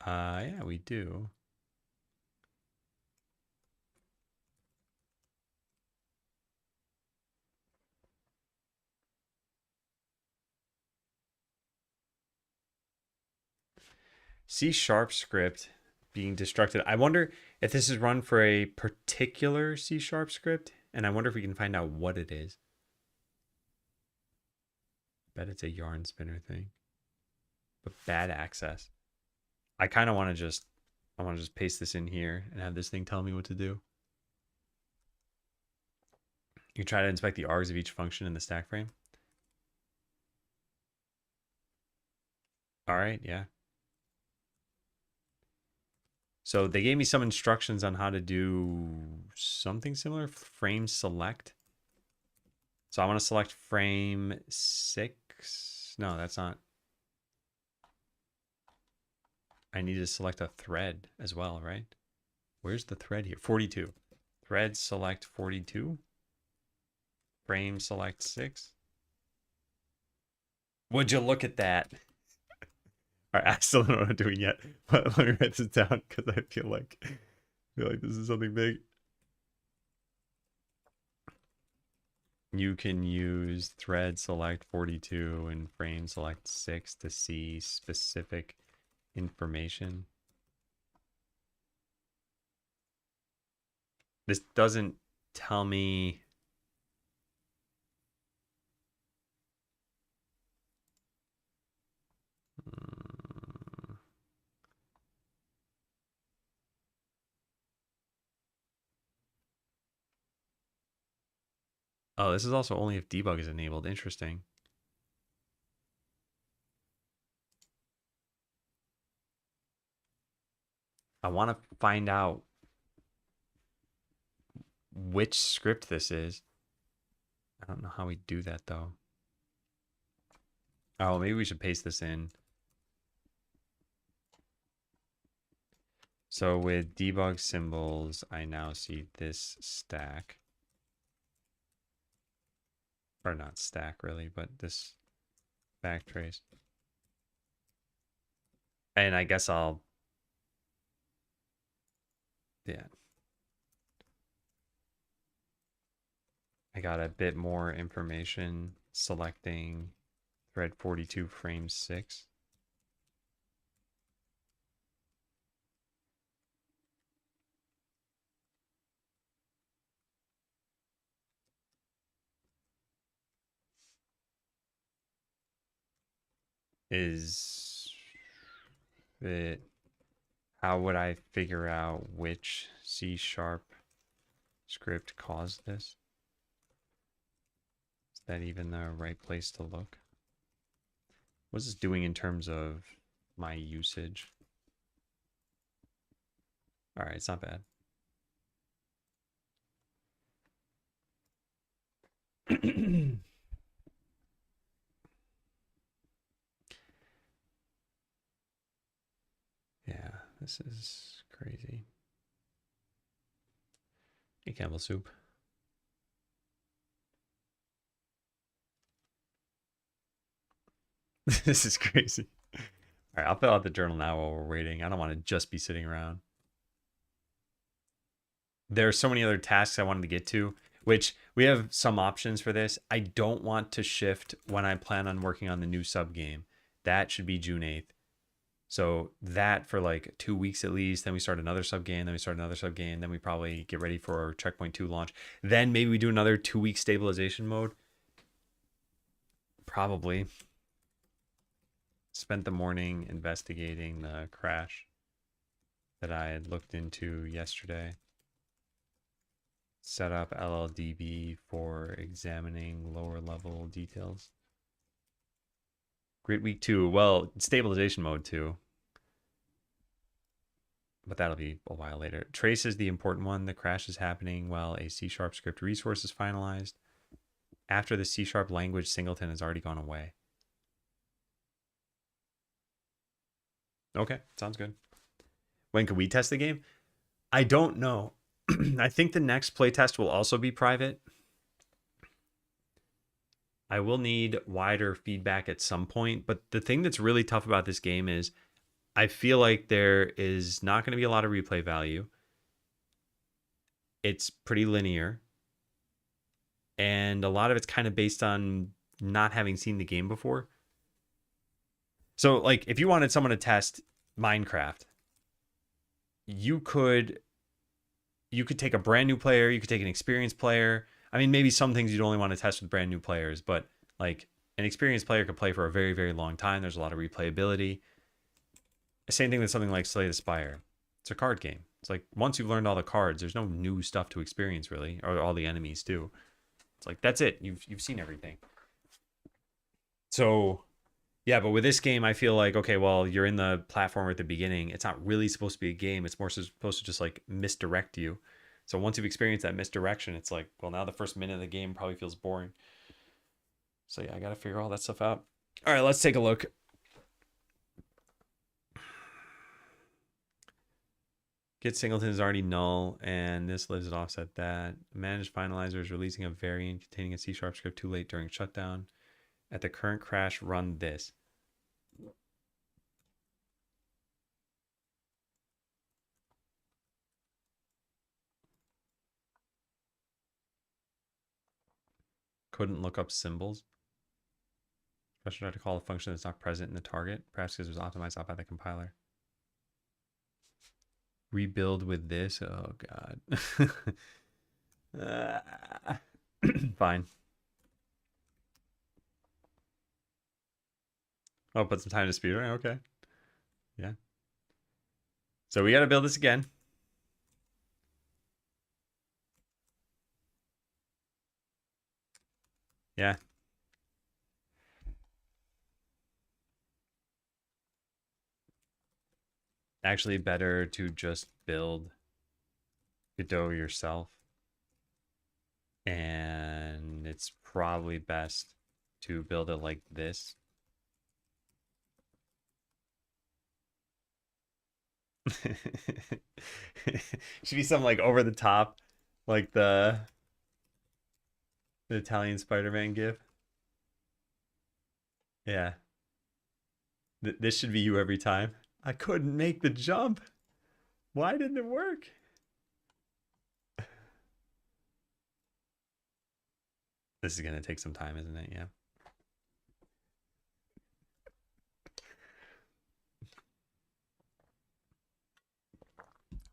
Yeah, we do. C# script being destructed. I wonder if this is run for a particular C# script, and I wonder if we can find out what it is. Bet it's a yarn spinner thing. But bad access. I kind of want to just paste this in here and have this thing tell me what to do. You try to inspect the args of each function in the stack frame. All right, yeah. So they gave me some instructions on how to do something similar, frame select. So I want to select frame 6. No, that's not. I need to select a thread as well, right? Where's the thread here? 42. Thread select 42. Frame select 6. Would you look at that? All right, I still don't know what I'm doing yet, but let me write this down because I feel like this is something big. You can use thread select 42 and frame select 6 to see specific information. This doesn't tell me. Oh, this is also only if debug is enabled. Interesting. I want to find out which script this is. I don't know how we do that though. Oh, maybe we should paste this in. So with debug symbols, I now see this stack. Or not stack really, but this backtrace. And I guess I'll, yeah. I got a bit more information selecting thread 42 frame 6. Is it, how would I figure out which C# script caused this? Is that even the right place to look? What's this doing in terms of my usage? All right, it's not bad. Yeah, this is crazy. Hey, Campbell Soup. This is crazy. All right, I'll fill out the journal now while we're waiting. I don't want to just be sitting around. There are so many other tasks I wanted to get to, which we have some options for this. I don't want to shift when I plan on working on the new sub game. That should be June 8th. So that for like 2 weeks at least. Then we start another sub game. Then we start another sub game. Then we probably get ready for Checkpoint 2 launch. Then maybe we do another 2-week stabilization mode. Probably. Spent the morning investigating the crash that I had looked into yesterday. Set up LLDB for examining lower level details. Grid week 2. Well, stabilization mode 2. but that'll be a while later. Trace is the important one. The crash is happening while a C# script resource is finalized. After the C# language singleton has already gone away. Okay, sounds good. When can we test the game? I don't know. I think the next playtest will also be private. I will need wider feedback at some point, but the thing that's really tough about this game is I feel like there is not going to be a lot of replay value. It's pretty linear. And a lot of it's kind of based on not having seen the game before. So, like, if you wanted someone to test Minecraft, you could take a brand new player, you could take an experienced player. I mean, maybe some things you'd only want to test with brand new players, but like an experienced player could play for a very, very long time. There's a lot of replayability. Same thing with something like Slay the Spire. It's a card game. It's like once you've learned all the cards, there's no new stuff to experience really, or all the enemies too. It's like that's it. You've seen everything. So yeah, but with this game, I feel like okay, well, you're in the platformer at the beginning. It's not really supposed to be a game. It's more supposed to just like misdirect you. So once you've experienced that misdirection, it's like, well, now the first minute of the game probably feels boring. So yeah, I got to figure all that stuff out. All right, let's take a look. Get singleton is already null, and this lives at offset that. Manage finalizer is releasing a variant containing a C# script too late during shutdown. At the current crash, run this. Couldn't look up symbols. Press try to call a function that's not present in the target. Perhaps because it was optimized out by the compiler. Rebuild with this. Oh god. Fine. Oh, put some time to speed. Okay. Yeah. So we got to build this again. Yeah. Actually better to just build Godot yourself. And it's probably best to build it like this. Should be something like over the top, like the Italian Spider-Man gif. Yeah. This should be you every time. I couldn't make the jump. Why didn't it work? This is going to take some time, isn't it? Yeah.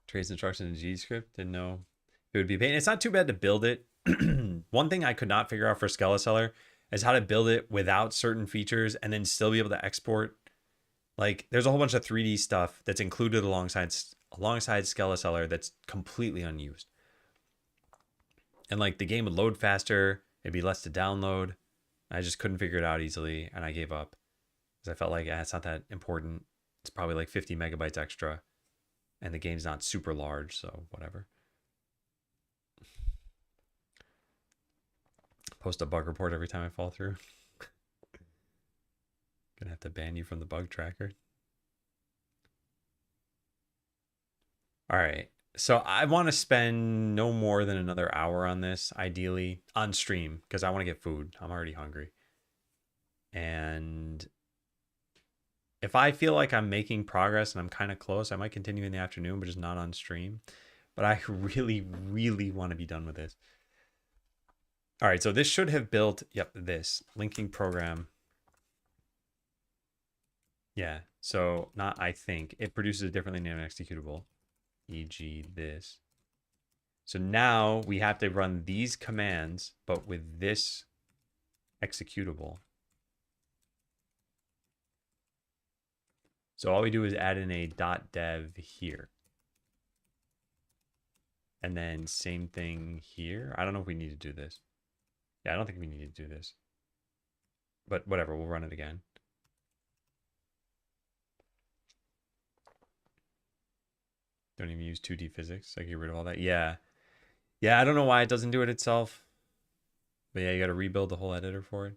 Trace instructions in GScript. Didn't know it would be a pain. It's not too bad to build it. One thing I could not figure out for Skeleseller is how to build it without certain features and then still be able to export. Like, there's a whole bunch of 3D stuff that's included alongside Skeleseller that's completely unused. And like the game would load faster, it'd be less to download. I just couldn't figure it out easily, and I gave up because I felt like it's not that important. It's probably like 50 megabytes extra, and the game's not super large, so whatever. Post a bug report every time I fall through. Gonna have to ban you from the bug tracker. All right. So I want to spend no more than another hour on this, ideally, on stream, because I want to get food. I'm already hungry. And if I feel like I'm making progress and I'm kind of close, I might continue in the afternoon, but just not on stream. But I really, really want to be done with this. All right, so this should have built, yep, this linking program. Yeah, so not I think. It produces a differently named executable, e.g. this. So now we have to run these commands, but with this executable. So all we do is add in a .dev here. And then same thing here. I don't know if we need to do this. Yeah, I don't think we need to do this. But whatever, we'll run it again. Don't even use 2D physics. I get rid of all that. Yeah. Yeah, I don't know why it doesn't do it itself. But yeah, you got to rebuild the whole editor for it.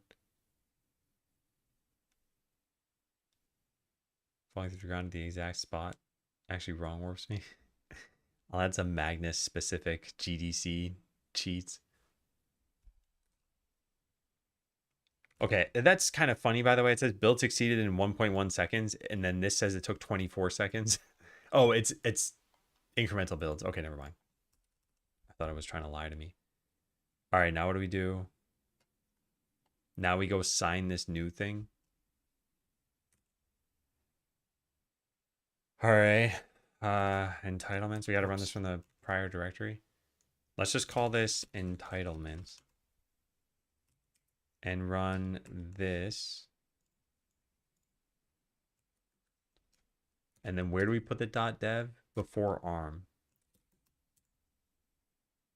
Falling through the ground at the exact spot actually wrong warps me. I'll add some Magnus specific GDC cheats. Okay, that's kind of funny, by the way. It says build succeeded in 1.1 seconds, and then this says it took 24 seconds. Oh, it's incremental builds. Okay, never mind. I thought it was trying to lie to me. All right, now what do we do? Now we go sign this new thing. All right. Entitlements. We got to run this from the prior directory. Let's just call this entitlements. And run this. And then where do we put the .dev? Before arm.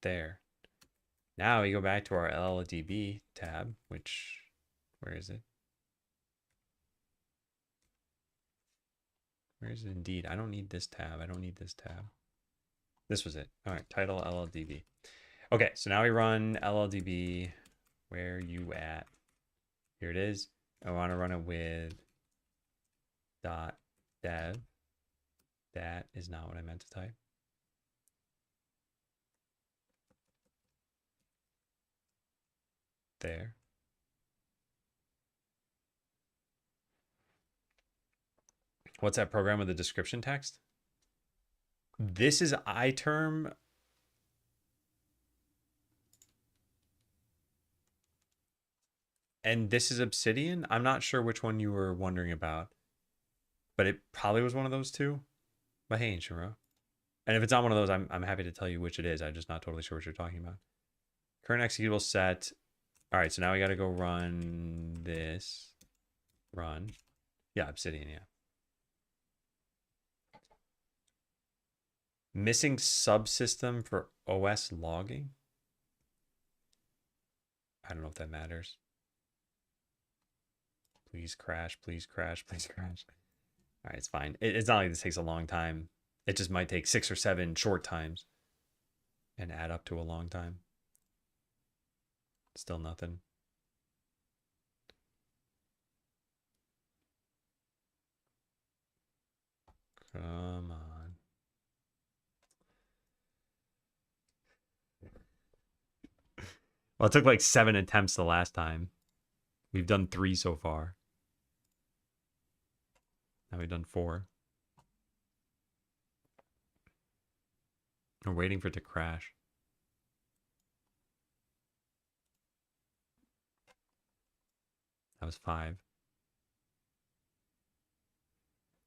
There. Now we go back to our LLDB tab, which, where is it? Where is it indeed? I don't need this tab. I don't need this tab. This was it. All right, title LLDB. Okay, so now we run LLDB. Where you at? Here it is. I want to run it with .dev. That is not what I meant to type. There. What's that program with the description text? This is iTerm. And this is Obsidian. I'm not sure which one you were wondering about, but it probably was one of those two. But hey, Shiro. And if it's not one of those, I'm happy to tell you which it is. I'm just not totally sure what you're talking about. Current executable set. All right, so now we got to go run this. Run. Yeah, Obsidian, yeah. Missing subsystem for OS logging. I don't know if that matters. Please crash, please crash, please crash. All right, it's fine. It's not like this takes a long time. It just might take 6 or 7 short times and add up to a long time. Still nothing. Come on. Well, it took like 7 attempts the last time. We've done 3 so far. Now we've done 4. We're waiting for it to crash. That was 5.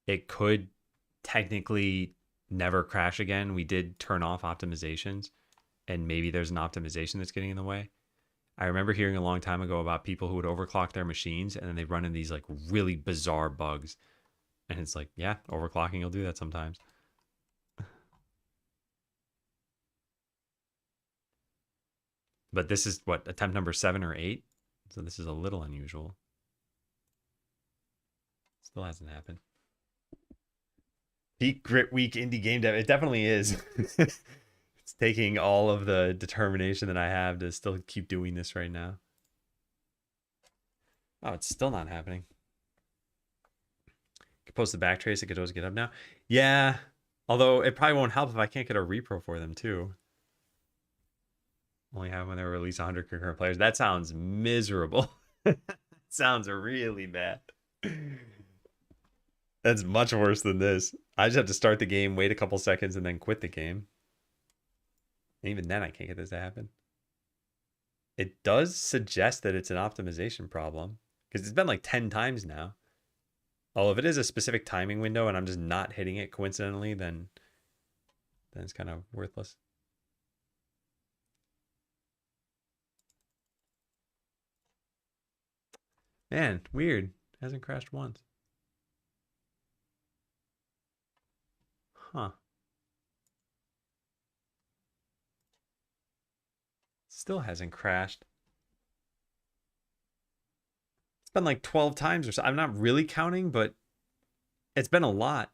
It could technically never crash again. We did turn off optimizations, and maybe there's an optimization that's getting in the way. I remember hearing a long time ago about people who would overclock their machines, and then they run in these like really bizarre bugs. And it's like, yeah, overclocking will do that sometimes. But this is what, attempt number 7 or 8? So this is a little unusual. Still hasn't happened. Peak grit week indie game dev. It definitely is. It's taking all of the determination that I have to still keep doing this right now. Oh, it's still not happening. Could post the backtrace. It could always get up now. Yeah. Although it probably won't help if I can't get a repro for them too. Only have when they release 100 concurrent players. That sounds miserable. Sounds really bad. That's much worse than this. I just have to start the game, wait a couple seconds, and then quit the game. And even then, I can't get this to happen. It does suggest that it's an optimization problem, because it's been like 10 times now. Oh, if it is a specific timing window and I'm just not hitting it coincidentally, then it's kind of worthless. Man, weird. It hasn't crashed once. Huh. Still hasn't crashed. It's been like 12 times or so. I'm not really counting, but it's been a lot.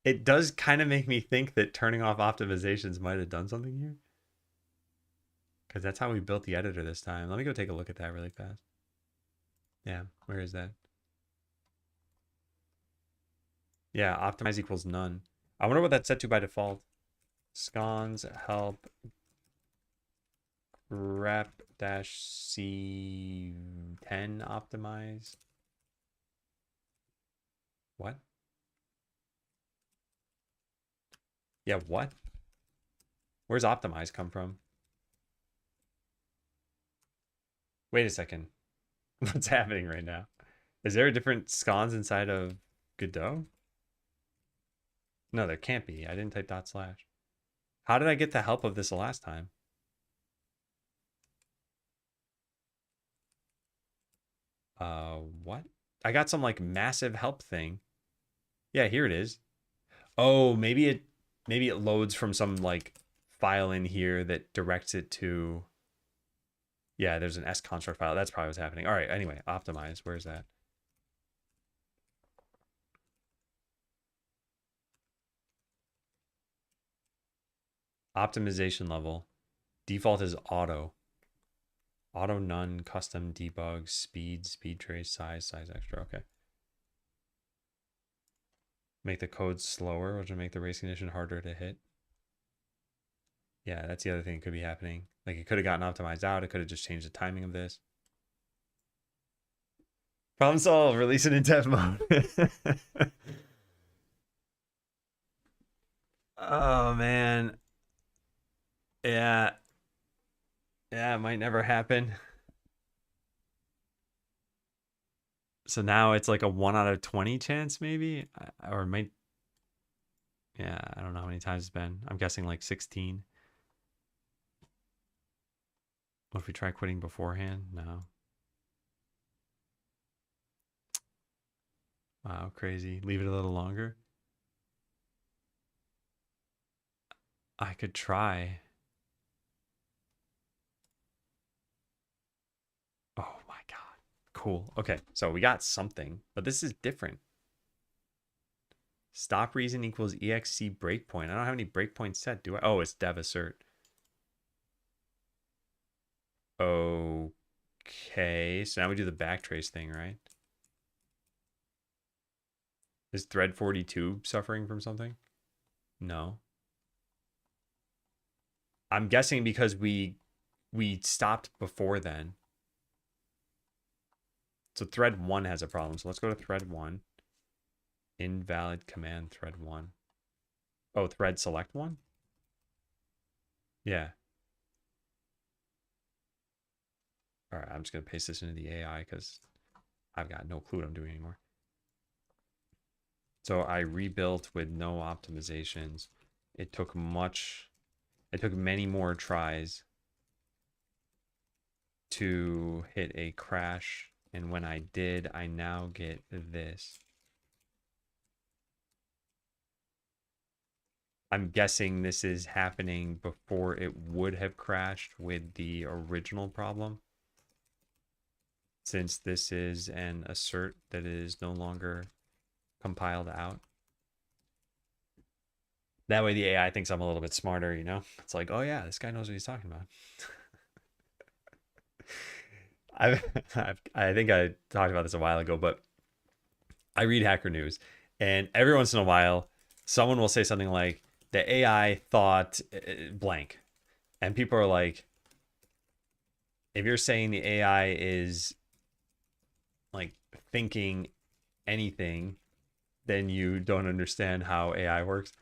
It does kind of make me think that turning off optimizations might have done something here. Because that's how we built the editor this time. Let me go take a look at that really fast. Yeah, where is that? Yeah, optimize equals none. I wonder what that's set to by default. Scones help rep dash C10 optimize. What? Yeah, what? Where's optimize come from? Wait a second. What's happening right now? Is there a different scones inside of Godot? No, there can't be. I didn't type dot slash. How did I get the help of this the last time? What? I got some like massive help thing. Yeah, here it is. Oh, maybe it loads from some like file in here that directs it to. Yeah, there's an S construct file. That's probably what's happening. All right, anyway, optimize. Where's that? Optimization level. Default is auto. Auto none, custom debug, speed trace, size extra. Okay. Make the code slower, which will make the race condition harder to hit. Yeah, that's the other thing that could be happening. Like it could have gotten optimized out. It could have just changed the timing of this. Problem solved. Release it in dev mode. Oh man. Yeah. Yeah, it might never happen. So now it's like a 1 out of 20 chance maybe, or it might. Yeah, I don't know how many times it's been. I'm guessing like 16. What if we try quitting beforehand? No. Wow, crazy. Leave it a little longer. I could try. Oh my God. Cool. Okay, so we got something, but this is different. Stop reason equals exc breakpoint. I don't have any breakpoints set, do I? Oh, it's dev assert. Okay, so now we do the backtrace thing, right? Is thread 42 suffering from something? No. I'm guessing because we stopped before then. So thread 1 has a problem. So let's go to thread 1. Invalid command thread 1. Oh, thread select 1? Yeah. All right, I'm just going to paste this into the AI because I've got no clue what I'm doing anymore. So I rebuilt with no optimizations. It took many more tries to hit a crash. And when I did, I now get this. I'm guessing this is happening before it would have crashed with the original problem, since this is an assert that is no longer compiled out. That way the AI thinks I'm a little bit smarter, you know? It's like, oh yeah, this guy knows what he's talking about. I think I talked about this a while ago, but I read Hacker News, and every once in a while, someone will say something like, the AI thought blank. And people are like, if you're saying the AI is like thinking anything, then you don't understand how AI works.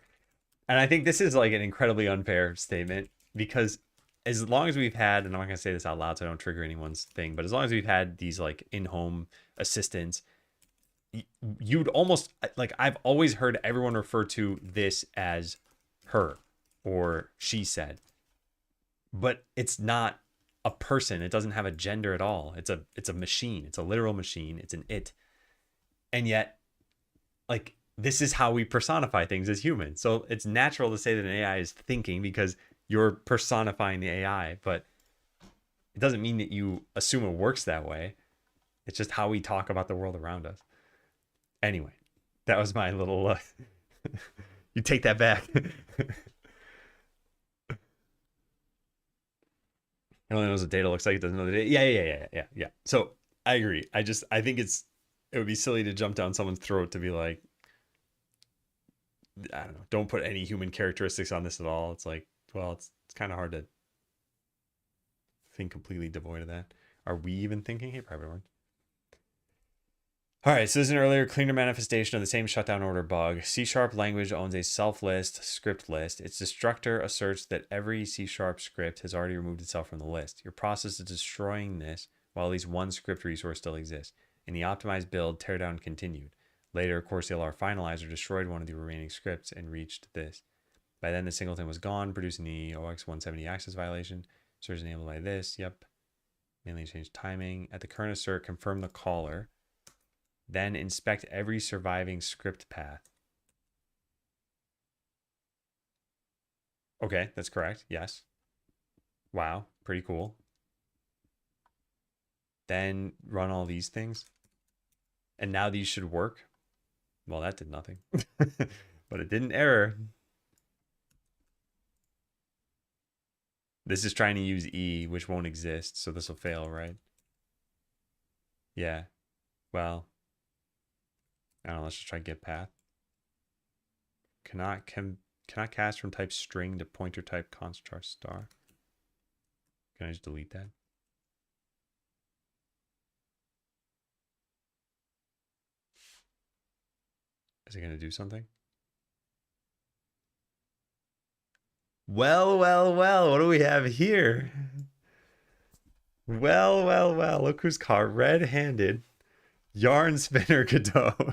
And I think this is like an incredibly unfair statement because as long as we've had, and I'm not going to say this out loud so I don't trigger anyone's thing, but as long as we've had these like in-home assistants, you'd almost like, I've always heard everyone refer to this as her or she said, but it's not a person. It doesn't have a gender at all. It's a machine. It's a literal machine. It's an it. And yet, like, this is how we personify things as humans. So it's natural to say that an AI is thinking because you're personifying the AI, but it doesn't mean that you assume it works that way. It's just how we talk about the world around us. Anyway, that was my little You take that back. It only knows what data looks like. It doesn't know the data. Yeah. So I agree. I think it would be silly to jump down someone's throat to be like, I don't know, don't put any human characteristics on this at all. It's like, well, it's kind of hard to think completely devoid of that. Are we even thinking? Hey, private one. All right, so this is an earlier, cleaner manifestation of the same shutdown order bug. C-sharp language owns a self-list script list. Its destructor asserts that every C-sharp script has already removed itself from the list. Your process is destroying this while at least one script resource still exists. In the optimized build, teardown continued. Later, CoreCLR finalizer destroyed one of the remaining scripts and reached this. By then, the singleton was gone, producing the OX170 access violation. Search enabled by this. Yep. Mainly changed timing. At the current assert, confirm the caller. Then inspect every surviving script path. Okay, that's correct. Yes. Wow, pretty cool. Then run all these things. And now these should work. Well, that did nothing. But it didn't error. This is trying to use E, which won't exist, so this will fail, right? Yeah. Well, I don't know, let's just try get path. Cannot cast from type string to pointer type const star. Can I just delete that? Is it going to do something? Well, what do we have here? Well, look who's caught red-handed. Yarn spinner Godot.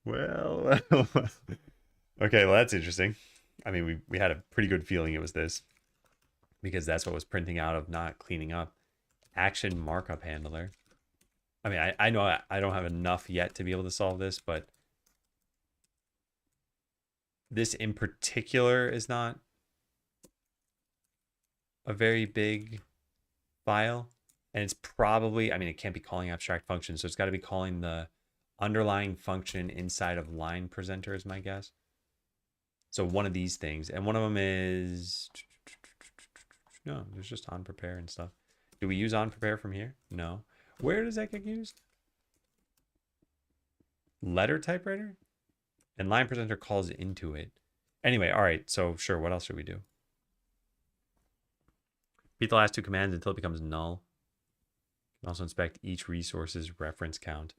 well. Okay, well, that's interesting. I mean, we had a pretty good feeling it was this because that's what was printing out of not cleaning up. Action markup handler. I mean, I know I don't have enough yet to be able to solve this, but this in particular is not a very big file. And it's probably, I mean, it can't be calling abstract functions, so it's got to be calling the underlying function inside of line presenter is my guess. So one of these things, and one of them is, no, there's just on prepare and stuff. Do we use on prepare from here? No. Where does that get used? Letter typewriter? And line presenter calls into it. Anyway, all right, so sure, what else should we do? Repeat the last two commands until it becomes null. You can also inspect each resource's reference count.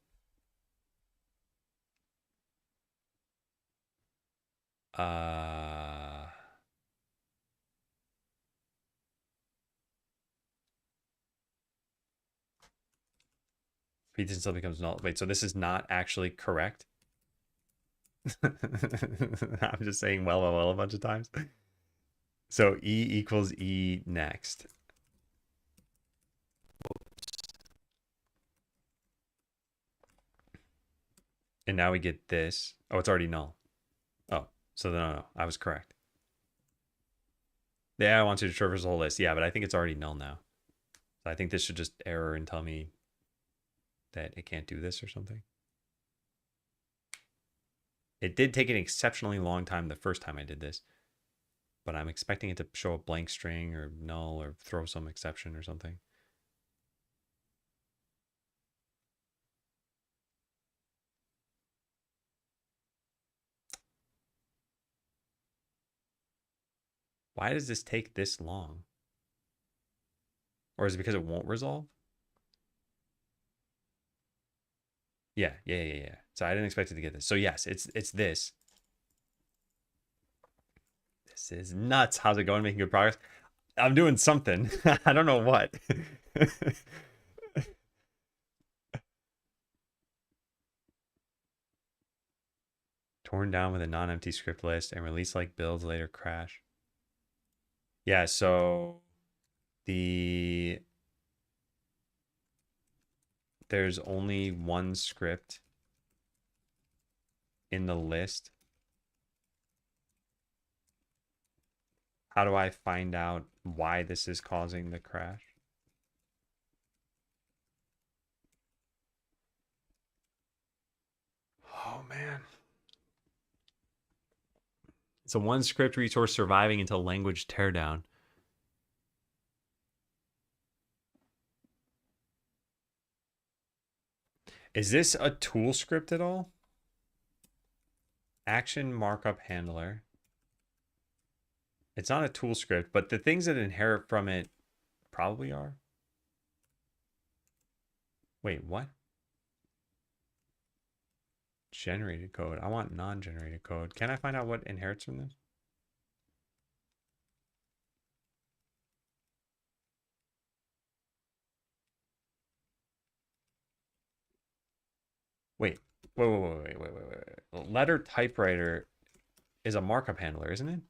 Repeat this until it becomes null. Wait, so this is not actually correct? I'm just saying well a bunch of times. So E equals E next. And now we get this. Oh, it's already null. Oh, so no, I was correct. Yeah, I want you to traverse the whole list. Yeah, but I think it's already null now. So I think this should just error and tell me that it can't do this or something. It did take an exceptionally long time the first time I did this, but I'm expecting it to show a blank string or null or throw some exception or something. Why does this take this long? Or is it because it won't resolve? Yeah. So I didn't expect it to get this. So yes, it's this. This is nuts. How's it going? Making good progress? I'm doing something. I don't know what. Torn down with a non-empty script list and release like builds later crash. Yeah, so there's only one script in the list. How do I find out why this is causing the crash? Oh man. It's a one script resource surviving until language teardown. Is this a tool script at all? Action markup handler. It's not a tool script, but the things that inherit from it probably are. Wait, what? Generated code. I want non-generated code. Can I find out what inherits from this? Wait. Wait. Letter typewriter is a markup handler, isn't it?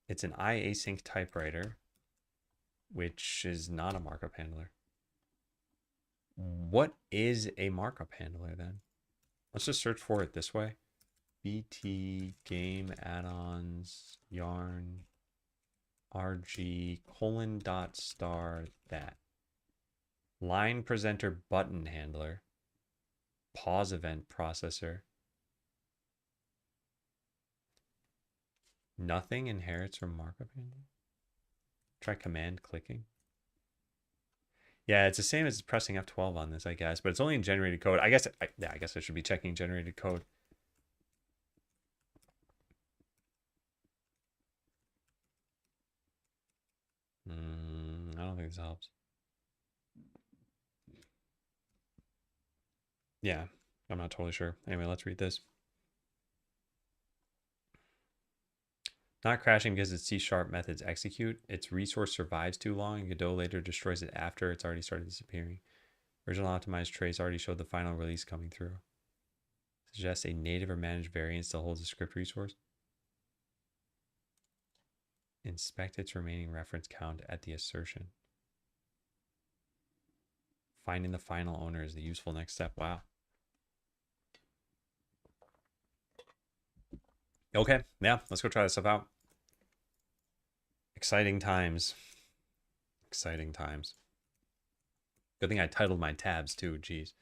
It's an iasync typewriter, which is not a markup handler. What is a markup handler then? Let's just search for it this way. BT game add-ons yarn RG ::star that. Line presenter button handler. Pause event processor. Nothing inherits from markup handler. Try command clicking. Yeah, it's the same as pressing F12 on this, I guess, but it's only in generated code. I guess I should be checking generated code. I don't think this helps. Yeah, I'm not totally sure. Anyway, let's read this. Not crashing because its C# methods execute. Its resource survives too long, and Godot later destroys it after it's already started disappearing. Original optimized trace already showed the final release coming through. Suggests a native or managed variant still holds a script resource. Inspect its remaining reference count at the assertion. Finding the final owner is the useful next step. Wow. Okay, yeah, let's go try this stuff out. Exciting times. Exciting times. Good thing I titled my tabs too, geez.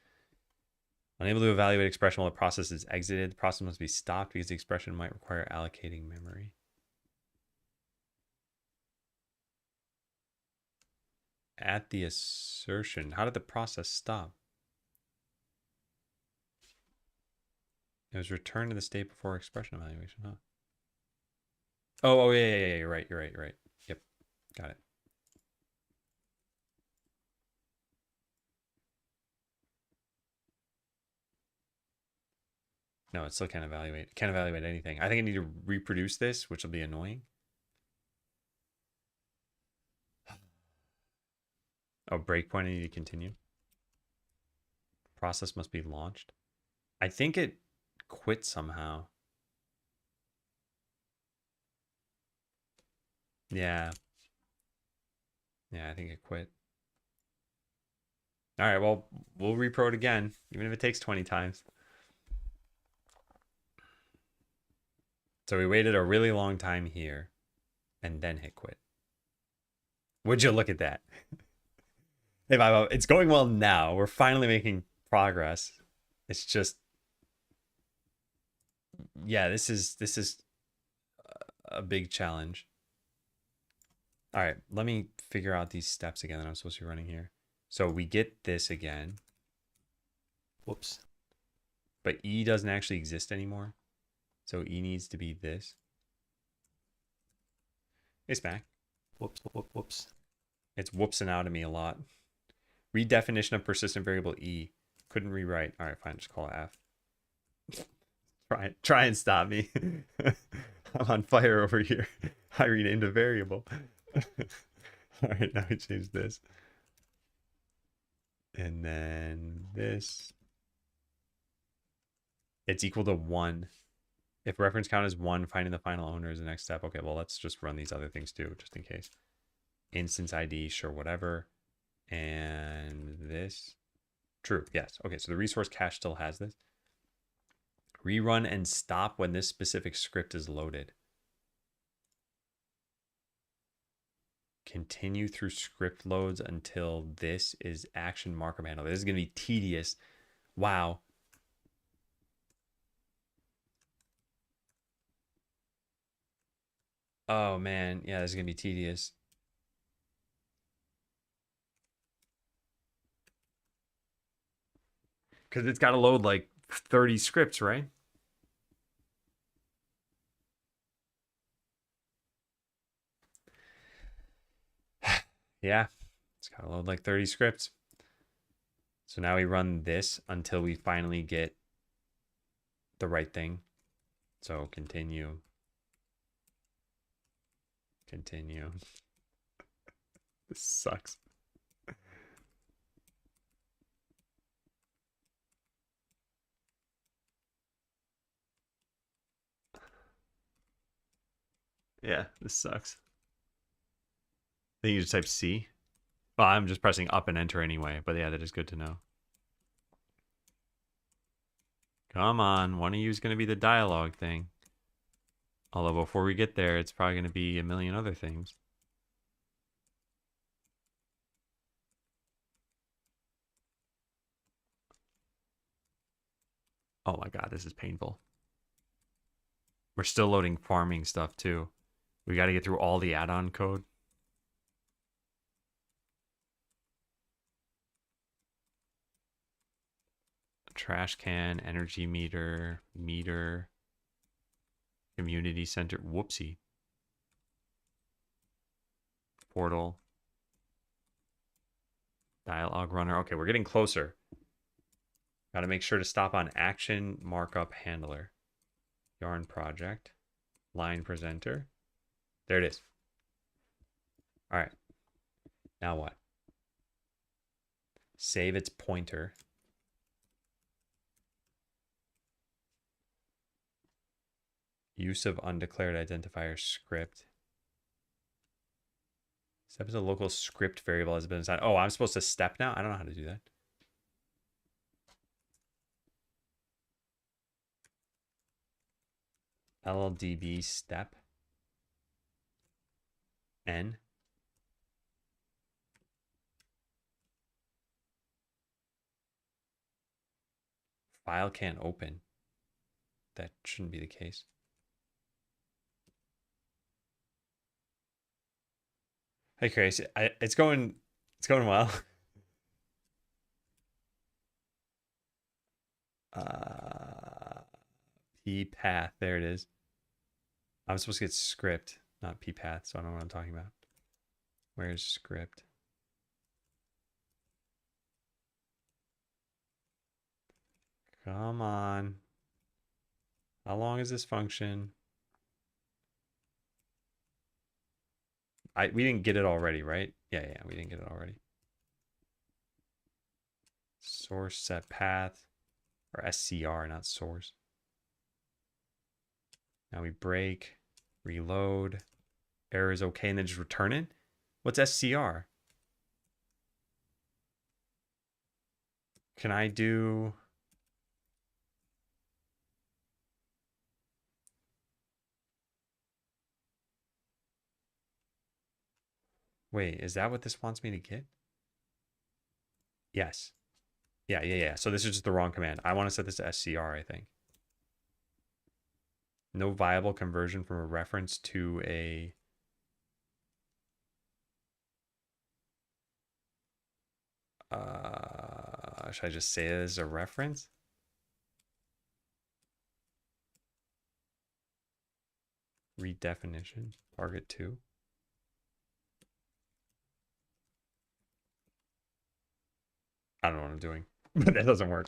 Unable to evaluate expression while the process is exited. The process must be stopped because the expression might require allocating memory. At the assertion. How did the process stop? It was returned to the state before expression evaluation, huh? Oh yeah, you're right. Yep, got it. No, it still can't evaluate. It can't evaluate anything. I think I need to reproduce this, which will be annoying. Oh, breakpoint, I need to continue. Process must be launched. I think it quit somehow. Yeah. Yeah, I think it quit. All right, well, we'll repro it again, even if it takes 20 times. So we waited a really long time here and then hit quit. Would you look at that? Hey, Bibo, it's going well now. We're finally making progress. It's just, yeah, this is a big challenge. All right, let me figure out these steps again that I'm supposed to be running here. So we get this again. Whoops. But E doesn't actually exist anymore. So E needs to be this. Hey, Smack. Whoops. It's whoopsing out of me a lot. Redefinition of persistent variable E. Couldn't rewrite. All right, fine. Just call it F. Try and stop me. I'm on fire over here. I renamed a variable. All right, now we change this. And then this. It's equal to 1. If reference count is 1, finding the final owner is the next step. Okay, well, let's just run these other things too, just in case. Instance ID, sure, whatever. And this. True, yes. Okay, so the resource cache still has this. Rerun and stop when this specific script is loaded. Continue through script loads until this is action markup handler. This is going to be tedious. Wow. Oh man, yeah, this is gonna be tedious. Because it's got to load like 30 scripts, right? Yeah, it's got to load like 30 scripts. So now we run this until we finally get the right thing. So continue, continue. This sucks. Yeah, this sucks. Then you just type C. Well, I'm just pressing up and enter anyway, but yeah, that is good to know. Come on, one of you is going to be the dialogue thing. Although before we get there, it's probably going to be a million other things. Oh my god, this is painful. We're still loading farming stuff too. We got to get through all the add-on code. Trash can, energy meter, meter, community center. Whoopsie. Portal. Dialogue runner. Okay, we're getting closer. Got to make sure to stop on action markup handler. Yarn project. Line presenter. There it is. All right. Now what? Save its pointer. Use of undeclared identifier script. Step is a local script variable has been assigned. Oh, I'm supposed to step now? I don't know how to do that. LLDB step. N. File can't open. That shouldn't be the case. Hey, Grace, it's going well. Uh, P path. There it is. I'm supposed to get script, not P path, so I don't know what I'm talking about. Where's script? Come on. How long is this function? We didn't get it already, right? Yeah, we didn't get it already. Source set path or SCR, not source. Now we break, reload, error is okay, and then just return it. What's SCR? Can I do? Wait, is that what this wants me to get? Yes. Yeah. So this is just the wrong command. I want to set this to SCR, I think. No viable conversion from a reference to a should I just say it as a reference? Redefinition, target 2. I don't know what I'm doing, but that doesn't work.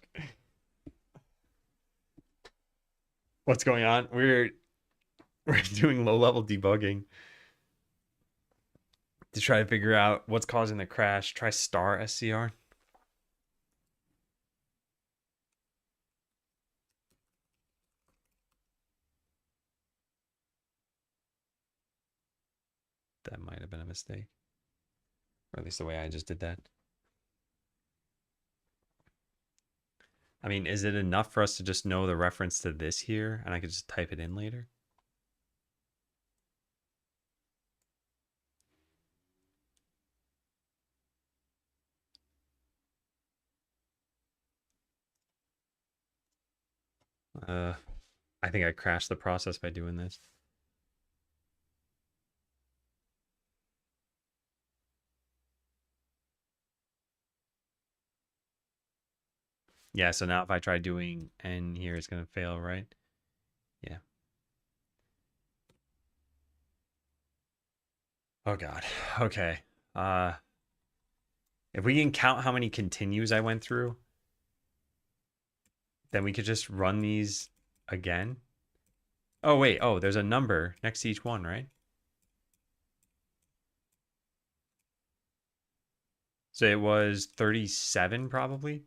What's going on? We're doing low level debugging to try to figure out what's causing the crash. Try star SCR. That might have been a mistake. Or at least the way I just did that. I mean, is it enough for us to just know the reference to this here and I could just type it in later? I think I crashed the process by doing this. Yeah, so now if I try doing n here, it's going to fail, right? Yeah. Oh God. Okay. Uh, if we can count how many continues I went through, then we could just run these again. Oh, wait. Oh, there's a number next to each one, right? So it was 37 probably.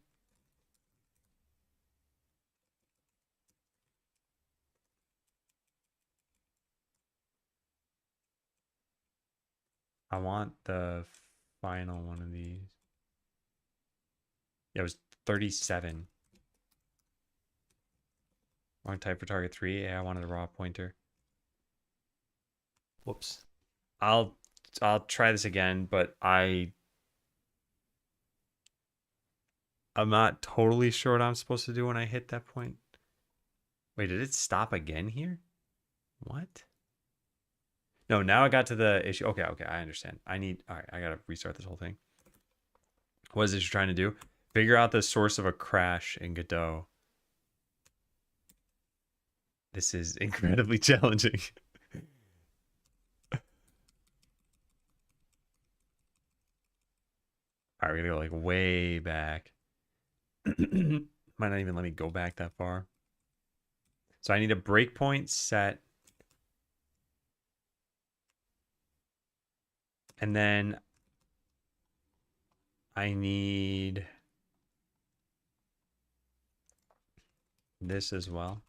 I want the final one of these. Yeah, it was 37. Wrong type for target 3. Yeah, I wanted a raw pointer. Whoops. I'll I'll try this again, but I'm not totally sure what I'm supposed to do when I hit that point. Wait, did it stop again here? What? No, now I got to the issue. Okay, okay, I understand. All right, I gotta restart this whole thing. What is this you're trying to do? Figure out the source of a crash in Godot. This is incredibly challenging. All right, we're gonna go like way back. Might not even let me go back that far. So I need a breakpoint set. And then I need this as well. All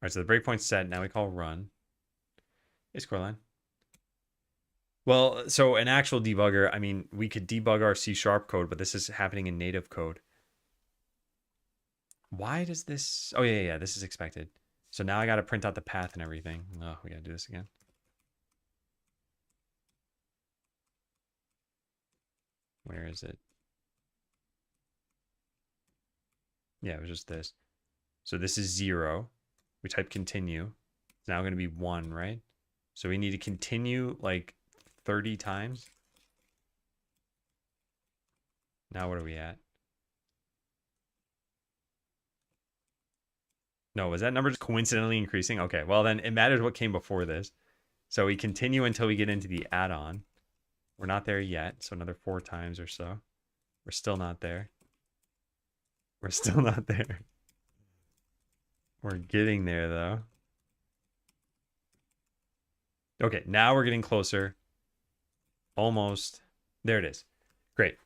right, so the breakpoint's set. Now we call run. Hey, Scoreline. Well, so an actual debugger, I mean, we could debug our C# code, but this is happening in native code. Why does this... Oh, yeah, this is expected. So now I got to print out the path and everything. Oh, we got to do this again. Where is it? Yeah, it was just this. So this is 0. We type continue. It's now going to be 1, right? So we need to continue like 30 times. Now what are we at? No, was that number just coincidentally increasing? Okay, well then it matters what came before this. So we continue until we get into the add-on. We're not there yet, so another 4 times or so. We're still not there. We're still not there. We're getting there though. Okay, now we're getting closer. Almost. There it is. Great.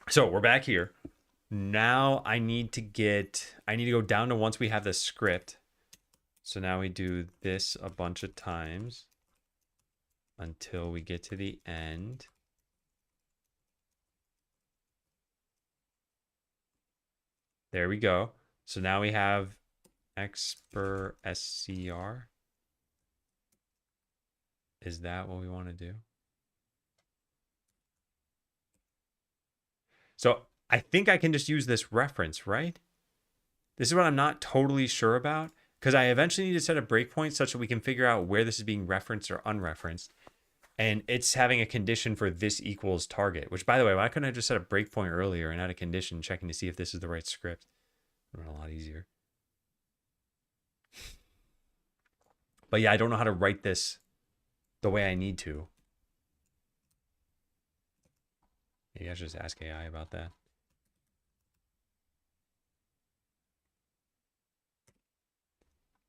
So we're back here. Now I need to go down to once we have the script. So now we do this a bunch of times until we get to the end. There we go. So now we have expr scr. Is that what we want to do? So I think I can just use this reference, right? This is what I'm not totally sure about, because I eventually need to set a breakpoint such that we can figure out where this is being referenced or unreferenced. And it's having a condition for this equals target, which, by the way, why couldn't I just set a breakpoint earlier and add a condition checking to see if this is the right script? It would have been a lot easier. But yeah, I don't know how to write this the way I need to. Maybe I should just ask AI about that.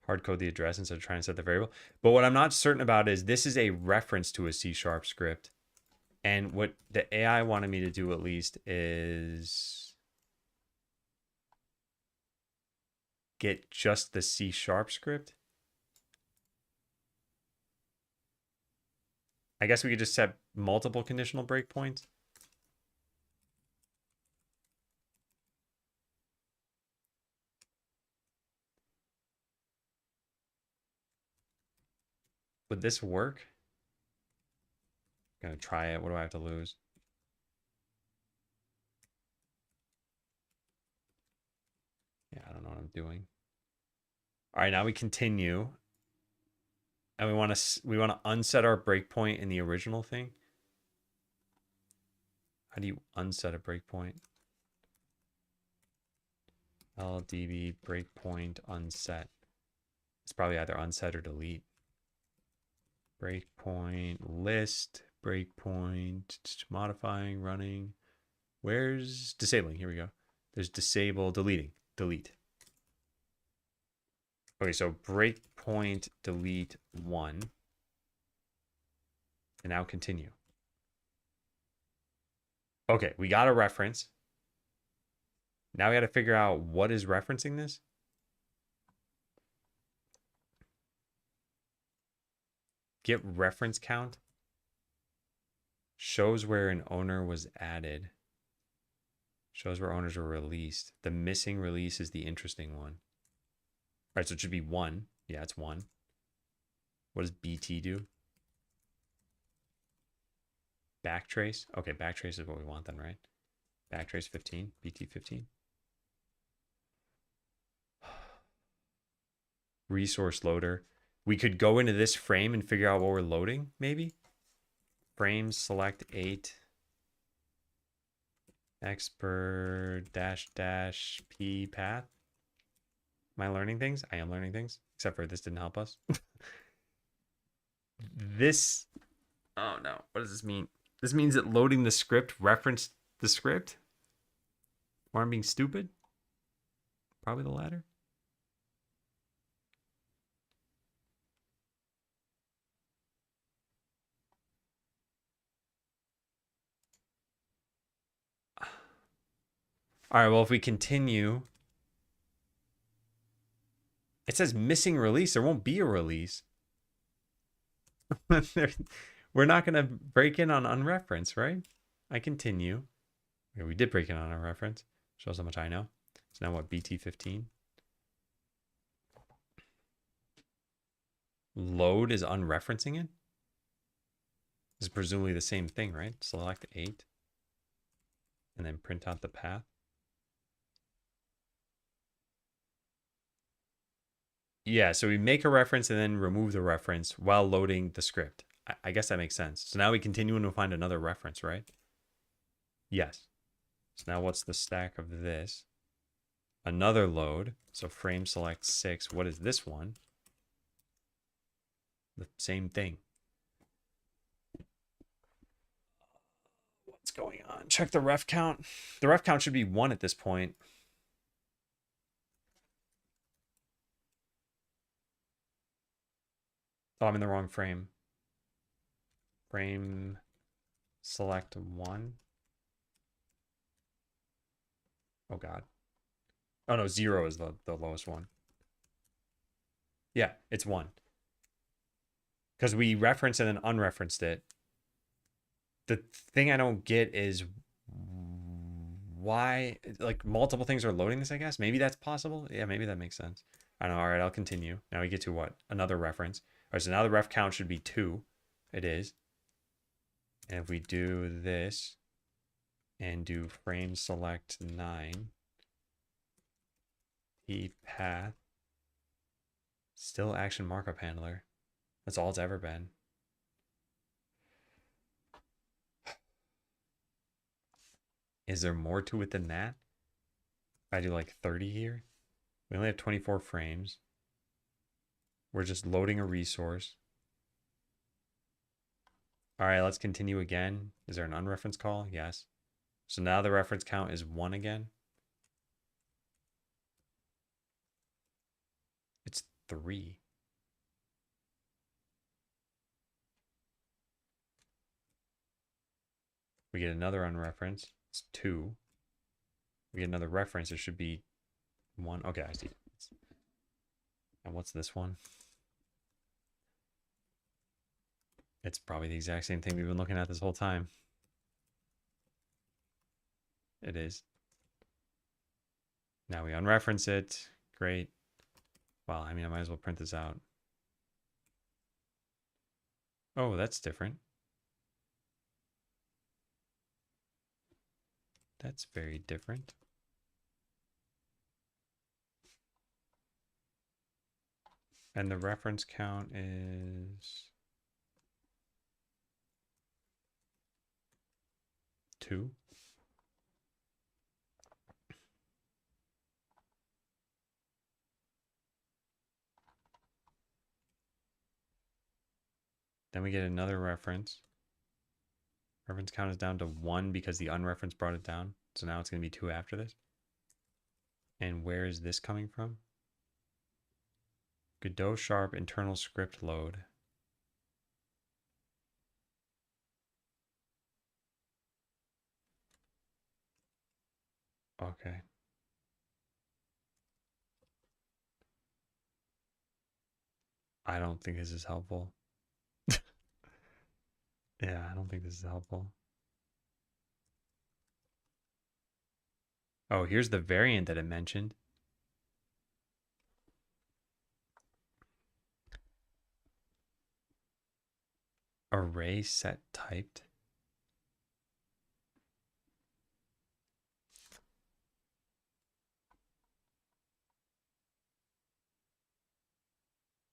Hard code the address instead of trying to set the variable. But what I'm not certain about is this is a reference to a C# script. And what the AI wanted me to do at least is get just the C# script. I guess we could just set multiple conditional breakpoints. Would this work? Gonna try it. What do I have to lose? Yeah, I don't know what I'm doing. All right, now we continue. And we want to unset our breakpoint in the original thing. How do you unset a breakpoint? LDB breakpoint unset. It's probably either unset or delete. Breakpoint list, breakpoint modifying, running. Where's disabling? Here we go. There's disable, deleting, delete. Okay, so breakpoint delete 1. And now continue. Okay, we got a reference. Now we got to figure out what is referencing this. Get reference count. Shows where an owner was added. Shows where owners were released. The missing release is the interesting one. All right, so it should be 1. Yeah, it's 1. What does BT do? Backtrace. Okay, backtrace is what we want then, right? Backtrace 15, BT 15. Resource loader. We could go into this frame and figure out what we're loading, maybe. Frame select 8. Expert dash P path. Am I learning things? I am learning things, except for this didn't help us. This, oh no, what does this mean? This means that loading the script referenced the script? Or I'm being stupid? Probably the latter. All right, well, if we continue, it says missing release. There won't be a release. We're not going to break in on unreference, right? I continue. Okay, we did break in on unreference. Shows how much I know. So now what, BT15? Load is unreferencing it? This is presumably the same thing, right? Select 8. And then print out the path. Yeah, so we make a reference and then remove the reference while loading the script. I guess that makes sense. So now we continue and we'll find another reference, right? Yes. So now what's the stack of this? Another load. So frame select 6. What is this one? The same thing. What's going on? Check the ref count. The ref count should be 1 at this point. Oh, I'm in the wrong frame. Frame select 1. Oh god. Oh no, 0 is the lowest one. Yeah, it's 1. Because we referenced and then unreferenced it. The thing I don't get is why, like, multiple things are loading this, I guess. Maybe that's possible. Yeah, maybe that makes sense. I don't know. All right, I'll continue. Now we get to what? Another reference. All right, so now the ref count should be 2. It is. And if we do this and do frame select 9, P path, still action markup handler. That's all it's ever been. Is there more to it than that? If I do like 30 here, we only have 24 frames. We're just loading a resource. All right, let's continue again. Is there an unreferenced call? Yes. So now the reference count is 1 again. It's 3. We get another unreferenced. It's 2. We get another reference. It should be 1. Okay, I see. And what's this one? It's probably the exact same thing we've been looking at this whole time. It is. Now we unreference it. Great. Well, I mean, I might as well print this out. Oh, that's different. That's very different. And the reference count is 2. Then we get another reference. Reference count is down to 1 because the unreference brought it down. So now it's going to be 2 after this. And where is this coming from? Godot sharp internal script load. Okay. I don't think this is helpful. Yeah, I don't think this is helpful. Oh, here's the variant that it mentioned. Array set typed.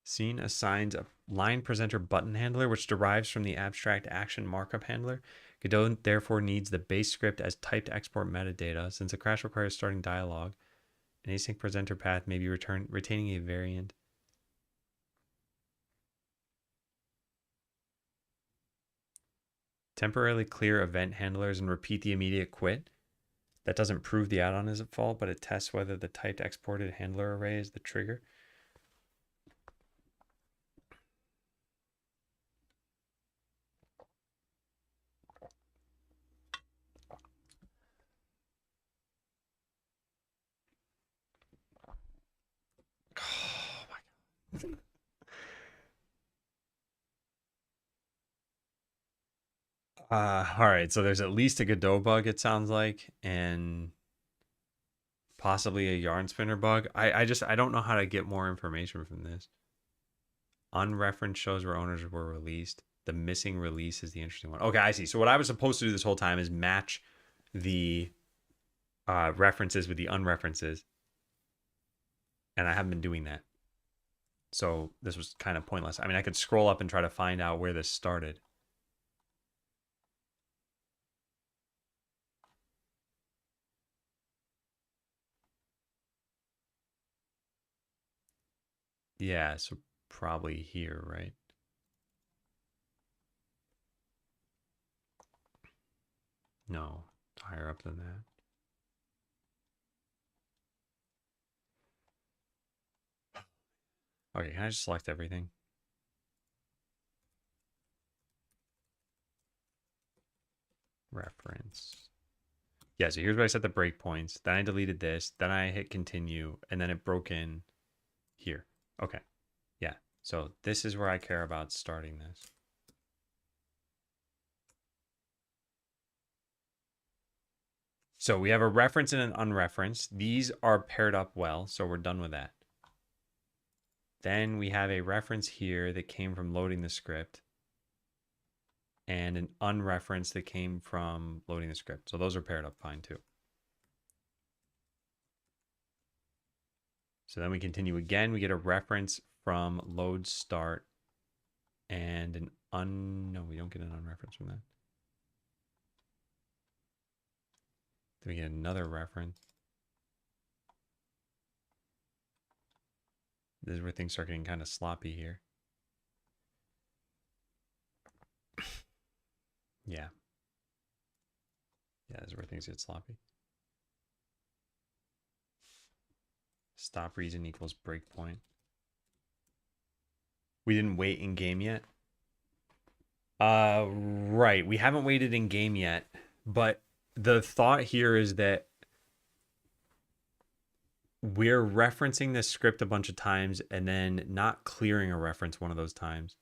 Scene assigns a line presenter button handler, which derives from the abstract action markup handler. Godot therefore needs the base script as typed export metadata. Since a crash requires starting dialog, an async presenter path may be retaining a variant. Temporarily clear event handlers and repeat the immediate quit. That doesn't prove the add-on is at fault, but it tests whether the typed exported handler array is the trigger. Oh my God. All right, so there's at least a Godot bug, it sounds like, and possibly a yarn spinner bug. I don't know how to get more information from this. Unreferenced shows where owners were released. The missing release is the interesting one. Okay, I see. So what I was supposed to do this whole time is match the references with the unreferences, and I haven't been doing that. So this was kind of pointless. I mean, I could scroll up and try to find out where this started. Yeah, so probably here, right? No, it's higher up than that. Okay, can I just select everything? Reference. Yeah, so here's where I set the breakpoints. Then I deleted this. Then I hit continue. And then it broke in here. Okay. Yeah. So this is where I care about starting this. So we have a reference and an unreferenced. These are paired up well, so we're done with that. Then we have a reference here that came from loading the script and an unreferenced that came from loading the script. So those are paired up fine too. So then we continue again. We get a reference from load start and no, we don't get an unreference from that. Then we get another reference. This is where things start getting kind of sloppy here. Yeah. Yeah, this is where things get sloppy. Stop reason equals breakpoint. We didn't wait in game yet. Right. We haven't waited in game yet, but the thought here is that we're referencing this script a bunch of times and then not clearing a reference one of those times.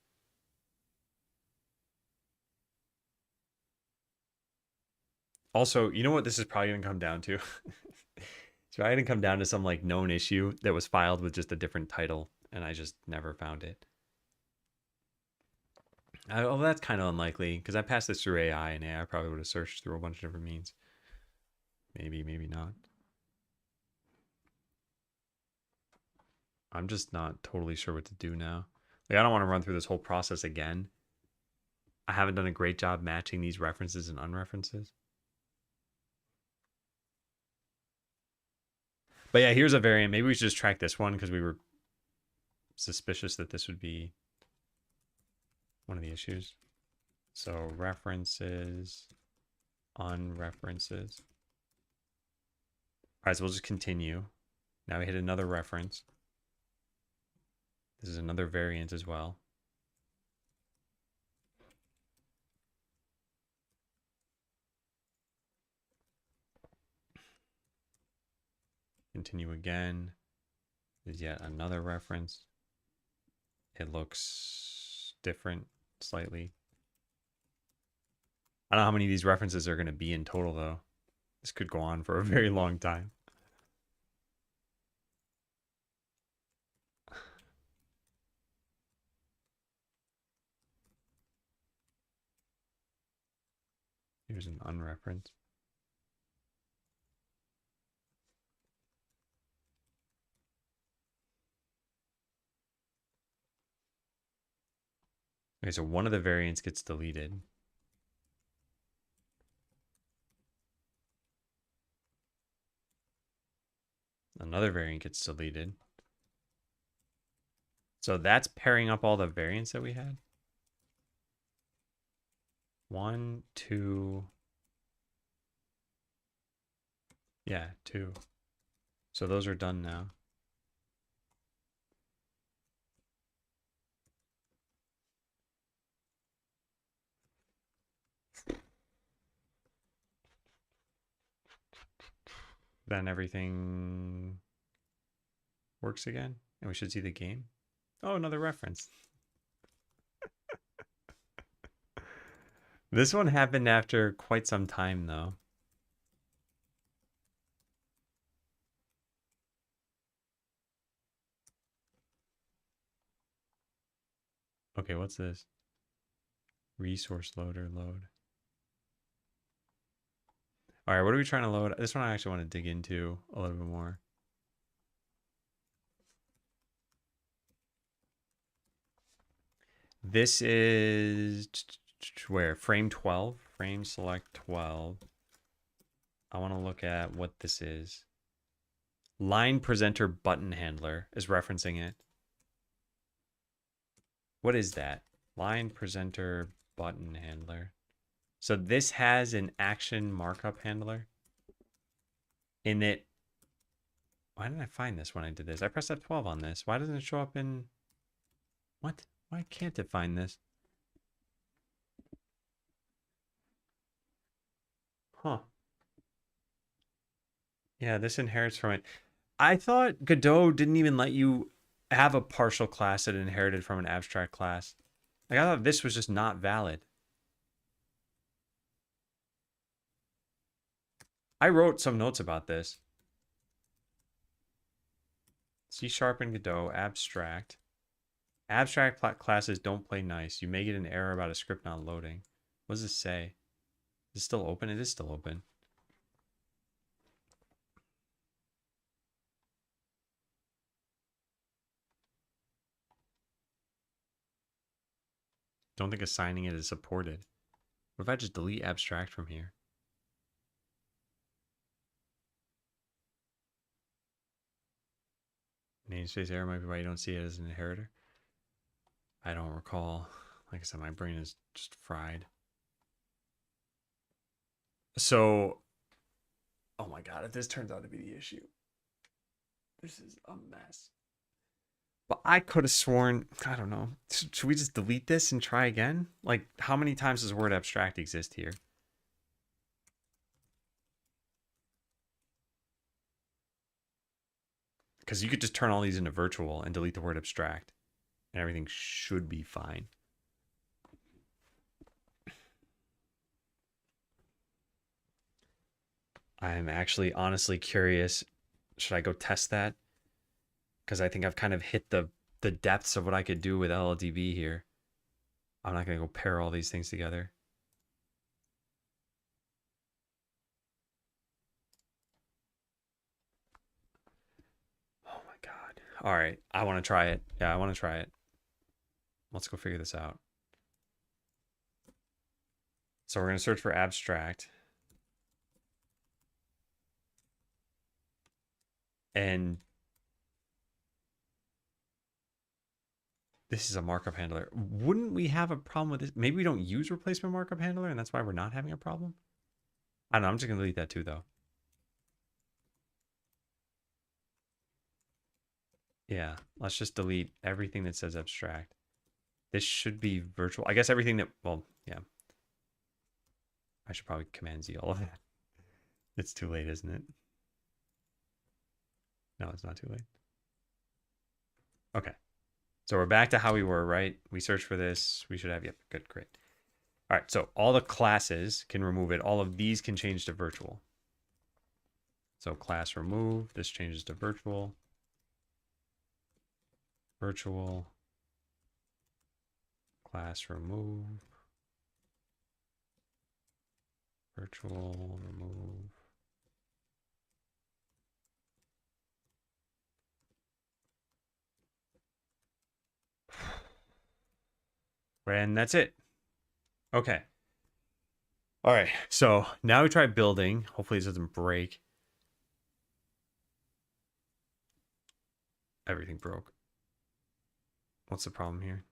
Also, you know what this is probably going to come down to? It's probably going to come down to some like known issue that was filed with just a different title, and I just never found it. Well, that's kind of unlikely because I passed this through AI, and AI probably would have searched through a bunch of different means. Maybe, maybe not. I'm just not totally sure what to do now. Like, I don't want to run through this whole process again. I haven't done a great job matching these references and unreferences. But yeah, here's a variant. Maybe we should just track this one because we were suspicious that this would be one of the issues. So references, unreferences. All right, so we'll just continue. Now we hit another reference. This is another variant as well. Continue again. There's yet another reference. It looks different slightly. I don't know how many of these references are going to be in total, though. This could go on for a very long time. Here's an unreference. Okay, so one of the variants gets deleted. Another variant gets deleted. So that's pairing up all the variants that we had. 1, 2. Yeah, 2. So those are done now. Then everything works again, and we should see the game. Oh, another reference. This one happened after quite some time, though. Okay, what's this? Resource loader load. All right, what are we trying to load? This one I actually want to dig into a little bit more. This is where? Frame 12. Frame select 12. I want to look at what this is. Line presenter button handler is referencing it. What is that? Line presenter button handler. So this has an action markup handler in it. Why didn't I find this when I did this? I pressed F12 on this. Why doesn't it show up in... What? Why can't it find this? Huh. Yeah, this inherits from it. I thought Godot didn't even let you have a partial class that inherited from an abstract class. Like, I thought this was just not valid. I wrote some notes about this. C# and Godot, abstract. Abstract classes don't play nice. You may get an error about a script not loading. What does this say? Is it still open? It is still open. Don't think assigning it is supported. What if I just delete abstract from here? Namespace error might be why you don't see it as an inheritor. I don't recall. Like I said, my brain is just fried. So, oh my god, if this turns out to be the issue, this is a mess. But I could have sworn, I don't know. Should we just delete this and try again? Like, how many times does the word abstract exist here? Because you could just turn all these into virtual and delete the word abstract, and everything should be fine. I'm actually honestly curious. Should I go test that? Because I think I've kind of hit the depths of what I could do with LLDB here. I'm not going to go pair all these things together. Oh my god. All right. I want to try it. Yeah, I want to try it. Let's go figure this out. So we're going to search for abstract. And This is a markup handler. Wouldn't we have a problem with this? Maybe we don't use replacement markup handler and that's why we're not having a problem? I don't know. I'm just going to delete that too, though. Yeah, let's just delete everything that says abstract. This should be virtual. I guess everything that, well, yeah. I should probably Command Z all of that. It's too late, isn't it? No, it's not too late. Okay. So we're back to how we were, right? We search for this. We should have, yep, good, great. All right, so all the classes can remove it. All of these can change to virtual. So class remove, this changes to virtual. Virtual. Class remove. Virtual remove. And that's it. Okay. All right. So now we try building. Hopefully this doesn't break. Everything broke. What's the problem here?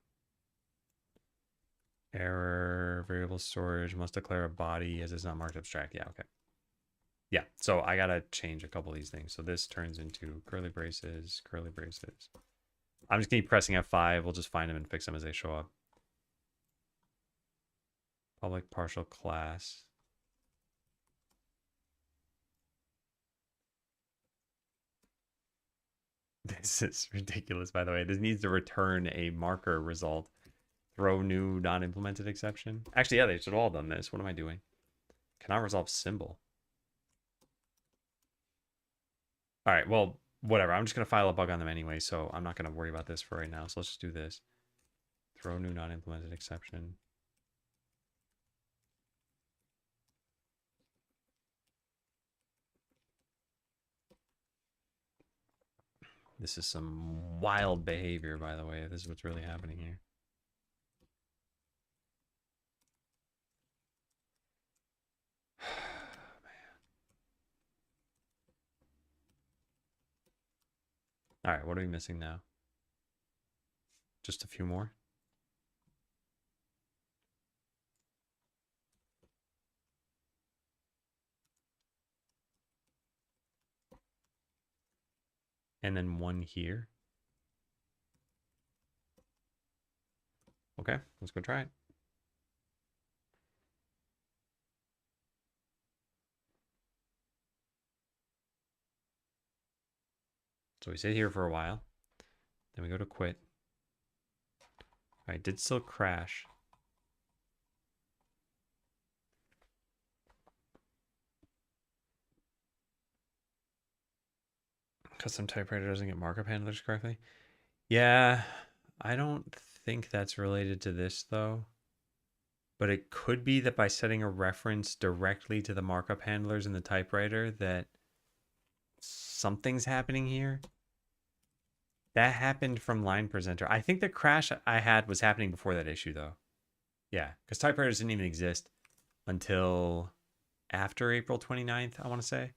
Error, variable storage, must declare a body as it's not marked abstract. Yeah, okay. Yeah, so I gotta change a couple of these things. So this turns into curly braces, curly braces. I'm just gonna keep pressing F5. We'll just find them and fix them as they show up. Public partial class. This is ridiculous, by the way. This needs to return a marker result. Throw new non-implemented exception. Actually, yeah, they should have all done this. What am I doing? Cannot resolve symbol. All right, well, whatever. I'm just going to file a bug on them anyway, so I'm not going to worry about this for right now. So let's just do this. Throw new non-implemented exception. This is some wild behavior, by the way. This is what's really happening here. All right, what are we missing now? Just a few more. And then one here. Okay, let's go try it. So we sit here for a while. Then we go to quit. All right, did still crash. Custom typewriter doesn't get markup handlers correctly. Yeah, I don't think that's related to this though. But it could be that by setting a reference directly to the markup handlers in the typewriter that something's happening here. That happened from line presenter. I think the crash I had was happening before that issue though. Yeah, because typewriters didn't even exist until after April 29th, I want to say.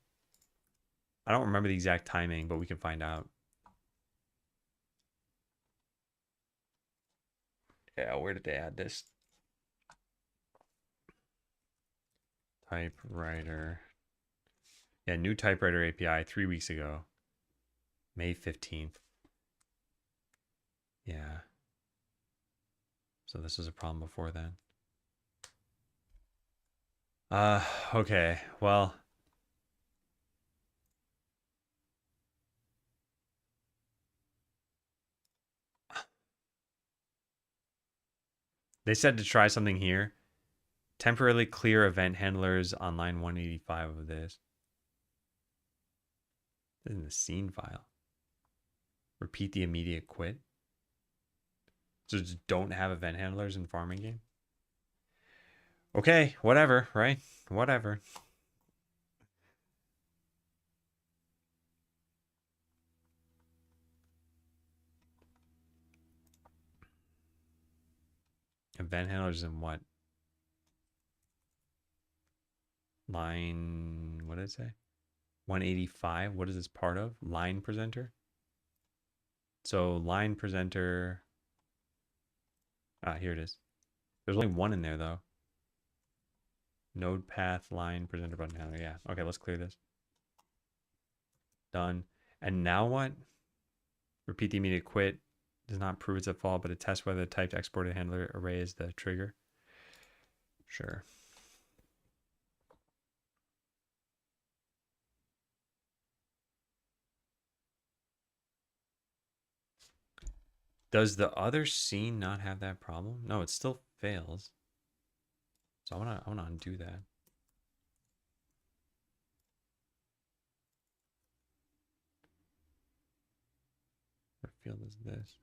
I don't remember the exact timing, but we can find out. Yeah, where did they add this? Typewriter. Yeah, new typewriter API 3 weeks ago. May 15th. Yeah. So this was a problem before then. Okay. Well, they said to try something here. Temporarily clear event handlers on line 185 of this. This is in the scene file. Repeat the immediate quit. So just don't have event handlers in farming game. Okay, whatever, right? Whatever. Event handlers in what? Line, what did it say? 185. What is this part of? Line presenter. So line presenter. Ah, here it is. There's only one in there though. Node path line presenter button handler. Yeah. Okay, let's clear this. Done. And now what? Repeat the immediate quit. Does not prove it's a fault, but it tests whether the typed exported handler array is the trigger. Sure. Does the other scene not have that problem? No, it still fails. So I wanna undo that. What field is this?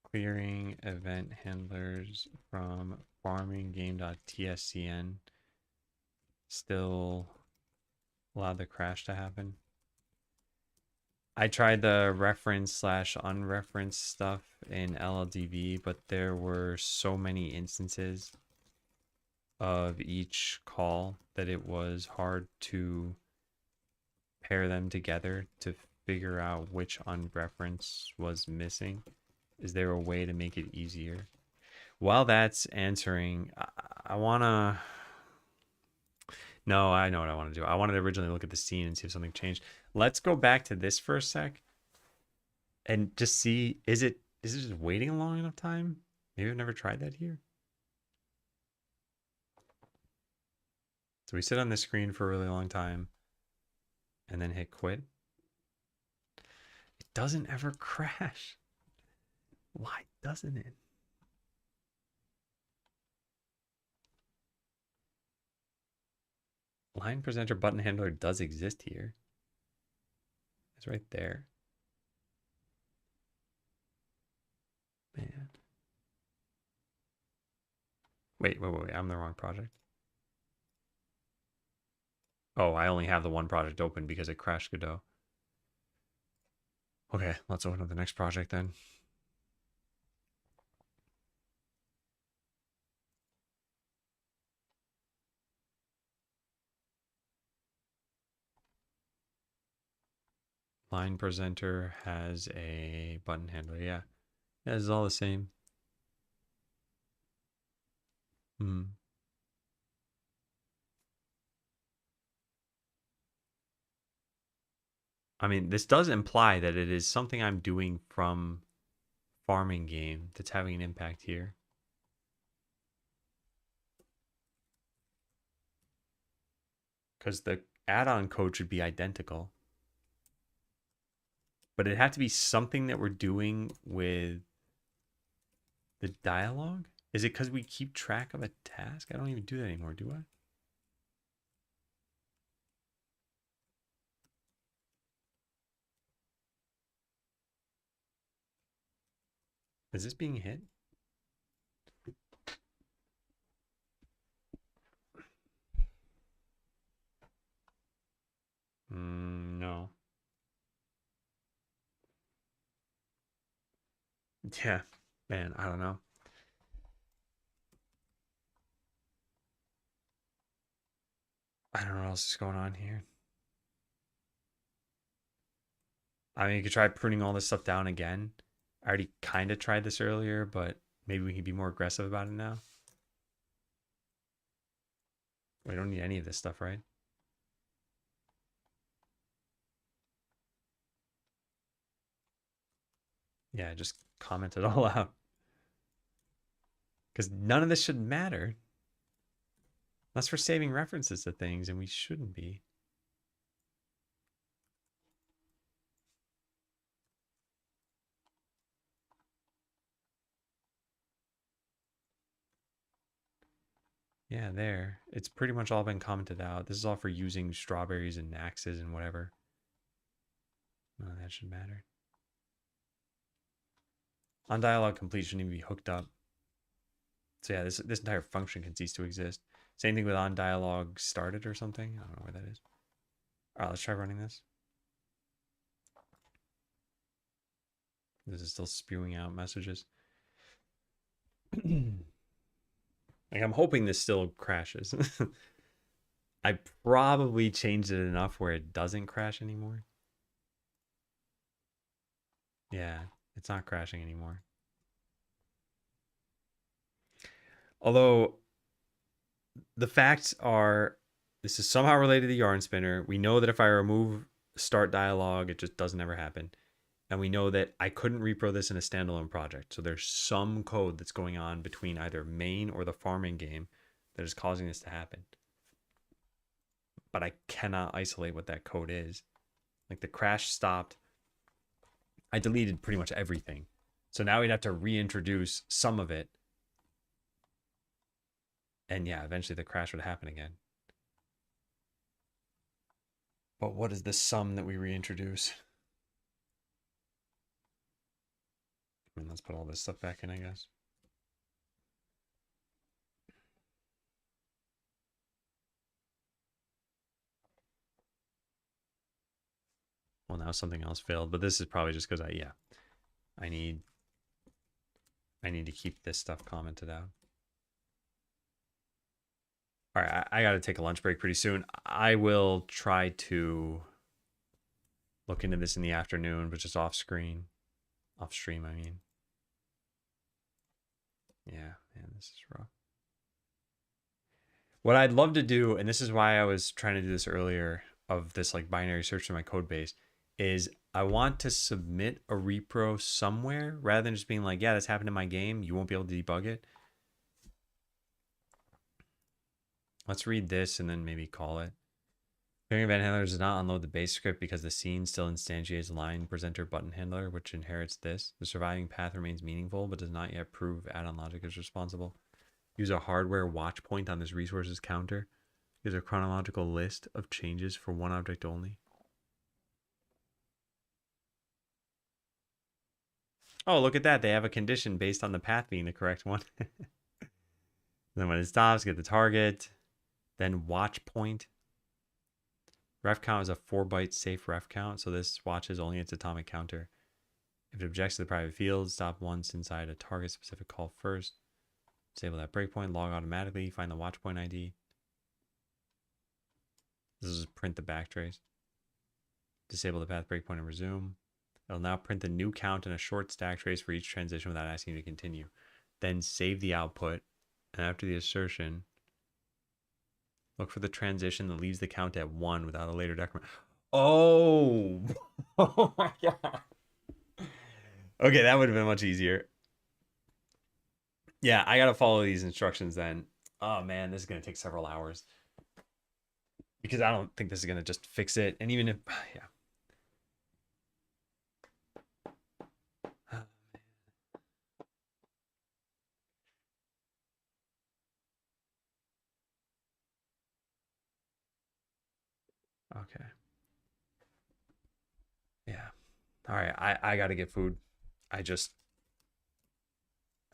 Clearing event handlers from farming game.tscn still allowed the crash to happen. I tried the reference slash unreferenced stuff in LLDB, but there were so many instances of each call that it was hard to pair them together to figure out which unreference was missing. Is there a way to make it easier? While that's answering, I want to... No, I know what I want to do. I wanted to originally look at the scene and see if something changed. Let's go back to this for a sec and just see, is it just waiting a long enough time? Maybe I've never tried that here. So we sit on the screen for a really long time and then hit quit. It doesn't ever crash. Why doesn't it? Line presenter button handler does exist here. It's right there. Man. Wait. I'm the wrong project. Oh, I only have the one project open because it crashed Godot. Okay, let's open up the next project then. Line presenter has a button handler. Yeah, it's all the same. I mean, this does imply that it is something I'm doing from farming game that's having an impact here. Because the add-on code should be identical. But it had to be something that we're doing with the dialogue? Is it because we keep track of a task? I don't even do that anymore, do I? Is this being hit? No. Yeah, man, I don't know. I don't know what else is going on here. I mean, you could try pruning all this stuff down again. I already kind of tried this earlier, but maybe we can be more aggressive about it now. We don't need any of this stuff, right? Yeah, just comment it all out. Because none of this should matter. Unless we're saving references to things, and we shouldn't be. Yeah, there. It's pretty much all been commented out. This is all for using strawberries and axes and whatever. None of that should matter. On dialogue complete shouldn't even be hooked up. So yeah, this entire function can cease to exist. Same thing with on dialogue started or something. I don't know where that is. All right, let's try running this. This is still spewing out messages. Like, I'm hoping this still crashes. I probably changed it enough where it doesn't crash anymore. Yeah, It's not crashing anymore. Although the facts are, this is somehow related to yarn spinner. We know that if I remove start dialogue, it just doesn't ever happen. And we know that I couldn't repro this in a standalone project. So there's some code that's going on between either main or the farming game that is causing this to happen. But I cannot isolate what that code is. Like the crash stopped. I deleted pretty much everything. So now we'd have to reintroduce some of it. And yeah, eventually the crash would happen again. But what is the sum that we reintroduce? I mean, let's put all this stuff back in, I guess. Well, now something else failed, but this is probably just because I need to keep this stuff commented out. All right, I got to take a lunch break pretty soon. I will try to look into this in the afternoon, but just off stream, I mean. Yeah, man, this is rough. What I'd love to do, and this is why I was trying to do this earlier, of this like binary search in my code base, is I want to submit a repro somewhere rather than just being like, yeah, this happened in my game. You won't be able to debug it. Let's read this and then maybe call it. Pairing event handler does not unload the base script because the scene still instantiates line presenter button handler, which inherits this. The surviving path remains meaningful, but does not yet prove add-on logic is responsible. Use a hardware watch point on this resources counter. Use a chronological list of changes for one object only. Oh, look at that. They have a condition based on the path being the correct one. Then when it stops, get the target. Then watch point. Ref count is a 4-byte safe ref count, so this watches only its atomic counter. If it objects to the private field, stop once inside a target specific call first. Disable that breakpoint, log automatically, find the watch point ID. This is print the backtrace. Disable the path breakpoint and resume. It'll now print the new count in a short stack trace for each transition without asking you to continue. Then save the output, and after the assertion, look for the transition that leaves the count at 1 without a later decrement. Oh! Oh my god. Okay, that would have been much easier. Yeah, I gotta follow these instructions then. Oh man, this is gonna take several hours. Because I don't think this is gonna just fix it. And even if, yeah. Okay. Yeah. All right. I got to get food. I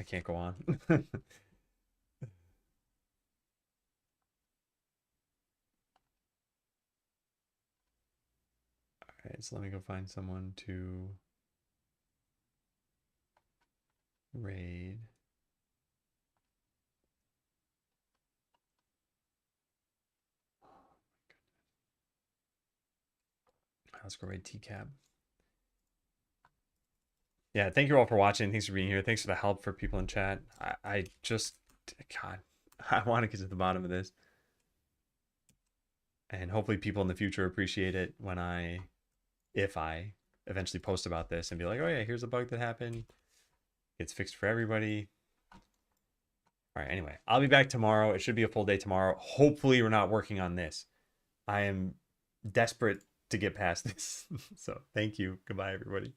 can't go on. All right. So let me go find someone to raid. Let's go raid TCAB. Yeah, thank you all for watching. Thanks for being here. Thanks for the help for people in chat. I just, God, I want to get to the bottom of this. And hopefully people in the future appreciate it when if I eventually post about this and be like, oh yeah, here's a bug that happened. It's fixed for everybody. All right, anyway, I'll be back tomorrow. It should be a full day tomorrow. Hopefully we're not working on this. I am desperate to get past this. So thank you. Goodbye, everybody.